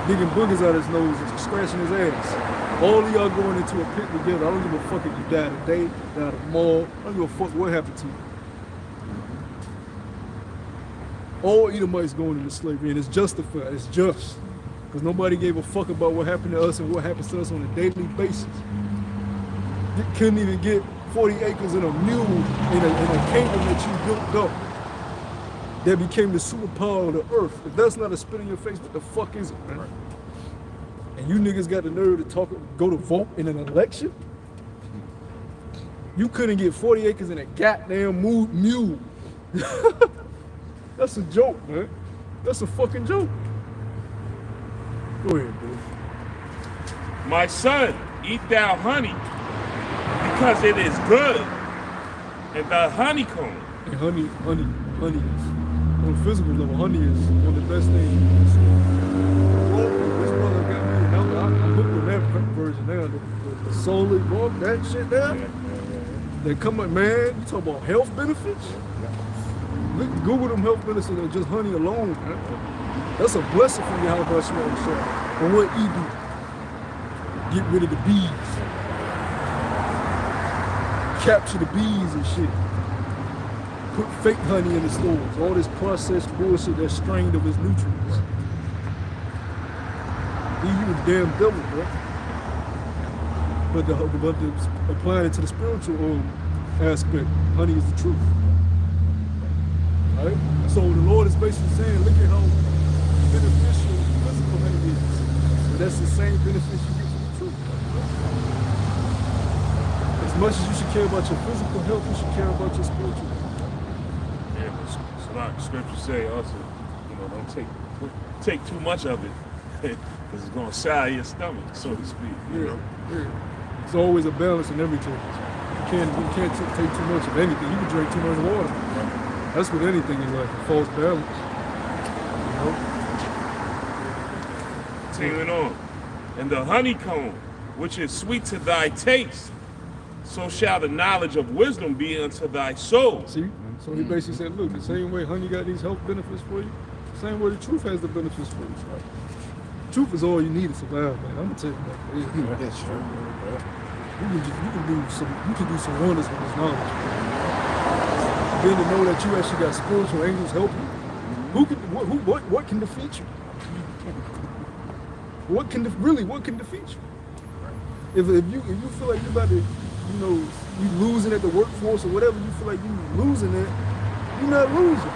A: digging boogers out his nose and scratching his ass. All of y'all going into a pit together. I don't give a fuck if you die today, die tomorrow. I don't give a fuck what happened to you. All Edomites going into slavery, and it's justified, it's just. Because nobody gave a fuck about what happened to us and what happens to us on a daily basis. You couldn't even get 40 acres and a mule in a kingdom that you built up that became the superpower of the earth. If that's not a spit in your face, what the fuck is it, man? Right. And you niggas got the nerve to go to vote in an election? You couldn't get 40 acres and a goddamn mule. That's a joke, man. That's a fucking joke. Go ahead, bro.
H: My son, eat thou honey, because it is good, and the honeycomb.
A: And honey is, on a physical level, honey is one of the best things. Well, this brother got me, and I'm hooked on that version now. The solid walk, that shit there. They come up, man, you talk about health benefits? Google them health benefits of just honey alone, man. That's a blessing from Yahweh Shah. From what he do? Get rid of the bees. Capture the bees and shit. Put fake honey in the stores. All this processed bullshit that's strained of its nutrients. He was damn devil, bro. But applying it to the spiritual aspect, honey is the truth. Right? So the Lord is basically saying, look at how beneficial physical honey is. But that's the same benefits you get from the truth. As much as you should care about your physical health, you should care about your spiritual health.
H: Yeah, but like scriptures say also, don't take too much of it, because it's gonna sour your stomach, so to speak.
A: Yeah. It's always a balance in everything. You can't take too much of anything. You can drink too much water. That's what anything is like, a false balance.
H: Continuing on. And the honeycomb, which is sweet to thy taste, so shall the knowledge of wisdom be unto thy soul.
A: See? So he basically said, look, the same way honey got these health benefits for you, the same way the truth has the benefits for you. Right? Truth is all you need to survive, man. I'm gonna tell you that.
G: That's true.
A: You can do some wonders with this knowledge. Then to know that you actually got spiritual angels helping you. What can defeat you? What can defeat you? If you feel like you're about to, you losing at the workforce or whatever, you feel like you're losing it, you're not losing.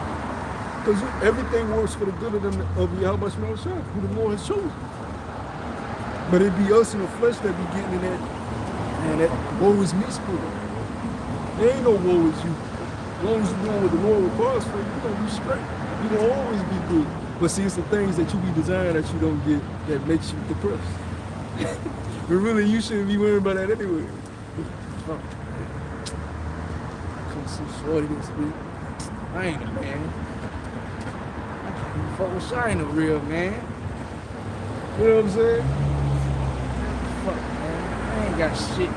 A: Because everything works for the good of Yahweh Shah, who the Lord has chosen. But it be us in the flesh that be getting in that woe is me spirit. There ain't no woe with you. As long as you're doing what the Lord requires for you, you're gonna be straight. You're gonna always be good. But see, it's the things that you be desiring that you don't get that makes you depressed. But really, you shouldn't be worrying about that anyway.
D: I come see Shorty this week. I ain't a man. I can't even fuck with Shy, ain't a real man.
A: You know what I'm saying?
D: Fuck, man. I ain't got shit.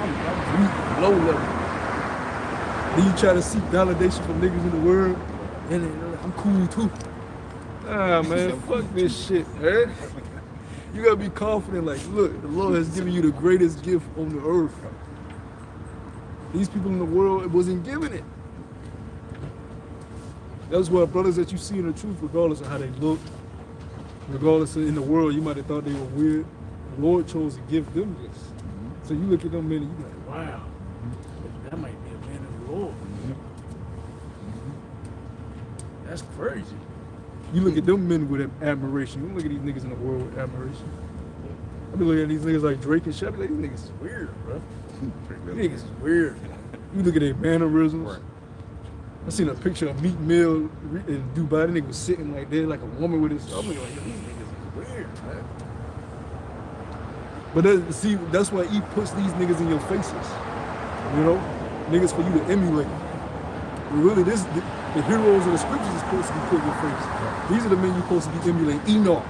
D: I'm weak, low level.
A: Then you try to seek validation from niggas in the world, and then I'm cool too. Ah man, fuck this shit, man. You gotta be confident, like, look, the Lord has given you the greatest gift on the earth. These people in the world wasn't given it. That's why brothers that you see in the truth, regardless of how they look, regardless of in the world, you might have thought they were weird. The Lord chose to give them this. So you look at them men and you be like, wow,
D: That might be a man of the Lord. That's crazy.
A: you look at them men with admiration. You don't look at these niggas in the world with admiration. I be looking at these niggas like Drake and shit. I be like, these niggas is weird, bro. These niggas is weird. You look at their mannerisms.
G: Right.
A: I seen a picture of Meek Mill in Dubai. The nigga was sitting like there, like a woman with his. I'm like, yo, these niggas is weird, man. But see, that's why he puts these niggas in your faces. You know, niggas for you to emulate. But really, the heroes of the scriptures is supposed to be put in your face. These are the men you're supposed to be emulating. Enoch,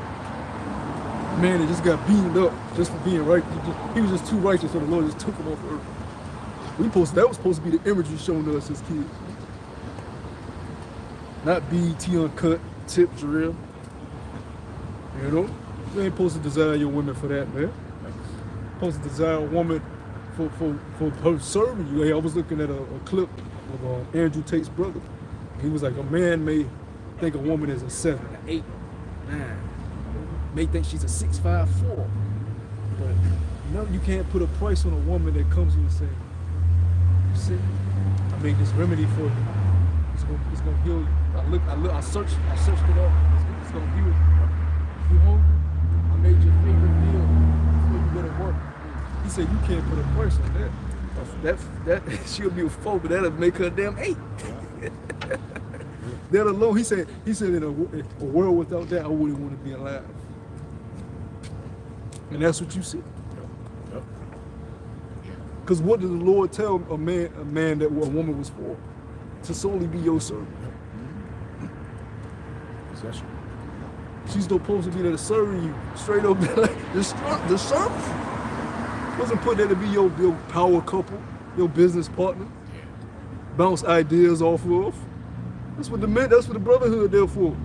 A: man, that just got beamed up just for being right. He was just too righteous, so the Lord just took him off earth. That was supposed to be the imagery shown to us as kids. Not BET uncut, tip drill. You know? You ain't supposed to desire your women for that, man. You're supposed to desire a woman for her serving you. Hey, I was looking at a clip of Andrew Tate's brother. He was like, a man may think a woman is a 7, an 8, 9. May think she's a 6'5", 4. But no, you can't put a price on a woman that comes to you and say, you see, I made this remedy for you. It's gonna heal you. I searched it up. It's gonna heal you. You hungry? I made your favorite meal before you go to work. He said you can't put a price on that. That she'll be a 4, but that'll make her a damn 8. That alone, he said in a world without that, I wouldn't want to be alive. And that's what you see. Because what did the Lord tell a man that a woman was for? To solely be your servant.
B: Possession.
A: She's supposed to be there to serve you. Straight up, like the servant. Wasn't put there to be your power couple, your business partner. Bounce ideas off of. That's what the brotherhood there for.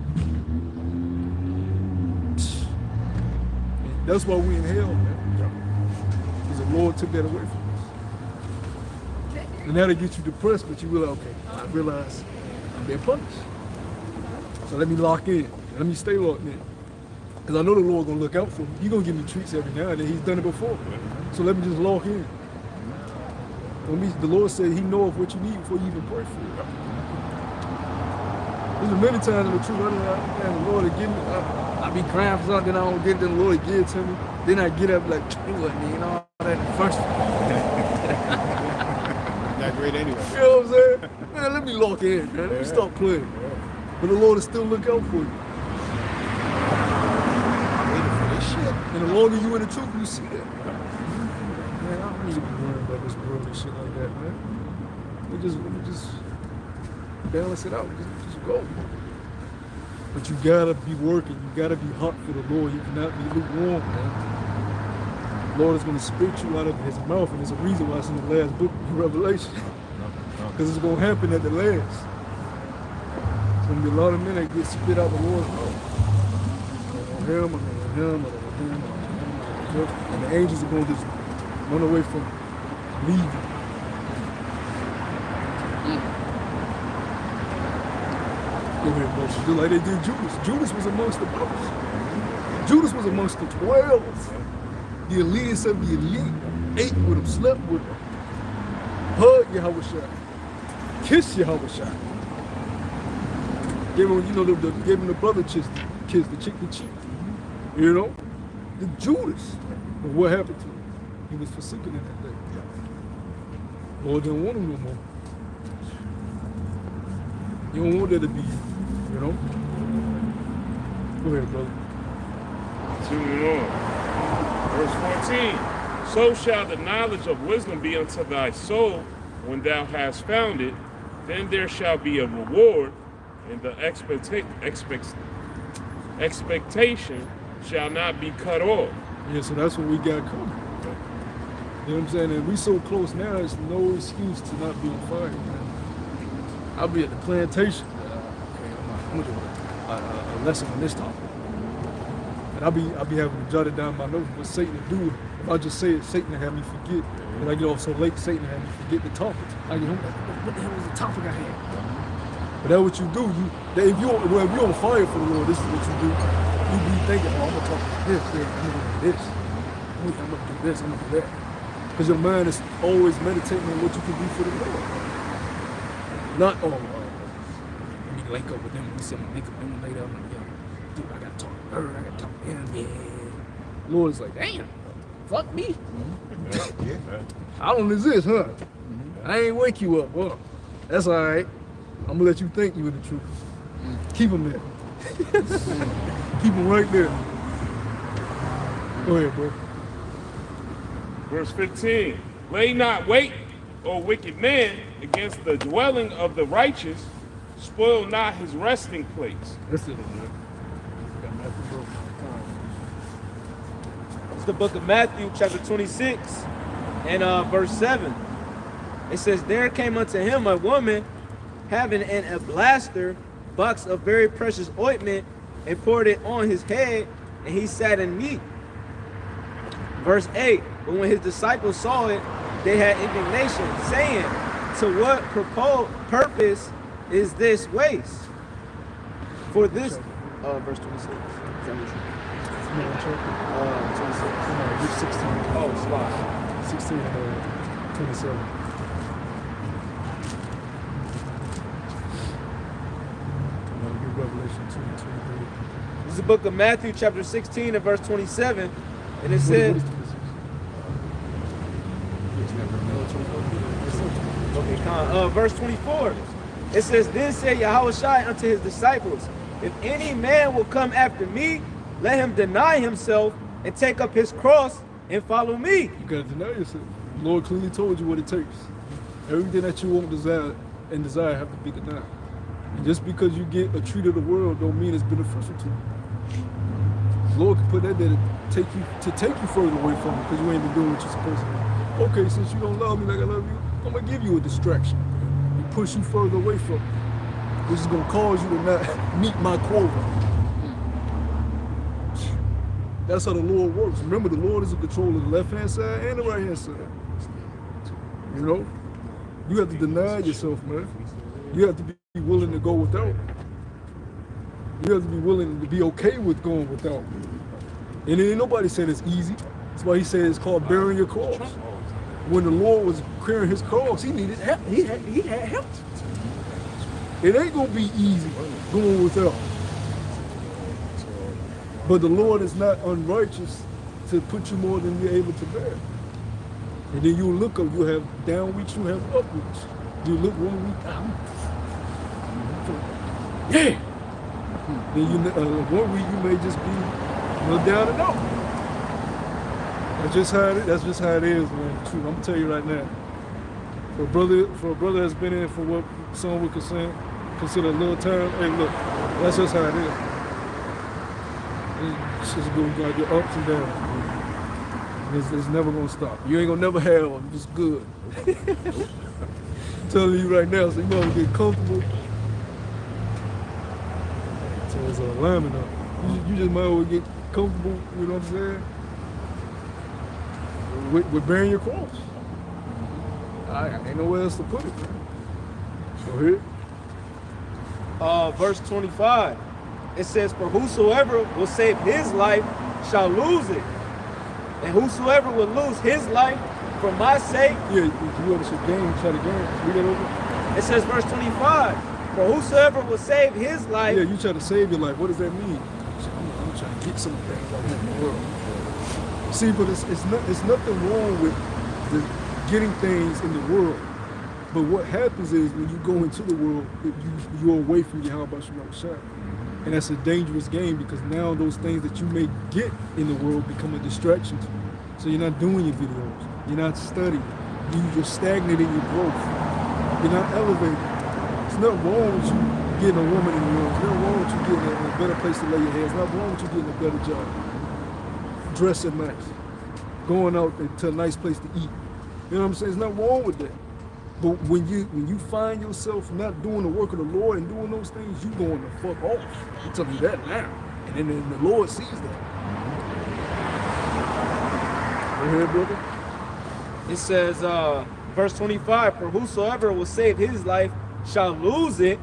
A: That's why we in hell, man. Because the Lord took that away from us. And that'll get you depressed, but you realize, okay, I realize I'm being punished. So let me lock in. Let me stay locked in. Because I know the Lord gonna look out for me. He's gonna give me treats every now and then. He's done it before. So let me just lock in. The Lord said he knows what you need before you even pray for it. There's many times in the truth, the Lord will give me, I be crying for something, I don't get it, the Lord give it to me. Then I get up like, it wasn't me, and all that in the first
B: Not great anyway.
A: You know what I'm saying? Man, let me lock in, man. Let me stop playing. But the Lord will still look out for you.
B: Waiting for this shit.
A: And the longer you in the truth, you see that. Man, I don't need to be worrying about this world and shit like that, man. We just balance it out. Just go. But you gotta be working. You gotta be hot for the Lord. You cannot be lukewarm, man. The Lord is gonna spit you out of his mouth, and there's a reason why it's in the last book of Revelation. Because it's gonna happen at the last. There's gonna be a lot of men that get spit out the Lord's mouth. On him, on him. And the angels are gonna just run away from leaving. Go ahead, Moses. Just like they did Judas. Judas was amongst the brothers. Judas was amongst the 12. The elitists of the elite. Ate with him, slept with him. Hugged Yahushua. Kissed Yahushua. Gave him, gave him the brother kiss, the chick to cheek. You know? The Judas. But what happened to him? He was forsaken in that day. Lord didn't want them no more. You don't want that to be you know? Go ahead, brother.
H: Continue on. Verse 14. So shall the knowledge of wisdom be unto thy soul when thou hast found it. Then there shall be a reward, and the expectation shall not be cut off.
A: Yeah, so that's what we got coming. You know what I'm saying? And we so close now, there's no excuse to not be on fire, man. I'll be at the plantation. I'm gonna do a lesson on this topic. And I'll be having to jot it down in my notes what Satan to do. If I just say it, Satan will have me forget. And I get off so late, Satan will have me forget the topic. I get home, what the hell was the topic I had? But that's what you do. If you're on fire for the Lord, this is what you do. You be thinking, oh, I'm gonna talk about this, I'm gonna do this. I'm gonna do this, I'm gonna do that. Because your mind is always meditating on what you can do for the Lord. Not, let me link up with them, let me see, I'm gonna link up with them later. Dude, I gotta talk to her, I gotta talk to him, yeah. Lord's like, damn, fuck me. I don't exist, huh? I ain't wake you up, huh? That's all right. I'm gonna let you think you were the truth. Keep them there. Keep them right there. Go ahead, bro.
H: Verse 15. Lay not wait, O wicked man, against the dwelling of the righteous. Spoil not his resting place.
A: That's it, man. Got Matthew, bro.
C: It's the book of Matthew, chapter 26, and verse 7. It says, there came unto him a woman having in a blaster box of very precious ointment, and poured it on his head, and he sat and meat. Verse 8. But when his disciples saw it, they had indignation, saying, to what purpose is this waste? For this, verse 26. Is that what you
A: 26.
C: Oh, slide.
A: 16 and 27. Revelation 2 and 23.
C: This is the book of Matthew, chapter 16 and verse 27. And it says, verse 24. It says, then said Yahushua unto his disciples, if any man will come after me, let him deny himself and take up his cross and follow me.
A: You gotta deny yourself. The Lord clearly told you what it takes. Everything that you won't desire have to be denied. And just because you get a treat of the world don't mean it's beneficial to you. The Lord can put that there to take you further away from it because you ain't been doing what you're supposed to do. Okay, since you don't love me like I love you, I'm gonna give you a distraction and push you further away from it, which is gonna cause you to not meet my quota. That's how the Lord works. Remember, the Lord is in control of the left-hand side and the right-hand side. You know? You have to deny yourself, man. You have to be willing to go without. You have to be willing to be okay with going without. And ain't nobody said it's easy. That's why he said it's called bearing your cross. When the Lord was carrying his cross, he needed help. He had help. It ain't gonna be easy going without. But the Lord is not unrighteous to put you more than you're able to bear. And then you look up, you have down weeks, you have up weeks. You look 1 week down. Yeah. Then you 1 week you may just be a little down and out. That's just how it is, man. True. I'm gonna tell you right now. For a brother that's been in for what some would consider a little time, hey look, that's just how it is. It's just going to get ups and downs. It's never gonna stop. You ain't gonna never have them. It's good. I'm telling you right now, so you might want to get comfortable. So it's a alignment up. You just might want to get comfortable, you know what I'm saying? With bearing your cross. I ain't nowhere else to put it, man. Go ahead.
C: Verse 25. It says, for whosoever will save his life shall lose it. And whosoever will lose his life for my sake.
A: Yeah, if you should gain, try to gain. Read that over.
C: It says, verse 25. For whosoever will save his life.
A: Yeah, you try to save your life. What does that mean? I'm trying to get some things out here in the world. See, but it's nothing wrong with getting things in the world. But what happens is when you go into the world, you're away from Yahweh Shah. And that's a dangerous game because now those things that you may get in the world become a distraction to you. So you're not doing your videos. You're not studying. You're stagnant in your growth. You're not elevating. It's not wrong with you getting a woman in the world. It's not wrong with you getting a better place to lay your head. It's not wrong with you getting a better job. Dressing nice. Going out to a nice place to eat. You know what I'm saying? There's nothing wrong with that. But when you find yourself not doing the work of the Lord and doing those things, you going to fuck off. I'm telling you that now. And then the Lord sees that. Go ahead, brother.
C: It says, verse 25, for whosoever will save his life shall lose it,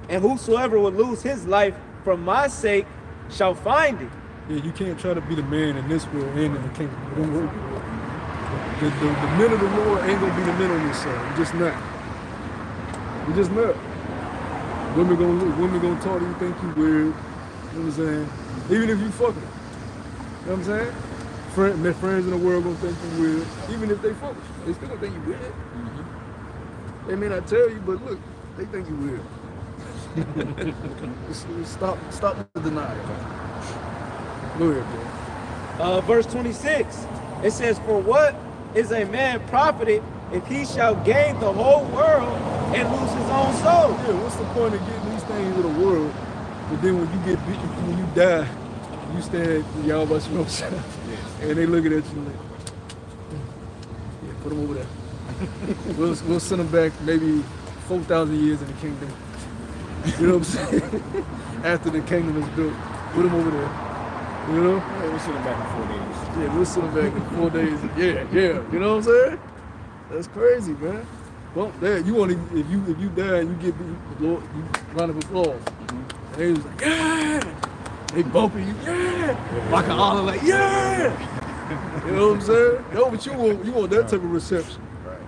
C: and whosoever will lose his life for my sake shall find it.
A: Yeah, you can't try to be the man in this world and in the kingdom. It don't work. The men of the Lord ain't gonna be the men on this side. You're just not. You're just not. Women gonna talk to you, think you weird. You know what I'm saying? Even if you fucking. You know what I'm saying? Friends in the world gonna think you weird. Even if they fuck with you, they still gonna think you weird. They may not tell you, but look, they think you weird. Stop the denial. Go ahead, bro.
C: Verse 26, it says, for what is a man profited if he shall gain the whole world and lose his own soul?
A: Yeah, what's the point of getting these things of the world, but then when you get beat, when you die, you stand at Yahweh Shah, and they looking at you like, yeah, put them over there. We'll send them back maybe 4,000 years in the kingdom. You know what I'm saying? After the kingdom is built, put them over there. You know?
G: Yeah, we'll send them back in 4 days.
A: Yeah, we'll send them back in 4 days. Yeah. You know what I'm saying? That's crazy, man. Well, there, you want to, if you die and you get beat, Lord, you round of applause. And they was like, yeah. They bumping you, yeah. Like an olive, like, yeah. You know what I'm saying? That's what you want that type of reception.
G: Right.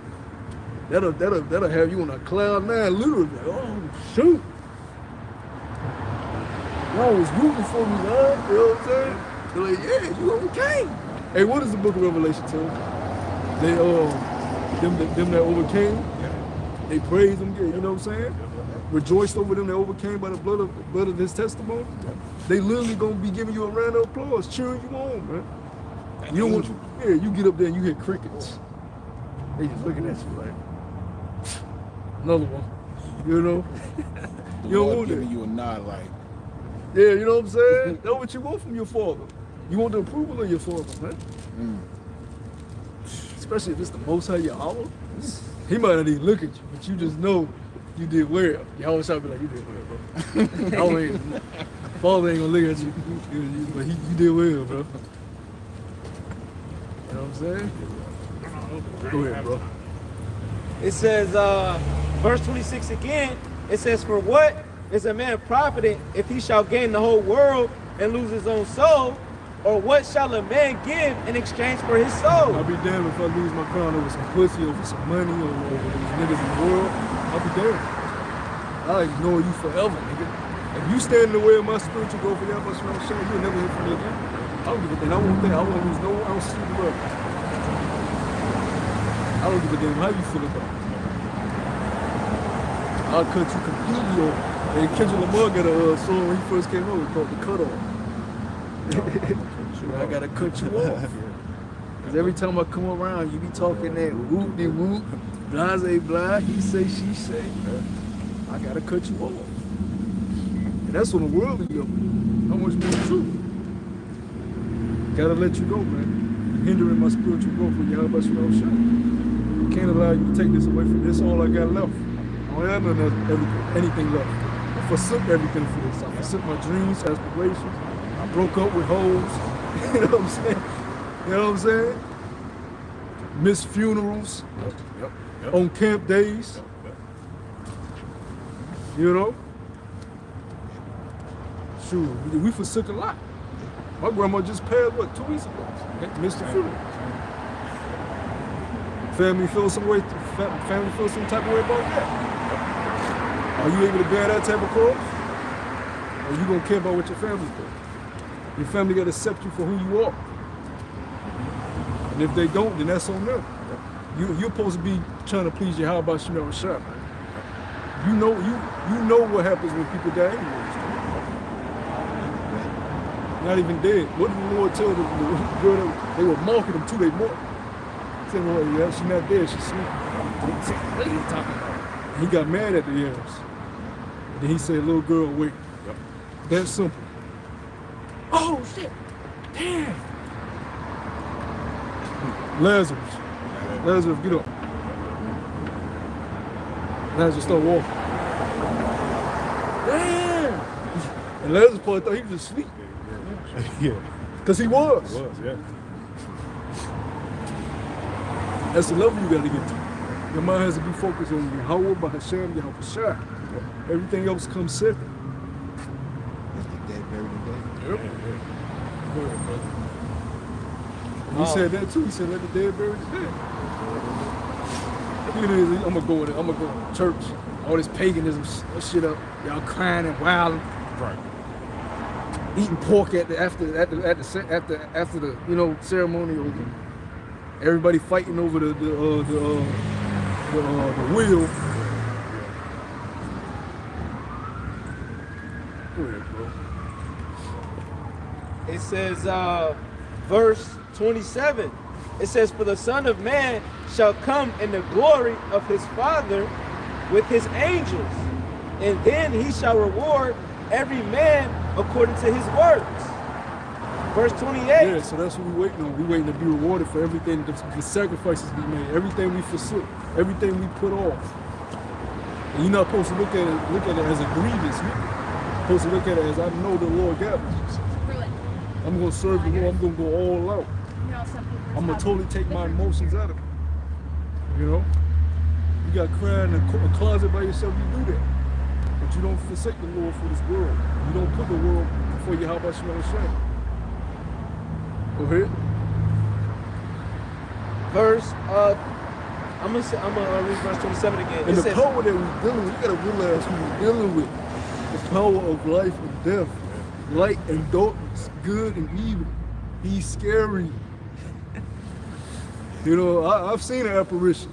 A: That'll have you on a cloud nine, literally. Oh shoot. Y'all was rooting for me, man. You know what I'm saying? They're like, yeah, you overcame. Hey, what does the book of Revelation tell us? They them that overcame, they praised them, you know what I'm saying? Rejoiced over them that overcame by the blood of his testimony. They literally gonna be giving you a round of applause, cheering you on, man. You don't want you get up there and you hear crickets. They just looking at you like another one. You know? You don't want
G: giving
A: that.
G: you a nod like,
A: Yeah, you know what I'm saying? That's what you want from your father. You want the approval of your father, man. Especially if it's the Most High Yahweh. He might not even look at you, but you just know you did well. You always try to be like, you did well, bro. Father ain't gonna look at you, but you did well, bro. You know what I'm saying? Go ahead, bro.
C: It says, verse 26 again, it says, for what is a man profited if he shall gain the whole world and lose his own soul? Or what shall a man give in exchange for his soul?
A: I'll be damned if I lose my crown over some pussy, over some money, over these niggas in the world. I'll be damned. I'll ignore you forever, nigga. If you stand in the way of my spiritual growth for y'all, you'll never hear from me again. I don't give a damn. I won't think. I won't lose no ounce of love. I don't give a damn how you feel about it. I'll cut you completely off. And Kendrick Lamar got a song when he first came over called The Cut Off. I gotta cut you off. Cause every time I come around, you be talking that whoop de whoop, blase blah, he say, she say. I gotta cut you off. And that's when the world be up. How much more true? Gotta let you go, man. You're hindering my spiritual growth with Yahweh Shah. You can't allow you to take this away from this. All I got left. I don't have anything left. I forsook everything for this. I forsook my dreams, aspirations. I broke up with hoes. You know what I'm saying? You know what I'm saying? Missed funerals.
G: Yep.
A: On camp days. You know? Shoot, we forsook a lot. My grandma just passed, 2 weeks ago? Missed the funeral. Family feel some type of way about that. Are you able to bear that type of cross? Or are you gonna care about what your family thinks? Your family gotta accept you for who you are. And if they don't, then that's on them. You're supposed to be trying to please your how about Shemel Rashad, man. You know what happens when people die anyways. Not even dead. What did the Lord tell them? The girl that they were mocking them too, they mocked. He said, well, yeah, she's not dead, she's asleep.
D: What are you talking about?
A: He got mad at the yams. And then he said, little girl, wait. That's simple.
D: Oh shit! Damn.
A: Lazarus, get up. Lazarus start walking. Damn! And Lazarus probably thought he was asleep.
E: Yeah.
A: Because he was.
E: Yeah.
A: That's the level you gotta get to. Your mind has to be focused on Yahweh, Bahasham, Yahweh Shai. Everything else comes second. And he said that too. He said, let the dead bury the dead. Look at this. I'm gonna go to church. All this paganism shit up. Y'all crying and wilding.
E: Right.
A: Eating pork after the ceremony. Everybody fighting over the wheel. Go ahead, bro.
C: It says, verse 27, it says, for the Son of Man shall come in the glory of his Father with his angels, and then he shall reward every man according to his works. Verse 28.
A: Yeah, so that's what we're waiting on. We're waiting to be rewarded for everything, the sacrifices we made, everything we forsook, everything we put off. And you're not supposed to look at it as a grievance. You're supposed to look at it as, I know the Lord got me. I'm going to serve the Lord. I'm going to go all out. I'm going to totally take my emotions out of it. You know? You got to cry in a closet by yourself, you do that. But you don't forsake the Lord for this world. You don't put the world before you. How about you shame? Go ahead.
C: Verse, I'm gonna read verse 27 again.
A: And
C: It
A: the
C: says,
A: power that we're dealing with, you gotta realize who we're dealing with. The power of life and death, light and darkness, good and evil. He's scary. You know, I've seen an apparition.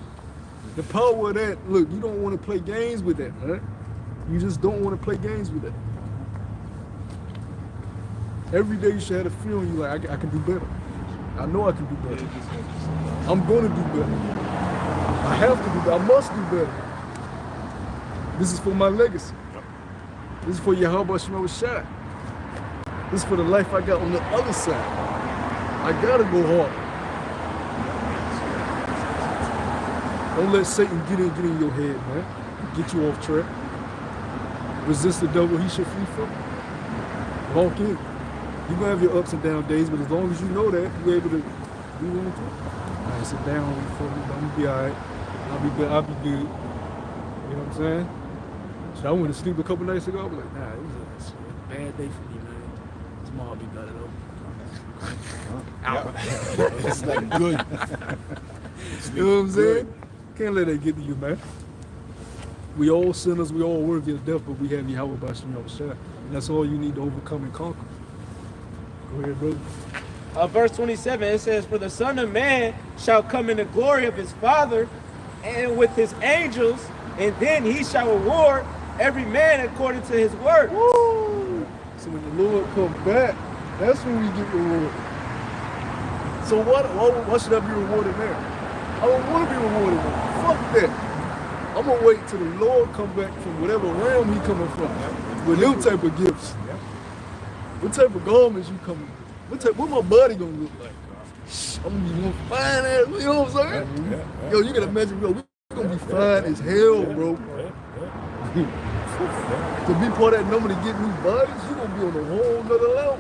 A: The power of that, look, you don't want to play games with that, man. You just don't want to play games with that. Every day you should have a feeling you like, I can do better. I know I can do better. I'm going to do better. I have to do better. I must do better. This is for my legacy. This is for Yahweh Shemel Shai. This is for the life I got on the other side. I gotta go hard. Don't let Satan get in your head, man. Get you off track. Resist the devil, he should flee from you. Walk in. You're gonna have your ups and down days, but as long as you know that, you're able to do what you do. All right, sit down for me. I'm gonna be all right. I'll be good. You know what I'm saying? So I went to sleep a couple nights ago. I was like, nah, it was a bad day for me, man. Tomorrow I'll be better though.
B: It's like good.
A: You know what I'm saying? Can't let that get to you, man. We all sinners, we all worthy of death, but we have Yahweh Bashim Yahushua. And that's all you need to overcome and conquer. Go ahead, brother.
C: Verse 27, it says, for the Son of Man shall come in the glory of his Father and with his angels, and then he shall reward every man according to his works.
A: Woo! So when the Lord comes back, that's when we get rewarded. So why should I be rewarded now? I don't want to be rewarded now. Fuck that. I'm going to wait till the Lord come back from whatever realm he coming from with them type of gifts. What type of garments you coming with? What my body going to look like? I'm going to be more fine ass, you know what I'm saying? Yo, you got to imagine, bro, we going to be fine as hell, bro. To be part of that number to get new bodies, you going to be on a whole nother level.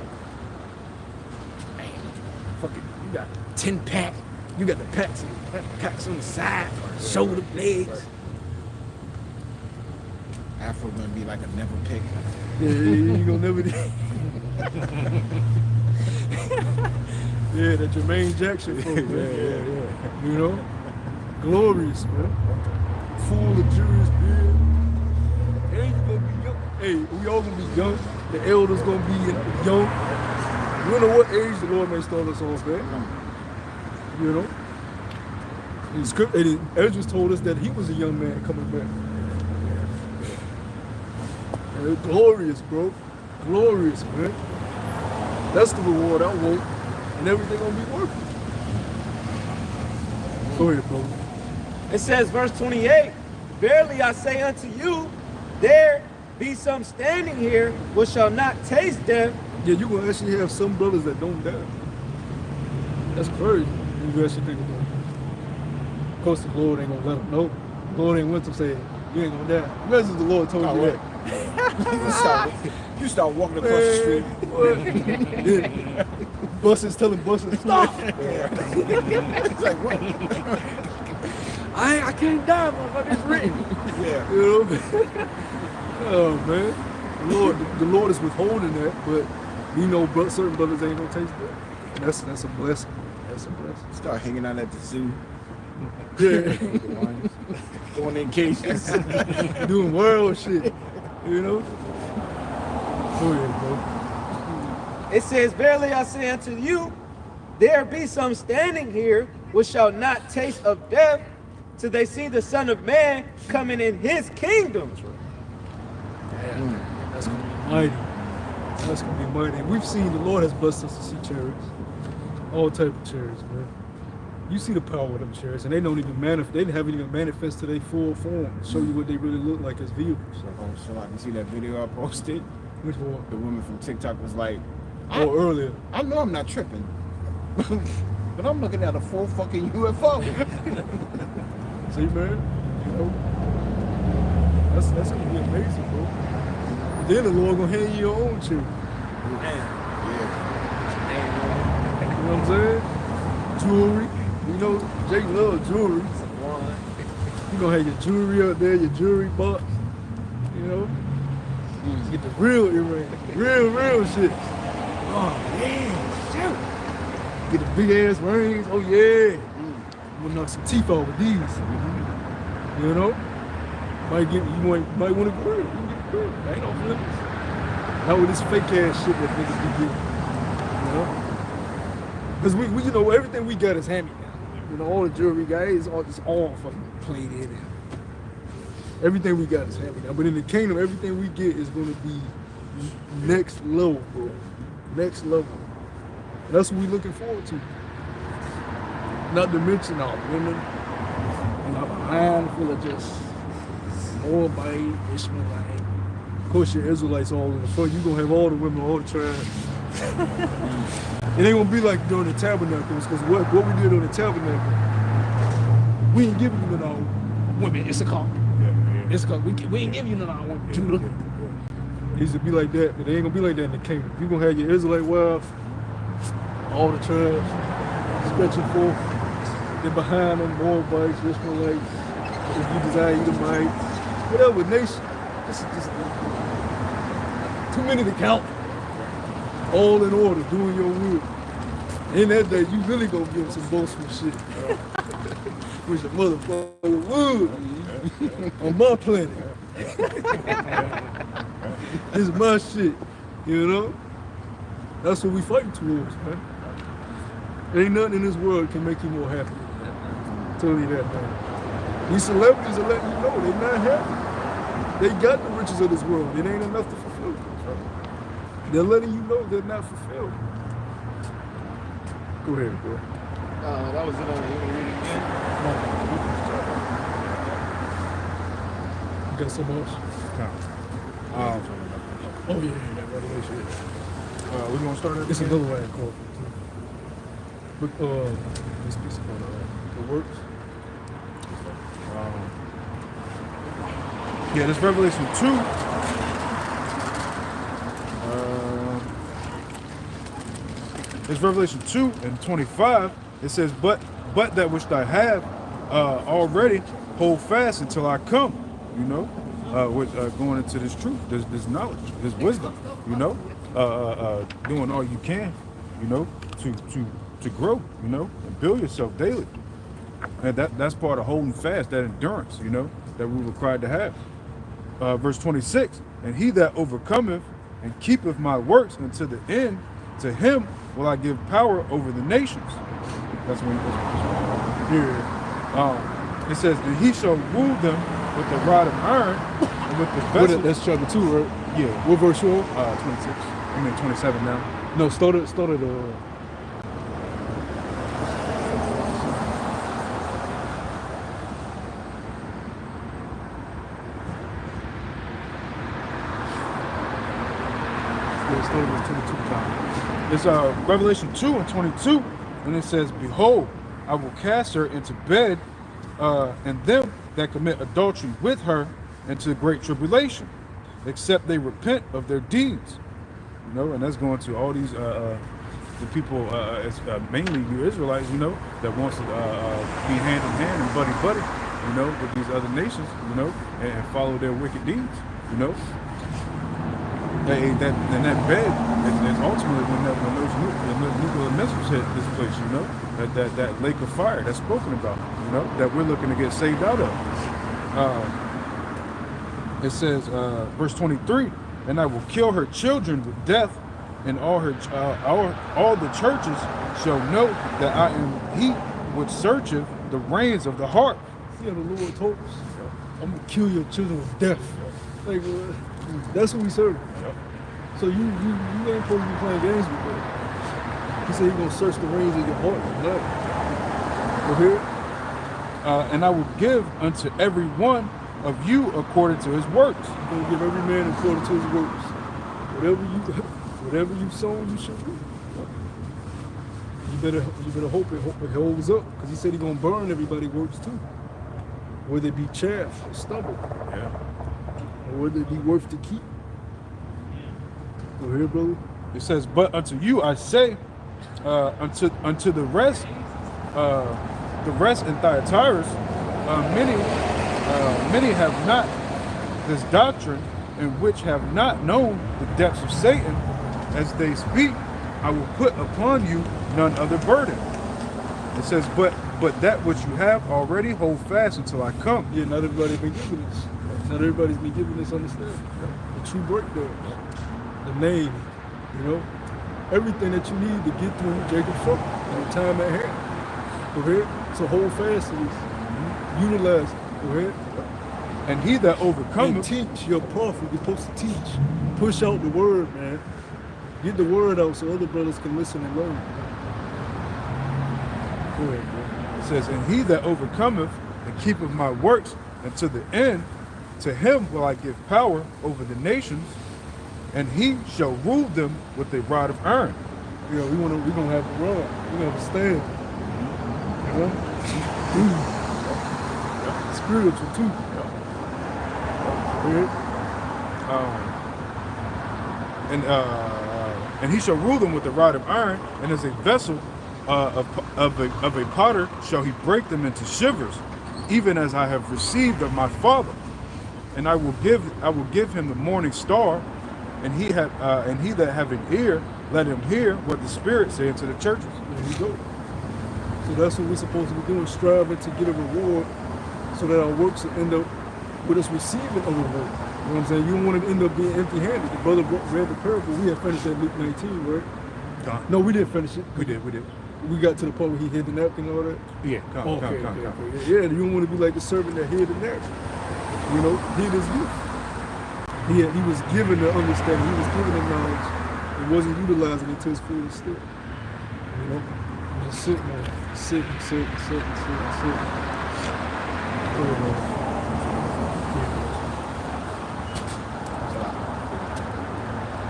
A: Fucking, you got 10-pack. You got the packs on the side, shoulder blades.
B: Afro gonna be like a never pick.
A: Yeah, you gonna never. Yeah, that Jermaine Jackson folk, man. Yeah. You know, glorious, man. Full luxurious beard. And you gonna be young. Hey, we all gonna be young. The elders gonna be young. You don't know what age the Lord may start us off at. You know. And Ezra told us that he was a young man coming back. And it's glorious, bro. Glorious, man. That's the reward I want. And everything gonna be worth it. Go ahead, bro.
C: It says, verse 28, verily I say unto you, there be some standing here which shall not taste death.
A: Yeah, you're gonna actually have some brothers that don't die. That's crazy. You actually think about it. Of course, the Lord ain't gonna let them know. The Lord ain't want to say, you ain't gonna die. Imagine the Lord told you that.
G: You start walking across the street.
A: Yeah. Buses telling buses, stop!
G: It's like, what?
D: I can't die, motherfucker. It's written.
G: Yeah.
A: You know? Oh, man. The Lord is withholding that, but we know certain brothers ain't gonna taste that. And that's a blessing. That's a blessing.
G: Start hanging out at the zoo.
A: Yeah.
G: Going in cages.
A: Doing world shit. You know? Go ahead, bro.
C: It says, verily I say unto you, there be some standing here which shall not taste of death till they see the Son of Man coming in his kingdom.
A: That's gonna be mighty. That's gonna be mighty. We've seen the Lord has blessed us to see chariots. All type of chariots, man. You see the power of them chariots, and they don't even manifest. They haven't even manifested their full form. Show you what they really look like as vehicles.
G: So I can see that video I posted.
A: Which one?
G: The woman from TikTok was like,
A: Oh, earlier.
G: I know I'm not tripping, but I'm looking at a full fucking UFO.
A: See, man. You know, that's gonna be amazing, bro. And then the Lord gonna hand you your own chariot. You know what I'm saying? Jewelry. You know, Jake loves jewelry. You gonna have your jewelry up there, your jewelry box. You know? Get the real earring. Real shit. Oh, yeah, shoot. Get the big ass rings. Oh, yeah. I'm gonna knock some teeth out with these. You know? Might want to grill. You can get grilled. Ain't no limits. Not with this fake ass shit that niggas be getting. You know? Because we you know, everything we got is hand-me-down. You know, all the jewelry we got is all fucking plated and everything we got is hand-me-down. But in the kingdom, everything we get is gonna be next level, bro. Next level. And that's what we're looking forward to. Not to mention our women and our behind full of just Moabite, Ishmaelite. Of course, your Israelites all in the front. You're gonna have all the women, all the tribes. It ain't gonna be like during the tabernacles, because what we did on the tabernacle, we ain't giving you no women. It's a call. It's a call. We ain't giving you no women. Judah. It used to be like that, but it ain't gonna be like that in the kingdom. You're gonna have your Israelite wives, all the tribes, stretching forth. Then behind them, Moabites, Ishmaelites, if you desire Edomites, whatever nation. Just too many to count. All in order, doing your will. In that day, you really gonna give some boastful shit. Which the motherfucker would on my planet. This is my shit, you know? That's what we fighting towards, man. Ain't nothing in this world can make you more happy. I'm telling you that, man. These celebrities are letting you know they're not happy. They got the riches of this world. It ain't enough to fulfill them. They're letting you know they're not fulfilled. Go ahead, bro.
C: That was it on the read it again.
A: You got something else? Oh yeah, that revelation.
E: We gonna start at
A: It's another way I call it. But this piece of the works.
E: Yeah, this Revelation 2. It's Revelation 2 and 25. It says, but that which I have already hold fast until I come. You know, with going into this truth, this knowledge, this wisdom. You know, doing all you can. You know, to grow. You know, and build yourself daily. And that's part of holding fast, that endurance. You know, that we're required to have. Verse 26. And he that overcometh and keepeth my works unto the end, to him will I give power over the nations. That's when.
A: Yeah.
E: It says, and he shall rule them with the rod of iron and with the vessel.
A: That's chapter 2, right?
E: Yeah,
A: What verse you on?
E: 26. I mean 27 now.
A: No, start at
E: Start at 22 time. It's Revelation 2 and 22, and it says, behold, I will cast her into bed, and them that commit adultery with her into great tribulation, except they repent of their deeds. You know, and that's going to all these the people, mainly you Israelites, you know, that wants to be hand in hand and buddy buddy, you know, with these other nations, you know, and follow their wicked deeds, you know. And that bed is ultimately when those nuclear missiles hit this place, you know, that lake of fire that's spoken about, you know, that we're looking to get saved out of. It says, verse 23, and I will kill her children with death, and all the churches shall know that I am he which searcheth the reins of the heart.
A: Yeah, the Lord told us, I'm gonna kill your children with death. Like, that's what we serve. So you ain't supposed to be playing games with that. He said he's gonna search the reins of your heart. Go here.
E: And I will give unto every one of you according to his works.
A: He's gonna give every man according to his works. Whatever you've sown, you should reap. You better hope it holds up, because he said he's gonna burn everybody's works too. Whether it be chaff or stubble.
E: Yeah.
A: Or whether it be worth to keep. Go here, brother.
E: It says, but unto you I say, unto the rest in Thyatira, many have not this doctrine, and which have not known the depths of Satan. As they speak, I will put upon you none other burden. It says, but that which you have already hold fast until I come.
A: Yeah, not everybody's been given this. Not everybody's been given this understanding. The true breakdown. The name, you know, everything that you need to get through Jacob's trouble and the time at hand. Go ahead. So hold fast to this. Utilize it. Go ahead.
E: And he that overcometh,
A: and teach your prophet. You're supposed to teach. Push out the word, man. Get the word out so other brothers can listen and learn. Go ahead, bro.
E: it says, and he that overcometh and keepeth my works unto the end, to him will I give power over the nations, and he shall rule them with a rod of iron.
A: Yeah, we're gonna have to run. We're gonna have to stand. You know? Spiritual too.
E: And he shall rule them with a rod of iron, and as a vessel of a potter shall he break them into shivers, even as I have received of my Father. And I will give him the morning star, and he that have an ear, let him hear what the Spirit saith to the churches.
A: There you go. So that's what we're supposed to be doing, striving to get a reward, so that our works will end up with us receiving a reward. You know what I'm saying? You don't want to end up being empty-handed. The brother read the parable. We had finished at Luke 19, right? No, we didn't finish it.
E: We did.
A: We got to the part where he hid the napkin and all that.
E: Yeah, come.
A: Yeah, you don't want to be like the servant that hid the napkin. You know, hid his youth. He was given the understanding. He was given the knowledge. He wasn't utilizing it to his full extent. You know, just sitting there, sitting.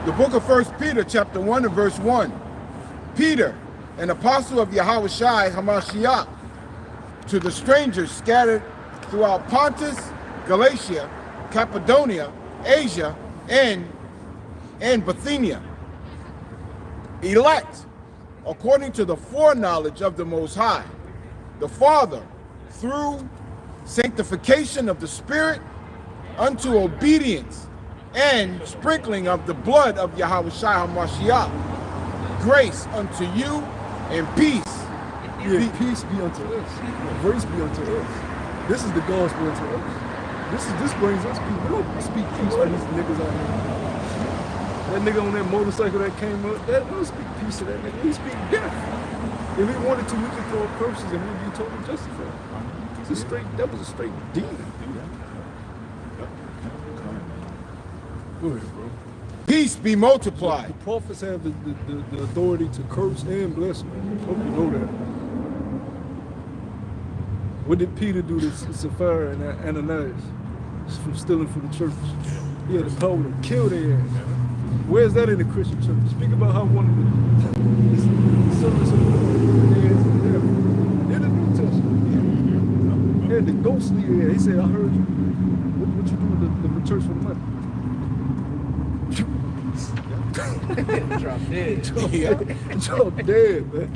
B: The book of 1 Peter, chapter 1 and verse 1. Peter, an apostle of Yahushua HaMashiach, to the strangers scattered throughout Pontus, Galatia, Cappadocia, Asia, and Bithynia, elect according to the foreknowledge of the Most High, the Father, through sanctification of the Spirit unto obedience and sprinkling of the blood of Yahushua HaMashiach. Grace unto you and peace.
A: Yeah, peace be unto us. Grace be unto us. This is the gospel unto us. This brings us peace. We don't speak peace for these niggas out here. That nigga on that motorcycle that came up, that don't speak peace to that nigga. He speak death. If he wanted to, we could throw curses and we'd be totally justified. That was a straight demon. Go ahead, bro.
B: Peace be multiplied.
A: The prophets have the authority to curse and bless, man. Hope you know that. What did Peter do to Sapphira and Ananias from stealing from the church? He had the power to kill their ass. Where's that in the Christian church? Speak about how one of the servants of the Lord in the New Testament. He had the ghostly air. He said, I heard you. What you doing to the church for the money?
C: Drop dead.
A: Drop dead, man.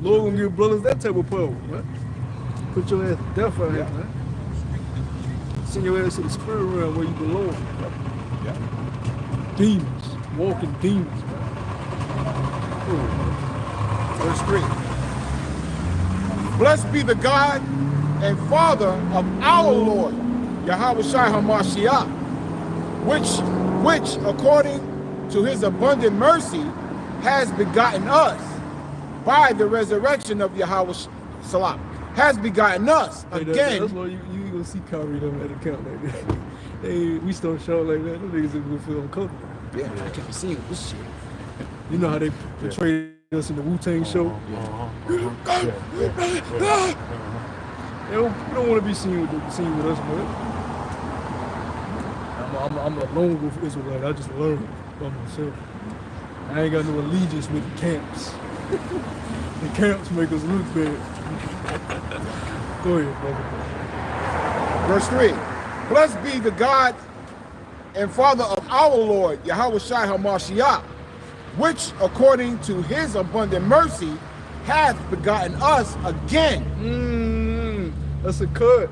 A: Lord gonna give brothers that type of power, man. Put your ass to death out here, man. Send your ass to the spirit realm where you belong. Demons, walking demons, man.
B: Verse 3. Blessed be the God and Father of our Lord, Yahweh Shai HaMashiach, which according to his abundant mercy has begotten us by the resurrection of Yahweh Salam. Has begotten us again.
A: That's why you ain't gonna see Kyrie them at the count like that. Hey, we start shouting like that, them niggas are gonna feel uncomfortable.
B: Yeah, I can't be seen this shit.
A: You know how they portray us in the Wu-Tang show? They don't want to be seen with us, man. I'm a lone wolf Israelite. I just learned by myself. I ain't got no allegiance with the camps. The camps make us look bad. Go ahead, brother.
B: Verse 3. Blessed be the God and Father of our Lord, Yahweh Shai HaMashiach, which according to his abundant mercy hath begotten us again.
A: That's a cut.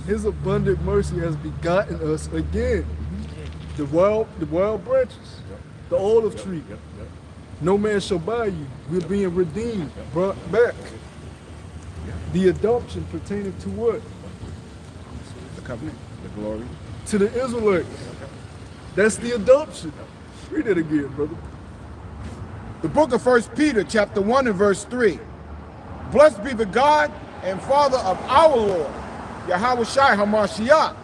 A: His abundant mercy has begotten us again. The wild branches, the olive tree. No man shall buy you. We're being redeemed, brought back. The adoption pertaining to what?
G: The covenant, the glory.
A: To the Israelites. That's the adoption. Read it again, brother.
B: The book of 1 Peter chapter 1 and verse 3. Blessed be the God and Father of our Lord, Yahweh Shai HaMashiach,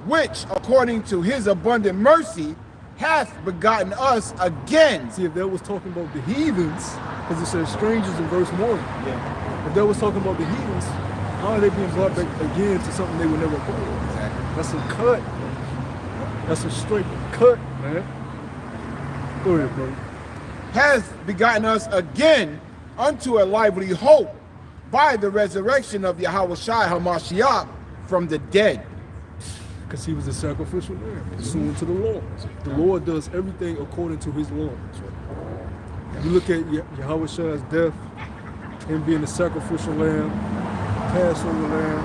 B: which according to his abundant mercy hath begotten us again.
A: See, if that was talking about the heathens, because it says strangers in verse 1. Yeah. If that was talking about the heathens, how are they being brought back again to something they were never born? Exactly. That's a cut. That's a straight cut, man. Go ahead, bro.
B: Has begotten us again unto a lively hope by the resurrection of Yahweh Shai HaMashiach from the dead.
A: Because he was a sacrificial lamb, pursuant to the law. The Lord does everything according to his law. You look at Yahweh Shai's death, him being the sacrificial lamb, Passover lamb,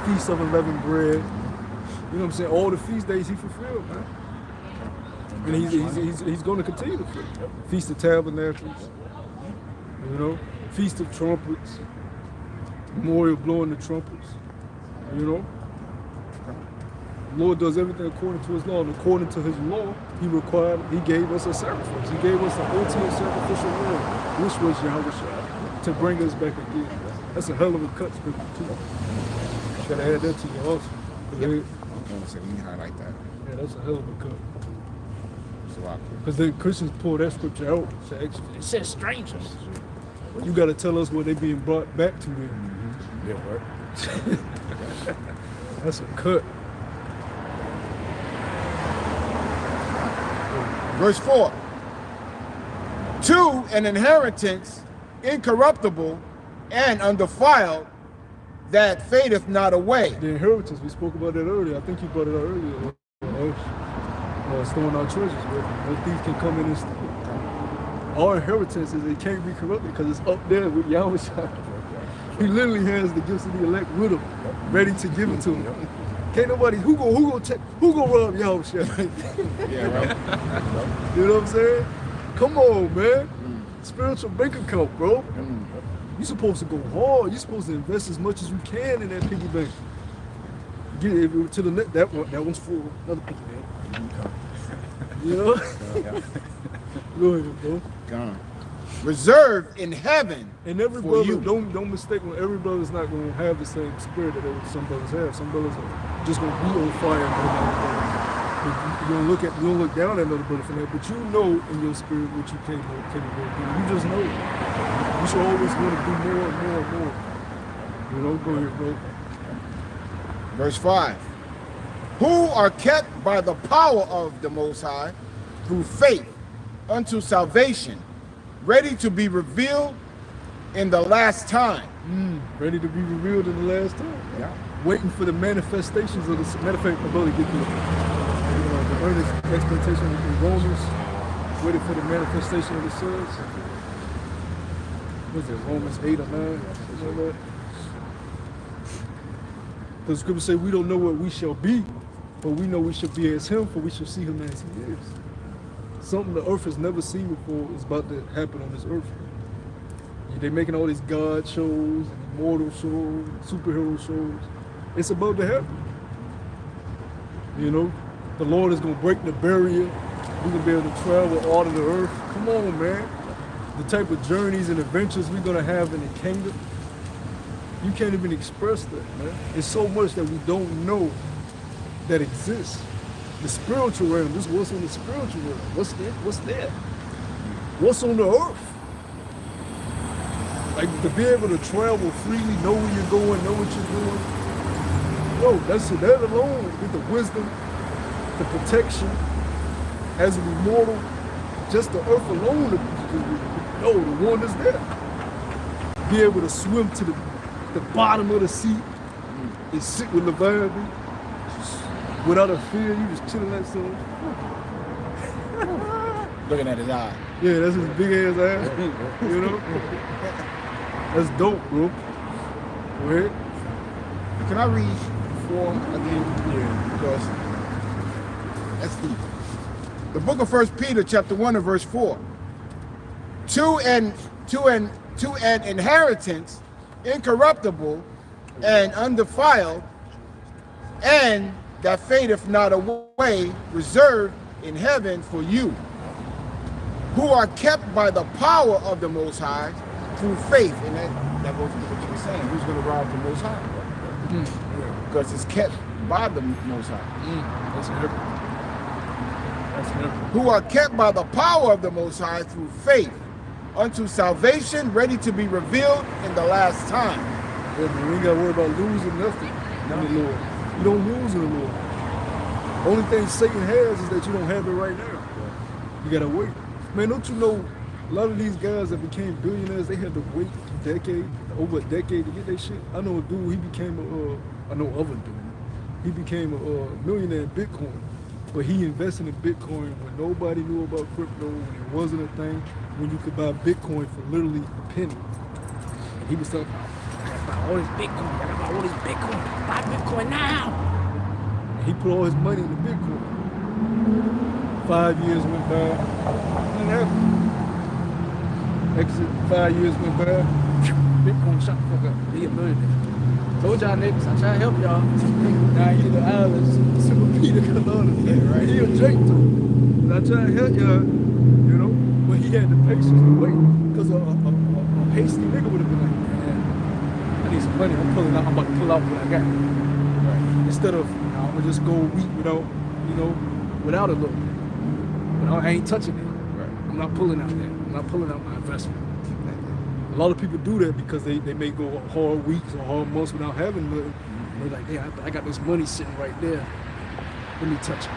A: Feast of Unleavened Bread. You know what I'm saying? All the feast days he fulfilled, man. And he's going to continue to fulfill. Feast of Tabernacles, you know, Feast of Trumpets, Memorial blowing the trumpets, you know. The Lord does everything according to his law, and according to his law, he gave us a sacrifice. He gave us the ultimate sacrificial lamb, which was Yahweh Shai, to bring us back again. That's a hell of a cut scripture too. You gotta add that to your also.
G: Yep. I'm gonna say you highlight that.
A: Yeah, that's a hell of a cut.
G: So
A: because the Christians pull that scripture out. It says strangers. You gotta tell us where they being brought back to then.
G: yeah, right.
A: That's a cut.
B: Verse 4. To an inheritance incorruptible and undefiled that fadeth not away.
A: The inheritance, we spoke about that earlier. I think you brought it up earlier. Storing our treasures, where no thief can come in and steal. Our inheritance is it can't be corrupted because it's up there with Yahweh Shai. He literally has the gifts of the elect with him, ready to give it to him. Can't nobody who go rob Yahweh Shai?
G: Yeah, right.
A: You know what I'm saying? Come on, man. Spiritual bank account, bro. You're supposed to go hard. You're supposed to invest as much as you can in that piggy bank. Get it to the net. That one's full. Another piggy bank. You know? Go ahead, bro.
G: Gone.
B: reserved in heaven
A: And every
B: for
A: brother,
B: you.
A: don't mistake when every brother's not going to have the same spirit that some brothers have. Some brothers are just going to be on fire. You don't look down at another brother for that, but you know in your spirit what you capable of doing. You just know. You should always want to do more and more and more. You know, go ahead, bro.
B: Verse 5. Who are kept by the power of the Most High through faith unto salvation, ready to be revealed in the last time.
A: Ready to be revealed in the last time.
B: Yeah.
A: Waiting for the manifestations of the. Matter of fact, I'm about to get the earnest expectation in Romans. Waiting for the manifestation of the sons. What's it, Romans 8 or 9? Something like that. The scriptures say we don't know what we shall be, but we know we shall be as him, for we shall see him as he is. Something the earth has never seen before is about to happen on this earth. They're making all these God shows, and immortal shows, superhero shows. It's about to happen. You know, the Lord is going to break the barrier. We're going to be able to travel all of the earth. Come on, man. The type of journeys and adventures we're going to have in the kingdom. You can't even express that, man. It's so much that we don't know that exists. The spiritual realm, this is what's on the spiritual realm. What's there? What's there? What's on the earth? Like to be able to travel freely, know where you're going, know what you're doing. No, that's that alone with the wisdom, the protection, as an immortal, just the earth alone, the one that's there. Be able to swim to the bottom of the sea and sit with Leviathan without a fear. You just chilling like so.
B: Looking at his eye.
A: Yeah, that's his big ass eye. You know? That's dope, bro. Go ahead.
B: Can I read 4 again?
A: Yeah.
B: Because that's deep. The book of 1 Peter, chapter 1 and verse 4. To an inheritance incorruptible and undefiled, and that fadeth not away, reserved in heaven for you, who are kept by the power of the Most High through faith. And that goes into what you were saying. Who's going to rob the Most High? Because it's kept by the Most High.
A: That's him. That's him.
B: Who are kept by the power of the Most High through faith unto salvation, ready to be revealed in the last time.
A: Yeah, man, we ain't got to worry about losing nothing in the Lord. You don't lose in the Lord. Only thing Satan has is that you don't have it right now. You got to wait. Man, don't you know a lot of these guys that became billionaires, they had to wait over a decade to get their shit. I know a dude, he became I know of a dude. He became a millionaire in Bitcoin. But he invested in Bitcoin when nobody knew about crypto, when it wasn't a thing, when you could buy Bitcoin for literally a penny. And he was talking about, I gotta buy all this Bitcoin, I gotta buy all this Bitcoin, buy Bitcoin now. And he put all his money into Bitcoin. 5 years went by, nothing happened. Exit, 5 years went by, Bitcoin shot the fuck up. He a millionaire.
D: Told y'all niggas, I try to help y'all.
A: Now he in the islands, Super Peter Colonna, right? He a Jake too. And I try to help y'all, you know, but he had the patience to wait. Because a hasty nigga would have been like, man, I need some money, I'm about to pull out what I got. Right. Instead of, I'm gonna just go a week without, without a look. But I ain't touching it. Right. I'm not pulling out that. I'm not pulling out my investment. A lot of people do that because they may go hard weeks or hard months without having nothing. They're like, hey, I got this money sitting right there. Let me touch it.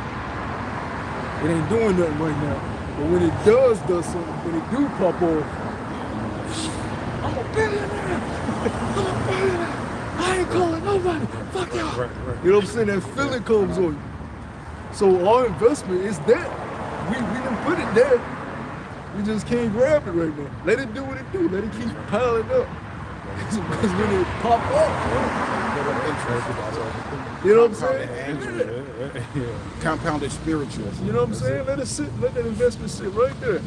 A: It ain't doing nothing right now. But when it does something, when it do pop off, I'm a billionaire. I'm a billionaire. I ain't calling nobody. Fuck y'all. Right. You know what I'm saying? That feeling comes on you. So our investment is that. We didn't put it there. We just can't grab it right now. Let it do what it do. Let it keep piling up. Because when it pop off, you know what I'm saying?
B: Compounded spiritual.
A: You know what I'm saying? Let it sit. Let that investment sit right there.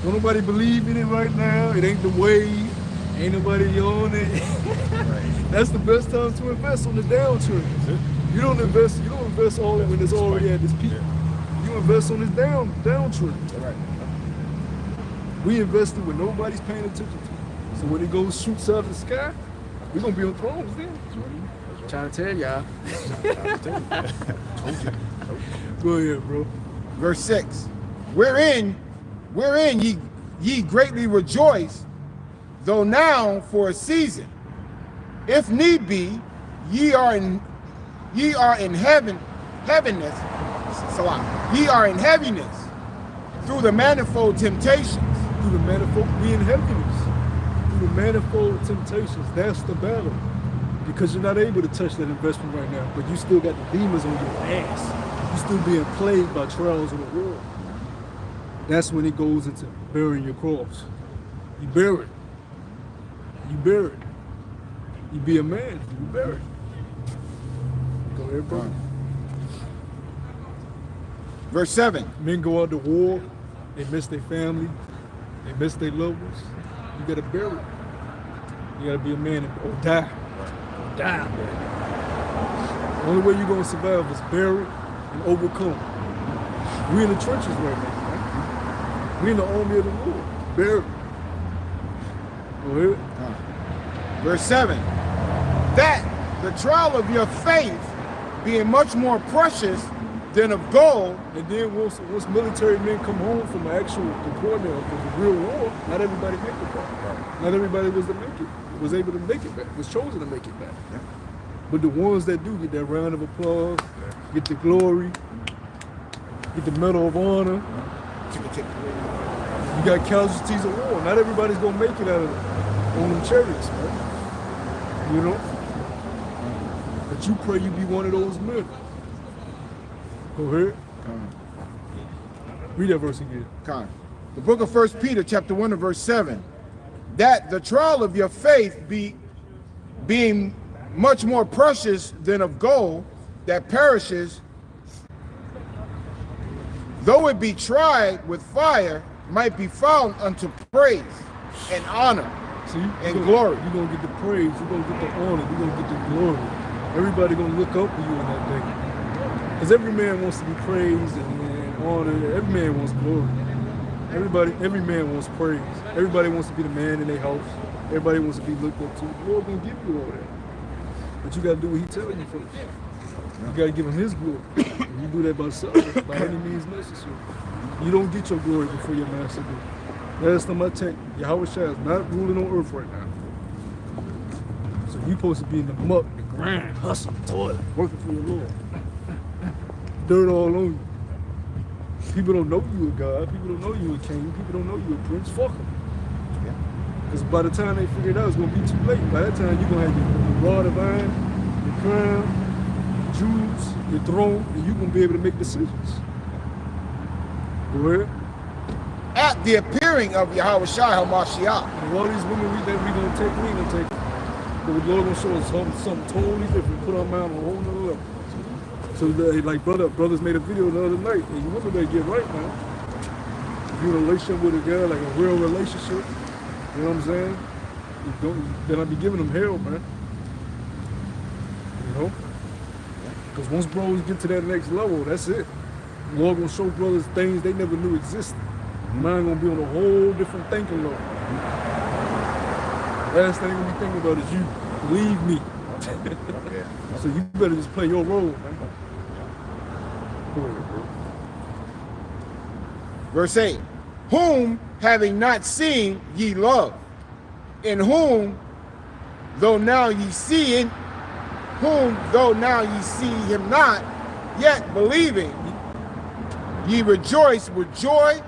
A: Don't nobody believe in it right now. It ain't the wave. Ain't nobody on it. That's the best time to invest on the downturn. You don't invest all when it's already at this peak. You invest on this downtrend.
B: Right.
A: We invested when nobody's paying attention to. So when it goes shoots out of the sky, we're gonna be on thrones then.
D: Trying to tell y'all.
A: Go ahead, bro.
B: Verse 6. Wherein ye greatly rejoice, though now for a season, if need be, ye are in heaviness. Salah. Ye are in heaviness through the manifold temptations.
A: Through the manifold, we in heaviness. Through the manifold temptations, that's the battle. Because you're not able to touch that investment right now, but you still got the demons on your ass. You're still being plagued by trials of the world. That's when it goes into burying your cross. You bury it. You bury it. You be a man, you bury it. Go ahead, bro.
B: Verse 7.
A: Men go out to war, they miss their family, they miss their loved ones. You gotta bury it. You gotta be a man or die. Die. The only way you're gonna survive is bury it and overcome. We in the trenches right now, right? We in the army of the Lord. Bury it. Go ahead.
B: Verse 7. That the trial of your faith being much more precious than of gold.
A: And then once military men come home from an actual deployment of the real war, not everybody make it back. Not everybody was able to make it back, was chosen to make it back.
B: Yeah.
A: But the ones that do get that round of applause, get the glory, get the Medal of Honor. You got casualties of war. Not everybody's gonna make it out of it on them chariots, man. You know? But you pray you be one of those men. Go ahead. Read that verse again.
B: The book of 1 Peter chapter 1 and verse 7. That the trial of your faith being much more precious than of gold that perishes, though it be tried with fire, might be found unto praise and honor and glory.
A: You're going to get the praise, you're going to get the honor, you're going to get the glory. Everybody going to look up to you in that day. Because every man wants to be praised and honored. Every man wants glory. Every man wants praise. Everybody wants to be the man in their house. Everybody wants to be looked up to. The Lord gonna give you all that. But you gotta do what he tells you first. You gotta give him his glory. And you do that by suffering, by any means necessary. You don't get your glory before your master do. Last time I checked, Yahweh Shai is not ruling on earth right now. So you're supposed to be in the muck, the grind, hustle, toil, working for your Lord. Dirt all on you. People don't know you a God. People don't know you a king. People don't know you a prince. Fuck them. Because by the time they figure it out, it's going to be too late. By that time, you're going to have your rod of iron, your crown, your jewels, your throne, and you're going to be able to make decisions. Go ahead.
B: At the appearing of Yahweh Shai HaMashiach.
A: And all these women we think we're going to take, we ain't going to take them. But the Lord going to show us something totally different. Put our mind on a whole nother level. So like brothers made a video the other night, and you women better get right now. If you're in a relationship with a girl, like a real relationship, you know what I'm saying? Then I'll be giving them hell, man. You know? Because once bros get to that next level, that's it. The Lord gonna show brothers things they never knew existed. Mine gonna be on a whole different thinking level. Last thing I'm gonna be thinking about is you. Believe me. So you better just play your role, man.
B: Verse 8. Whom having not seen ye love, in whom though now ye see him not, yet believing, ye rejoice with joy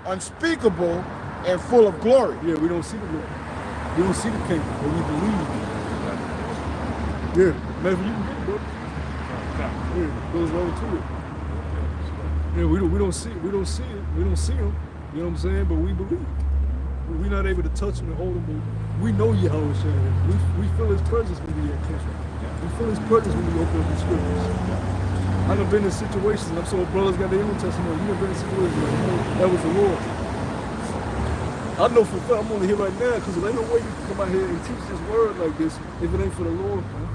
B: unspeakable and full of glory.
A: Yeah, we don't see the Lord. We don't see the king, but we believe. Yeah, man, you can get it, bro. Yeah, it goes right to it. Yeah, we don't see it. We don't see it. We don't see him. You know what I'm saying? But we believe. We're not able to touch him and hold him, but we know Yahweh Shai. We feel his presence when we at country. We feel his presence when we open up the scriptures. I done been in situations, and I'm so brothers got their own testimony. You done been in situations like, you know, that was the Lord. I know for a fact I'm only here right now because there ain't no way you can come out here and teach this word like this if it ain't for the Lord, man.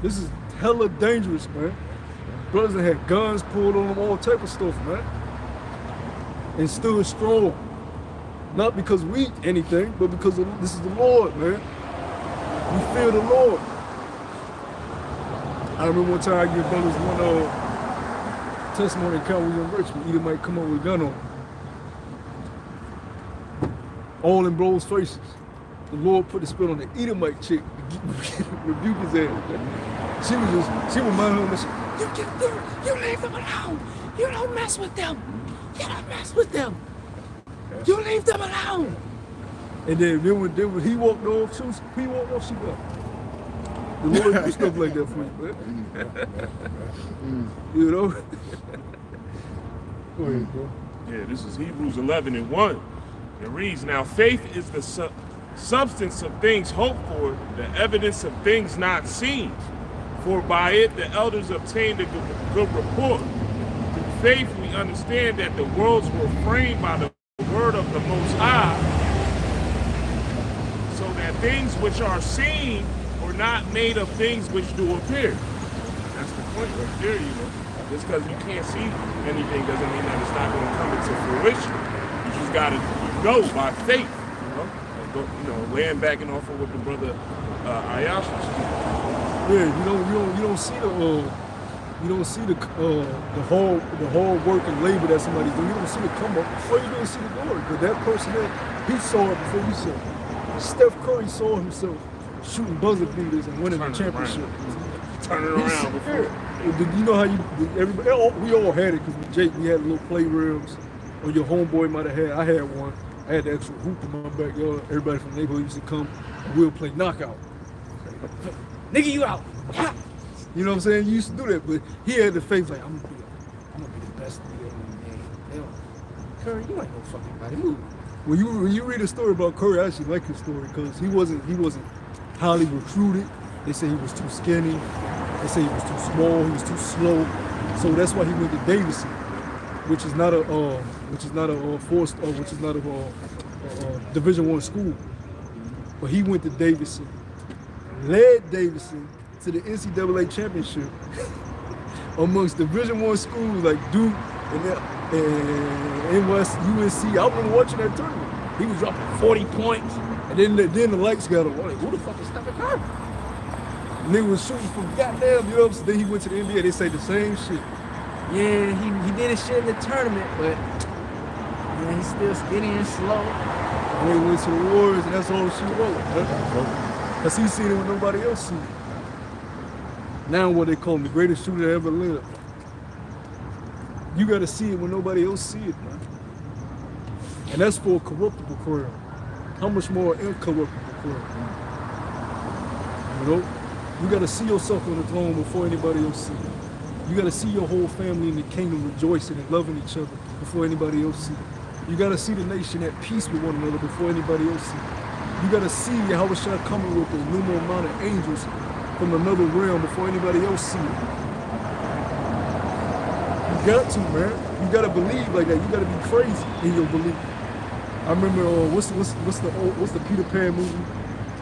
A: This is hella dangerous, man. Brothers that had guns pulled on them, all type of stuff, man. And stood strong. Not because we anything, but because this is the Lord, man. We fear the Lord. I remember one time I gave brothers one testimony account we was in Richmond. Either might come up with a gun on him. All in bros' faces. The Lord put a spell on the Edomite chick to rebuke his ass. She was minding her mission. You leave them alone. You don't mess with them. You don't mess with them. You leave them alone. And then when he walked off, she got. The Lord do stuff like that for you, man. You know? Go ahead, bro.
H: Yeah, this is Hebrews 11:1. It reads, now faith is the substance of things hoped for, the evidence of things not seen. For by it the elders obtained a good report. Through faith we understand that the worlds were framed by the word of the Most High, so that things which are seen were not made of things which do appear. That's the point right there, you know. Just because you can't see anything doesn't mean that it's not going to come into fruition. You just got to go by faith, you know. And go, you know, laying back and off of what the brother Ayash was speaking.
A: Yeah, you don't see the hard work and labor that somebody's doing. You don't see the come up before you don't see the glory. But that person there, he saw it before you saw it. Steph Curry saw himself shooting buzzer beaters and winning the championship.
H: Turning around before.
A: You know how everybody, we all had it because with Jake, we had little playrooms, or your homeboy might have had. I had one. I had the extra hoop in my backyard. Everybody from the neighborhood used to come and we'll play knockout. Nigga, you out. You know what I'm saying? You used to do that, but he had the faith like, I'm gonna be the best nigga in the game. Curry, you ain't no fucking body move. When you read a story about Curry, I actually like his story because he wasn't highly recruited. They say he was too skinny. They say he was too small. He was too slow. So that's why he went to Davidson, which is not a Division I school. But he went to Davidson, led Davidson to the NCAA championship amongst Division I schools like Duke and UNC. I remember watching that tournament. He was dropping 40 points, and then the lights got on. Like, who the fuck is Stephen Curry? Nigga was shooting from goddamn, you know. So then he went to the NBA. They say the same shit.
D: Yeah, he did his shit in the tournament, but yeah, he's still skinny and slow.
A: And he went to the Warriors, and that's all she wrote. Because he seen it when nobody else seen it. Now what they call him, the greatest shooter that ever lived. You got to see it when nobody else see it, man. And that's for a corruptible career. How much more incorruptible career? You know? You got to see yourself on the throne before anybody else see it. You got to see your whole family in the kingdom rejoicing and loving each other before anybody else see it. You got to see the nation at peace with one another before anybody else see it. You got to see Yahweh Shah coming with a numerous amount of angels from another realm before anybody else see it. You got to, man. You got to believe like that. You got to be crazy in your belief. I remember what's the Peter Pan movie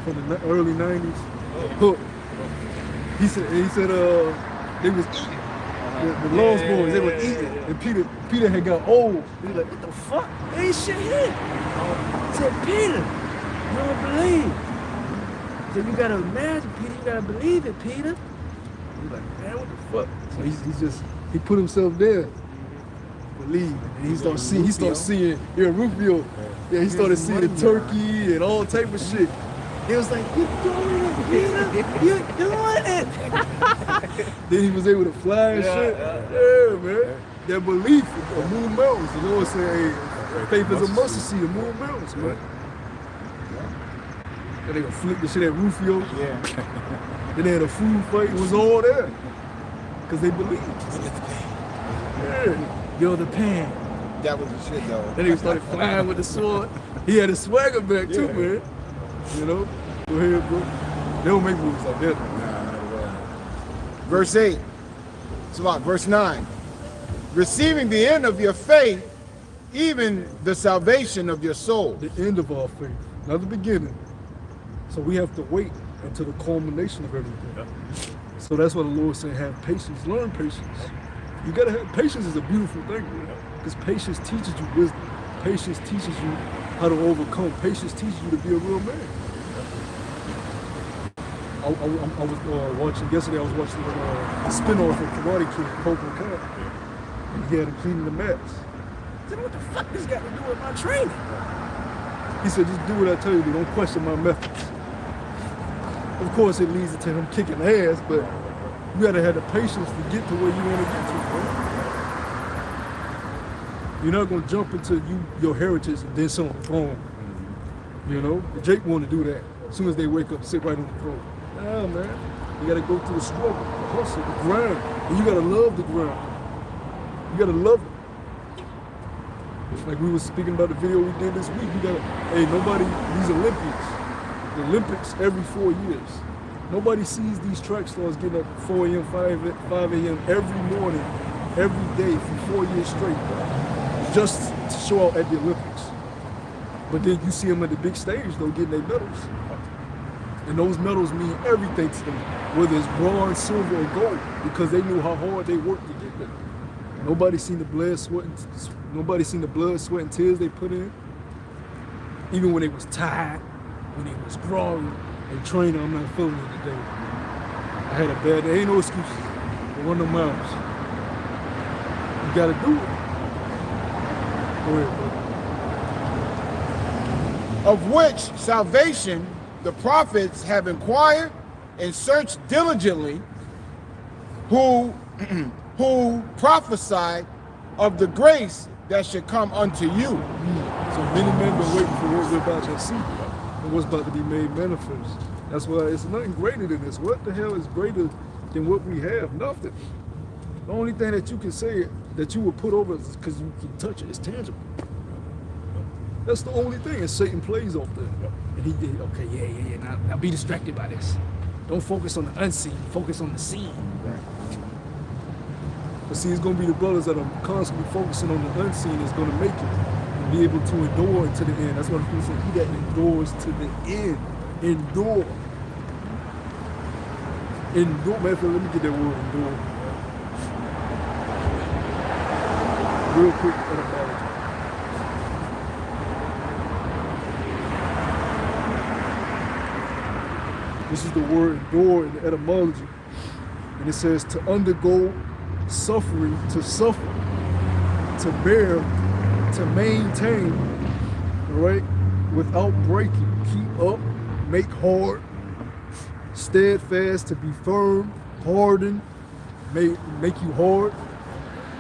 A: from the early '90s? Hook. He said they was eating. The Lost Boys, they were eating, and Peter had got old. He was like, what the fuck? There ain't shit here. He said, Peter, you don't believe. He said, you gotta imagine, Peter, you gotta believe it, Peter. He's like, man, what the fuck? So he put himself there. Believe. And he started seeing, Rufio. Yeah, he started seeing the turkey and all type of shit. He was like, you're doing it, Peter. You're doing it. Then he was able to fly and shit. Yeah, man. That belief of move mountains. You know what I'm saying? Faith is a mustard seed to move mountains, man. And they gonna flip the shit at Rufio.
G: Yeah.
A: Then they had a food fight. It was all there. Because they believed. Yeah. Yo, the pan.
G: That was the shit, though.
A: Then he started flying with the sword. He had his swagger back too, man. You know? Go ahead, bro. They don't make moves like that.
B: Verse 8. Verse 9. Receiving the end of your faith, even the salvation of your soul.
A: The end of our faith, not the beginning. So we have to wait until the culmination of everything. Yeah. So that's why the Lord said, have patience, learn patience. You gotta have patience is a beautiful thing, because patience teaches you wisdom. Patience teaches you how to overcome. Patience teaches you to be a real man. I was watching yesterday. I was watching the spin-off of Karate Kid, Cobra Kai, and he had him cleaning the mats.
D: I said, what the fuck this got to do with my training?
A: He said, just do what I tell you to. Don't question my methods. Of course, it leads to him kicking ass, but you gotta have the patience to get to where you want to get to, bro. You're not gonna jump into your heritage and then sit on the throne. You know, Jake wanted to do that. As soon as they wake up, sit right on the throne. Nah, man. You gotta go through the struggle, the hustle, the grind, and you gotta love the grind. You gotta love it. Like we were speaking about the video we did this week. You gotta, hey, nobody, these Olympics, the Olympics every 4 years. Nobody sees these track stars getting up at 4 a.m., 5 a.m. every morning, every day for 4 years straight, just to show out at the Olympics. But then you see them at the big stage, though, getting their medals. And those medals mean everything to them, whether it's bronze, silver, or gold, because they knew how hard they worked to get there. Nobody seen the blood, sweat, and tears they put in. Even when they was tired, when they was groggy, and training, I'm not feeling it today. I had a bad day. Ain't no excuses. But one of them miles. You gotta do it. Go ahead, brother.
B: Of which salvation the prophets have inquired and searched diligently, who prophesied of the grace that should come unto you.
A: So many men been waiting for what we're about to see and what's about to be made manifest. That's why it's nothing greater than this. What the hell is greater than what we have? Nothing. The only thing that you can say that you will put over is because you can touch it. It's tangible. That's the only thing. And Satan plays off that. And he did, okay, yeah. Now be distracted by this. Don't focus on the unseen. Focus on the seen. But see, it's going to be the brothers that are constantly focusing on the unseen that's going to make it and be able to endure to the end. That's what I'm saying. He that endures to the end. Endure. Endure. Matter of fact, let me get that word, endure. Real quick etymology. This is the word endure in the etymology. And it says to undergo suffering, to suffer, to bear, to maintain, all right, without breaking, keep up, make hard, steadfast, to be firm, hardened, make you hard.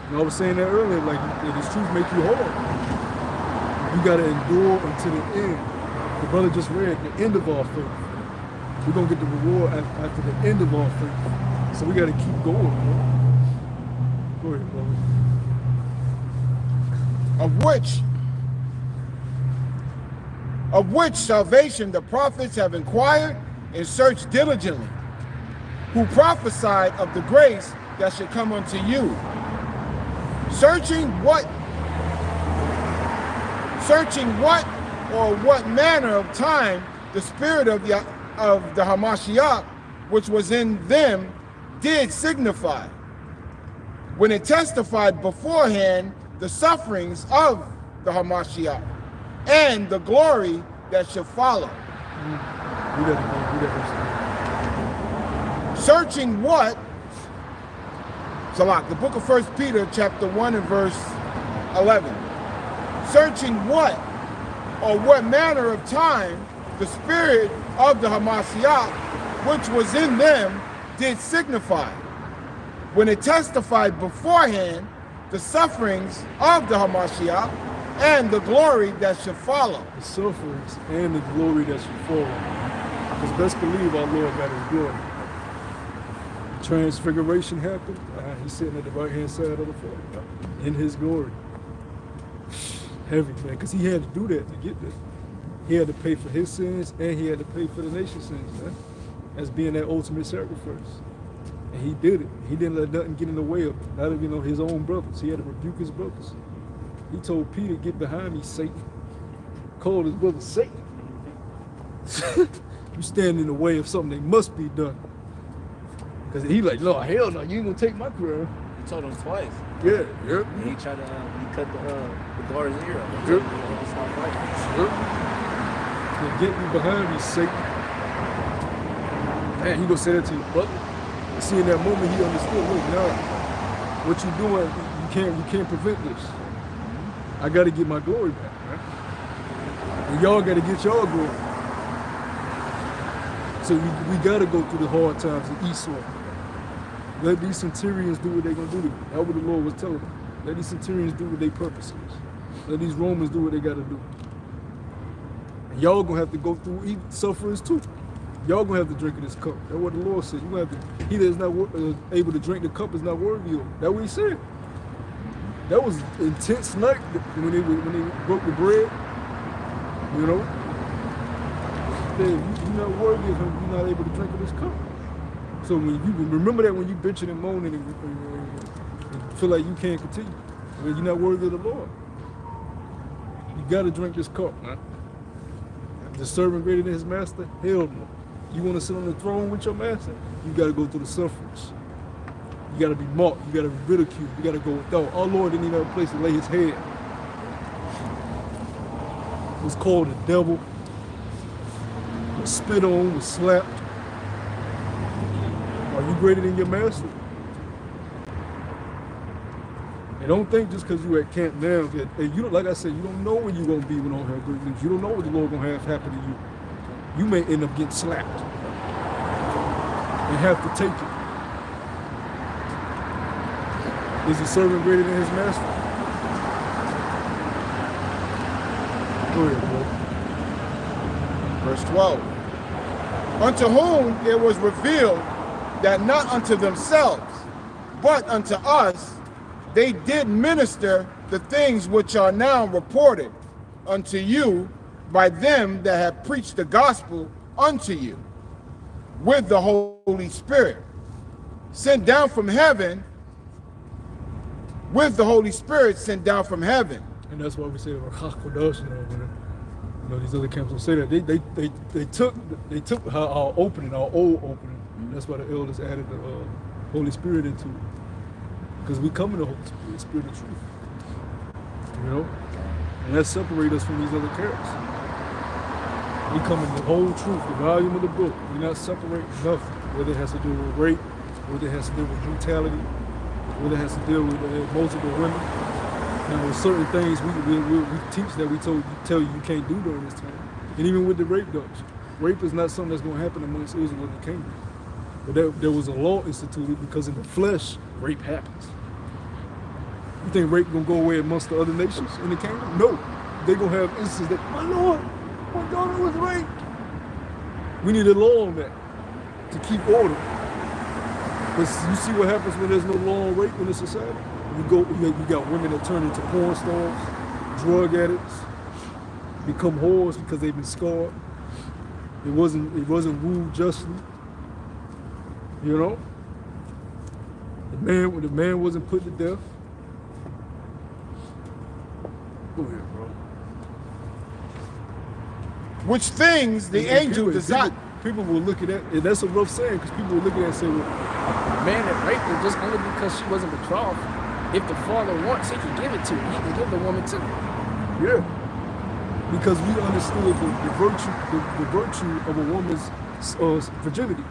A: And I was saying that earlier, like this truth make you hard. You gotta endure until the end. The brother just read the end of our faith. We're gonna get the reward after the end of our faith. So we gotta keep going, bro. Go ahead, brother.
B: Of which salvation the prophets have inquired and searched diligently, who prophesied of the grace that should come unto you. Searching what or what manner of time the spirit of the Hamashiach, which was in them, did signify, when it testified beforehand the sufferings of the Hamashiach and the glory that should follow. Searching what? Salak, the book of 1 Peter chapter 1 and verse 11. Searching what or what manner of time the spirit of the Hamashiach, which was in them, did signify, when it testified beforehand the sufferings of the Hamashiach and the glory that should follow.
A: The sufferings and the glory that should follow. Because best believe our Lord got his glory. Transfiguration happened. He's sitting at the right-hand side of the Father in his glory. Heavy, man, because he had to do that to get there. He had to pay for his sins and he had to pay for the nation's sins, man, as being that ultimate sacrifice. And he did it. He didn't let nothing get in the way of it, not even his own brothers. He had to rebuke his brothers. He told Peter, get behind me, Satan. Called his brother Satan. You stand in the way of something that must be done. Because he like, Lord, hell no, you ain't gonna take my crown.
C: He told him twice.
A: Yeah, yep.
C: And he tried to, he cut the guard's ear off. He
A: Yep.
C: told him to stop fighting.
A: Yep. Then get me behind me, Satan. Man, he gonna say that to your brother. See, in that moment, he understood. Look, now, what you doing? You can't prevent this. I got to get my glory back, man. And y'all got to get y'all glory. So we got to go through the hard times of Esau. Let these centurions do what they're gonna do to you. That's what the Lord was telling them. Let these centurions do what their purpose is. Let these Romans do what they got to do. And y'all gonna have to go through even sufferings too. Y'all gonna have to drink of this cup. That's what the Lord said. You gonna have to. He that is not able to drink the cup is not worthy of it. That's what he said. That was intense night when they broke the bread. You know, you're not worthy of him. You're not able to drink of this cup. So when you remember that when you bitching and moaning and feel like you can't continue, you're not worthy of the Lord. You got to drink this cup, man. The servant greater than his master? Hell no. You want to sit on the throne with your master? You got to go through the sufferings. You got to be mocked. You got to be ridiculed. You got to go without. Our Lord didn't even have a place to lay his head. It was called the devil. Was spit on, was slapped. Are you greater than your master? And don't think just because you at camp now that, and you, like I said, you don't know when you're going to be when all have great news. You don't know what the Lord going to have happen to you. You may end up getting slapped and have to take it. Is the servant greater than his master? Go ahead, bro.
B: Verse 12. Unto whom it was revealed that not unto themselves, but unto us, they did minister the things which are now reported unto you by them that have preached the gospel unto you, with the Holy Spirit, sent down from heaven, with the Holy Spirit sent down from heaven.
A: And that's why we say Kodash and all that. You know, these other camps don't say that. They took our opening, our old opening. That's why the elders added the Holy Spirit into it. Because we come in the Holy Spirit, Spirit of truth. You know? And that separates us from these other camps. We come in the whole truth, the volume of the book. We're not separating nothing. Whether it has to do with rape, whether it has to do with brutality, whether it has to deal with multiple women. Now, with certain things we teach that we tell you can't do during this time. And even with the rape dogs. Rape is not something that's going to happen amongst Israel in the kingdom. But there was a law instituted because in the flesh, rape happens. You think rape going to go away amongst the other nations in the kingdom? No. They're going to have instances that, my Lord, my daughter was raped. We need a law on that to keep order. But you see what happens when there's no law on rape in the society? You got women that turn into porn stars, drug addicts, become whores because they've been scarred. It wasn't ruled justly. You know? The man wasn't put to death. Go ahead, bro.
B: Which things the angel desired.
A: People will look at that, and that's a rough saying, because people will look at that and say, well,
D: A man that raped her just only because she wasn't betrothed. If the father wants, he can give it to her. He can give the woman to her.
A: yeah. Because we understood the virtue of a woman's virginity.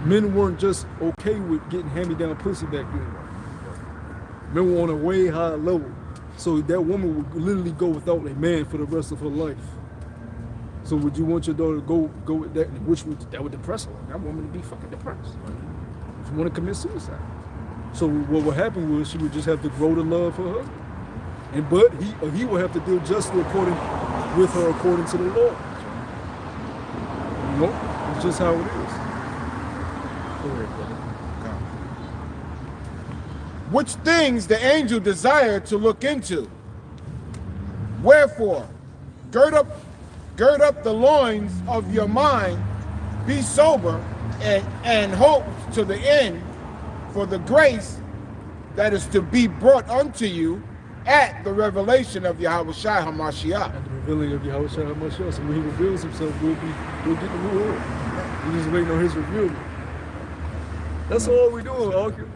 A: Men weren't just okay with getting hand-me-down pussy back then. Men were on a way higher level. So that woman would literally go without a man for the rest of her life. So would you want your daughter to go with that? That would depress her. That woman would be fucking depressed. If you want to commit suicide. So what would happen was she would just have to grow to love her husband. But he will have to deal justly with her according to the law. You know? It's just how it is. Go ahead, brother.
B: Which things the angel desired to look into. Wherefore, gird up the loins of your mind, be sober, and hope to the end for the grace that is to be brought unto you at the revelation of Yahushua HaMashiach.
A: At the revealing of Yahushua HaMashiach. So when he reveals himself, we'll get the reward. We're just waiting on his revealing. That's all we're doing, argue.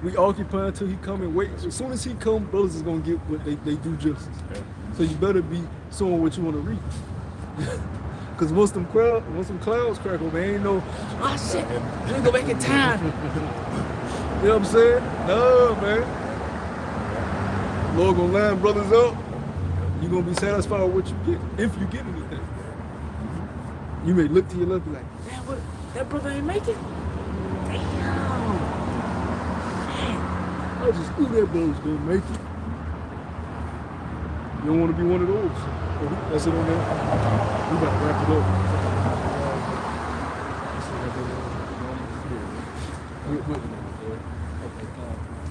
A: We occupy until he come and wait. As soon as he come, brothers is gonna get what they do justice. So you better be sowing what you want to reap. Cause once them clouds crack open, ain't no,
D: Oh shit, let me go back in time.
A: you know what I'm saying? No, man. Lord gonna line brothers up. You gonna be satisfied with what you get, if you get anything. You may look to your left and be like,
D: Damn, what? That brother ain't make it? Damn.
A: I just knew that brother's gonna make it. You don't want to be one of those. That's it on there. We about to wrap it up.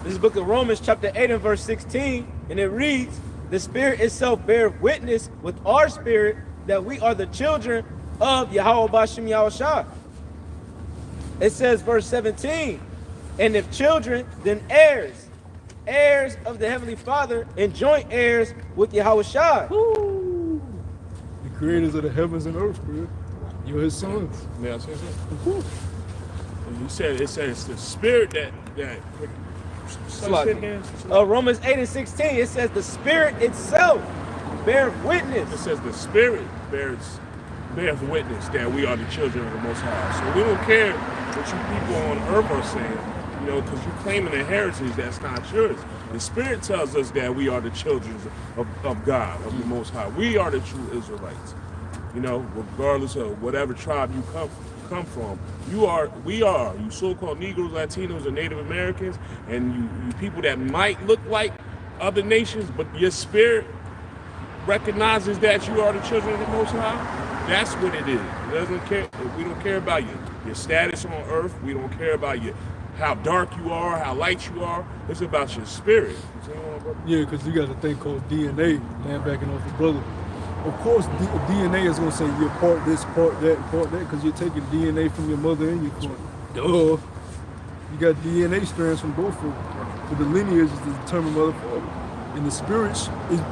C: This is the book of Romans chapter 8 and verse 16, and it reads, the Spirit itself beareth witness with our spirit that we are the children of Yahweh Bashem Yahushua. It says verse 17, and if children, then heirs, heirs of the Heavenly Father, and joint heirs with Yahushua.
A: The creators of the heavens and earth, bro. You're his sons.
H: May I say something? You said it says the spirit that
C: Romans 8 and 16, it says the Spirit itself bears witness.
H: It says the Spirit bears witness that we are the children of the Most High. So we don't care what you people on earth are saying, you know, because you claiming a heritage that's not yours. The Spirit tells us that we are the children of God, of the Most High. We are the true Israelites. You know, regardless of whatever tribe you come from, we are, you so-called Negroes, Latinos, and Native Americans, and you people that might look like other nations, but your spirit recognizes that you are the children of the Most High. That's what it is. It doesn't care. We don't care about your status on earth. We don't care about how dark you are, how light you are. It's about your spirit.
A: Yeah, because you got a thing called DNA, man, backing off the brother. Of course, DNA is going to say you're part this, part that, because you're taking DNA from your mother and your father. Duh. You got DNA strands from both of them. But the lineage is the determined mother father. And the spirit,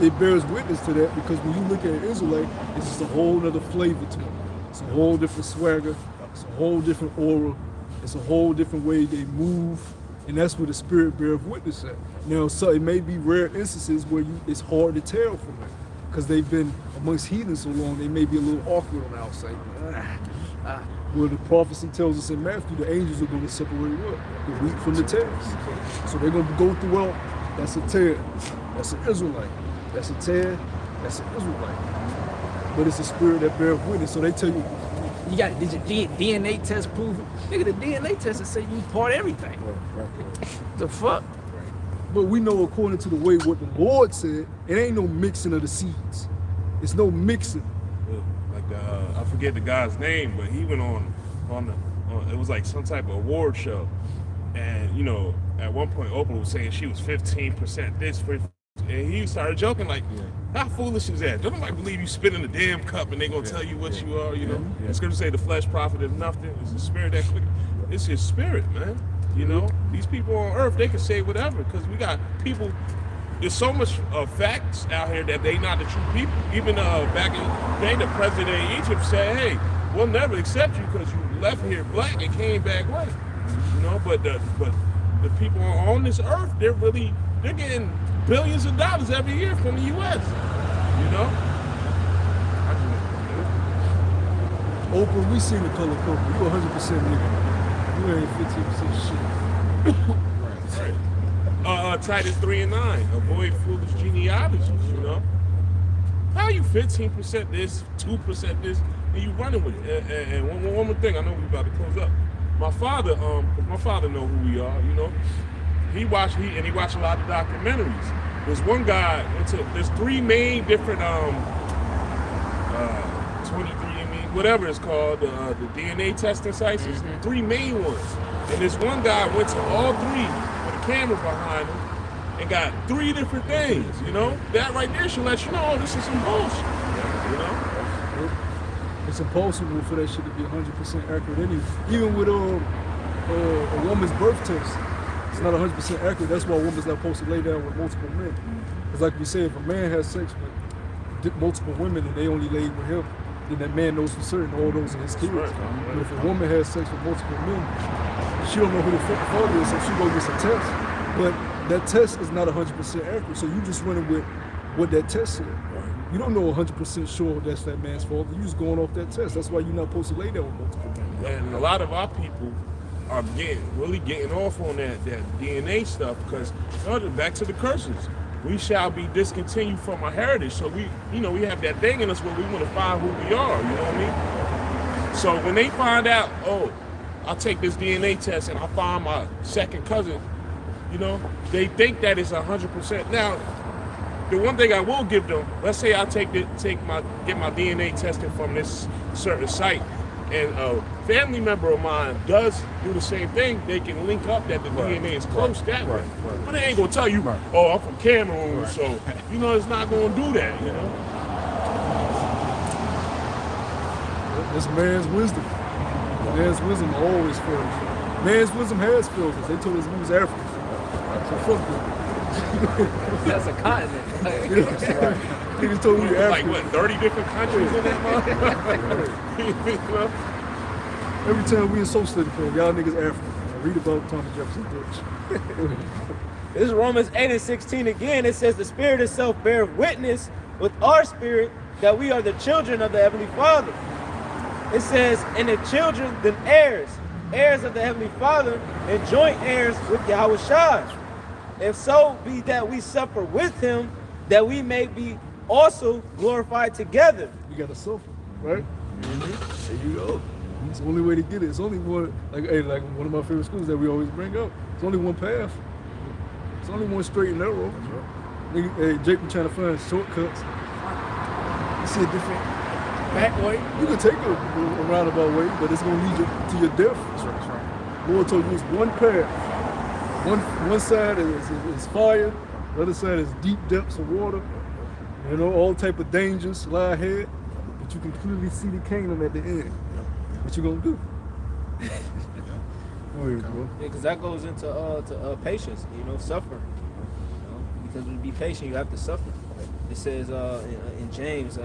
A: it bears witness to that, because when you look at an Israelite, it's just a whole other flavor to it. It's a whole different swagger. It's a whole different aura. It's a whole different way they move. And that's where the spirit bears witness at. Now, so it may be rare instances where it's hard to tell from it, because they've been amongst heathens so long, they may be a little awkward on the outside. Where the prophecy tells us in Matthew, the angels are going to separate what? The wheat from the tares. So they're going to go through, well, that's a tare, that's an Israelite. That's a tare, that's an Israelite. But it's a spirit that bears witness. So they tell you,
D: You got, did your DNA test prove it? Nigga, the DNA test will say you part everything. The fuck?
A: but we know according to the way what the Lord said, it ain't no mixing of the seeds. It's no mixing.
H: Like I forget the guy's name, but he went on it was like some type of award show, and you know, at one point Oprah was saying she was 15% this, and he started joking like, how foolish is that? Don't nobody believe you spit in the damn cup and they gonna tell you what you are, you know? It's gonna say the flesh profited nothing. It's the spirit that quick. It's his spirit, man. You know, these people on earth, they can say whatever, because we got people, there's so much facts out here that they not the true people. Even back in the day, the president of Egypt said, hey, we'll never accept you because you left here black and came back white. You know, but the people on this earth, they're getting billions of dollars every year from the U.S. You know?
A: Oprah, we seen the color purple. You 100% nigga. You ain't 15% shit.
H: Right. Titus 3 and 9. Avoid foolish genealogies, you know? How you 15% this, 2% this, and you running with it? And one more thing, I know we about to close up. My father know who we are, you know? He watched a lot of documentaries. There's one guy, there's three main different 23andMe, whatever it's called, the DNA testing sites. There's three main ones. And this one guy went to all three with a camera behind him and got three different things, you know? That right there should let you know, oh, this is some bullshit, you know?
A: It's impossible for that shit to be 100% accurate anyway. Even with a woman's birth test, it's not 100% accurate. That's why a woman's not supposed to lay down with multiple men. It's like we say, if a man has sex with multiple women and they only lay with him, then that man knows for certain all those are his kids.
H: right.
A: But if a woman has sex with multiple men, she don't know who the father is, so she go get a test. But that test is not 100% accurate, so you just running with what that test said. You don't know 100% sure that's that man's fault. You just going off that test. That's why you're not supposed to lay down with multiple men.
H: And a lot of our people are really getting off on that DNA stuff because back to the curses. We shall be discontinued from our heritage. So we have that thing in us where we want to find who we are, you know what I mean? So when they find out, oh, I'll take this DNA test and I find my second cousin, they think that it's 100%. Now, the one thing I will give them, let's say I get my DNA tested from this certain site, and a family member of mine does do the same thing, they can link up that the DNA is close that way. But they ain't gonna tell you, oh, I'm from Cameroon, so it's not gonna do that,
A: It's man's wisdom. Man's wisdom always fails. Man's wisdom has failed us. They told us we was African. So fuck them.
D: That's a continent.
A: Niggas told me you're
H: like
A: African.
H: what, 30 different countries in that month?
A: Every time we in socialism, y'all niggas African. I read about Thomas Jefferson bitch.
C: This is Romans 8:16 again. It says the Spirit itself bears witness with our spirit that we are the children of the Heavenly Father. It says, and if children, then heirs, heirs of the Heavenly Father, and joint heirs with Yahweh Shai. If so be that we suffer with him, that we may be also glorified together.
A: You gotta suffer, right? There you go. It's the only way to get it. It's only one, like one of my favorite schools that we always bring up. It's only one path. It's only one straight and narrow. Hey, Jake been trying to find shortcuts. You see a different back way. You can take a roundabout way, but it's gonna lead you to your death. That's right. Lord told you it's one path. One side is fire, the other side is deep depths of water. All type of dangers lie ahead, but you can clearly see the kingdom at the end. What you gonna do?
C: Because that goes into patience, suffering. Because to be patient, you have to suffer. It says in James,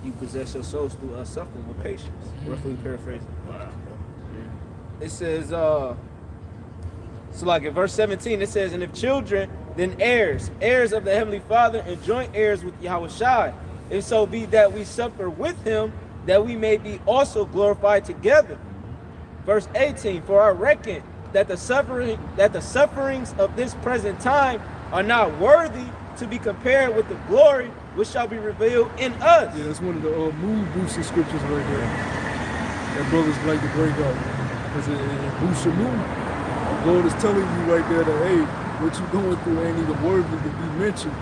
C: you possess your souls through suffering with patience. Roughly paraphrasing. It says, so like in verse 17, it says, and if children, then heirs, heirs of the Heavenly Father, and joint heirs with Yahweh Shai. If so be that we suffer with him, that we may be also glorified together. Verse 18, for I reckon that the sufferings of this present time are not worthy to be compared with the glory which shall be revealed in us.
A: Yeah, that's one of the mood boosting scriptures right there that brothers like to bring up, because it boosts your mood. The Lord is telling you right there that, hey, what you're going through ain't even worthy to be mentioned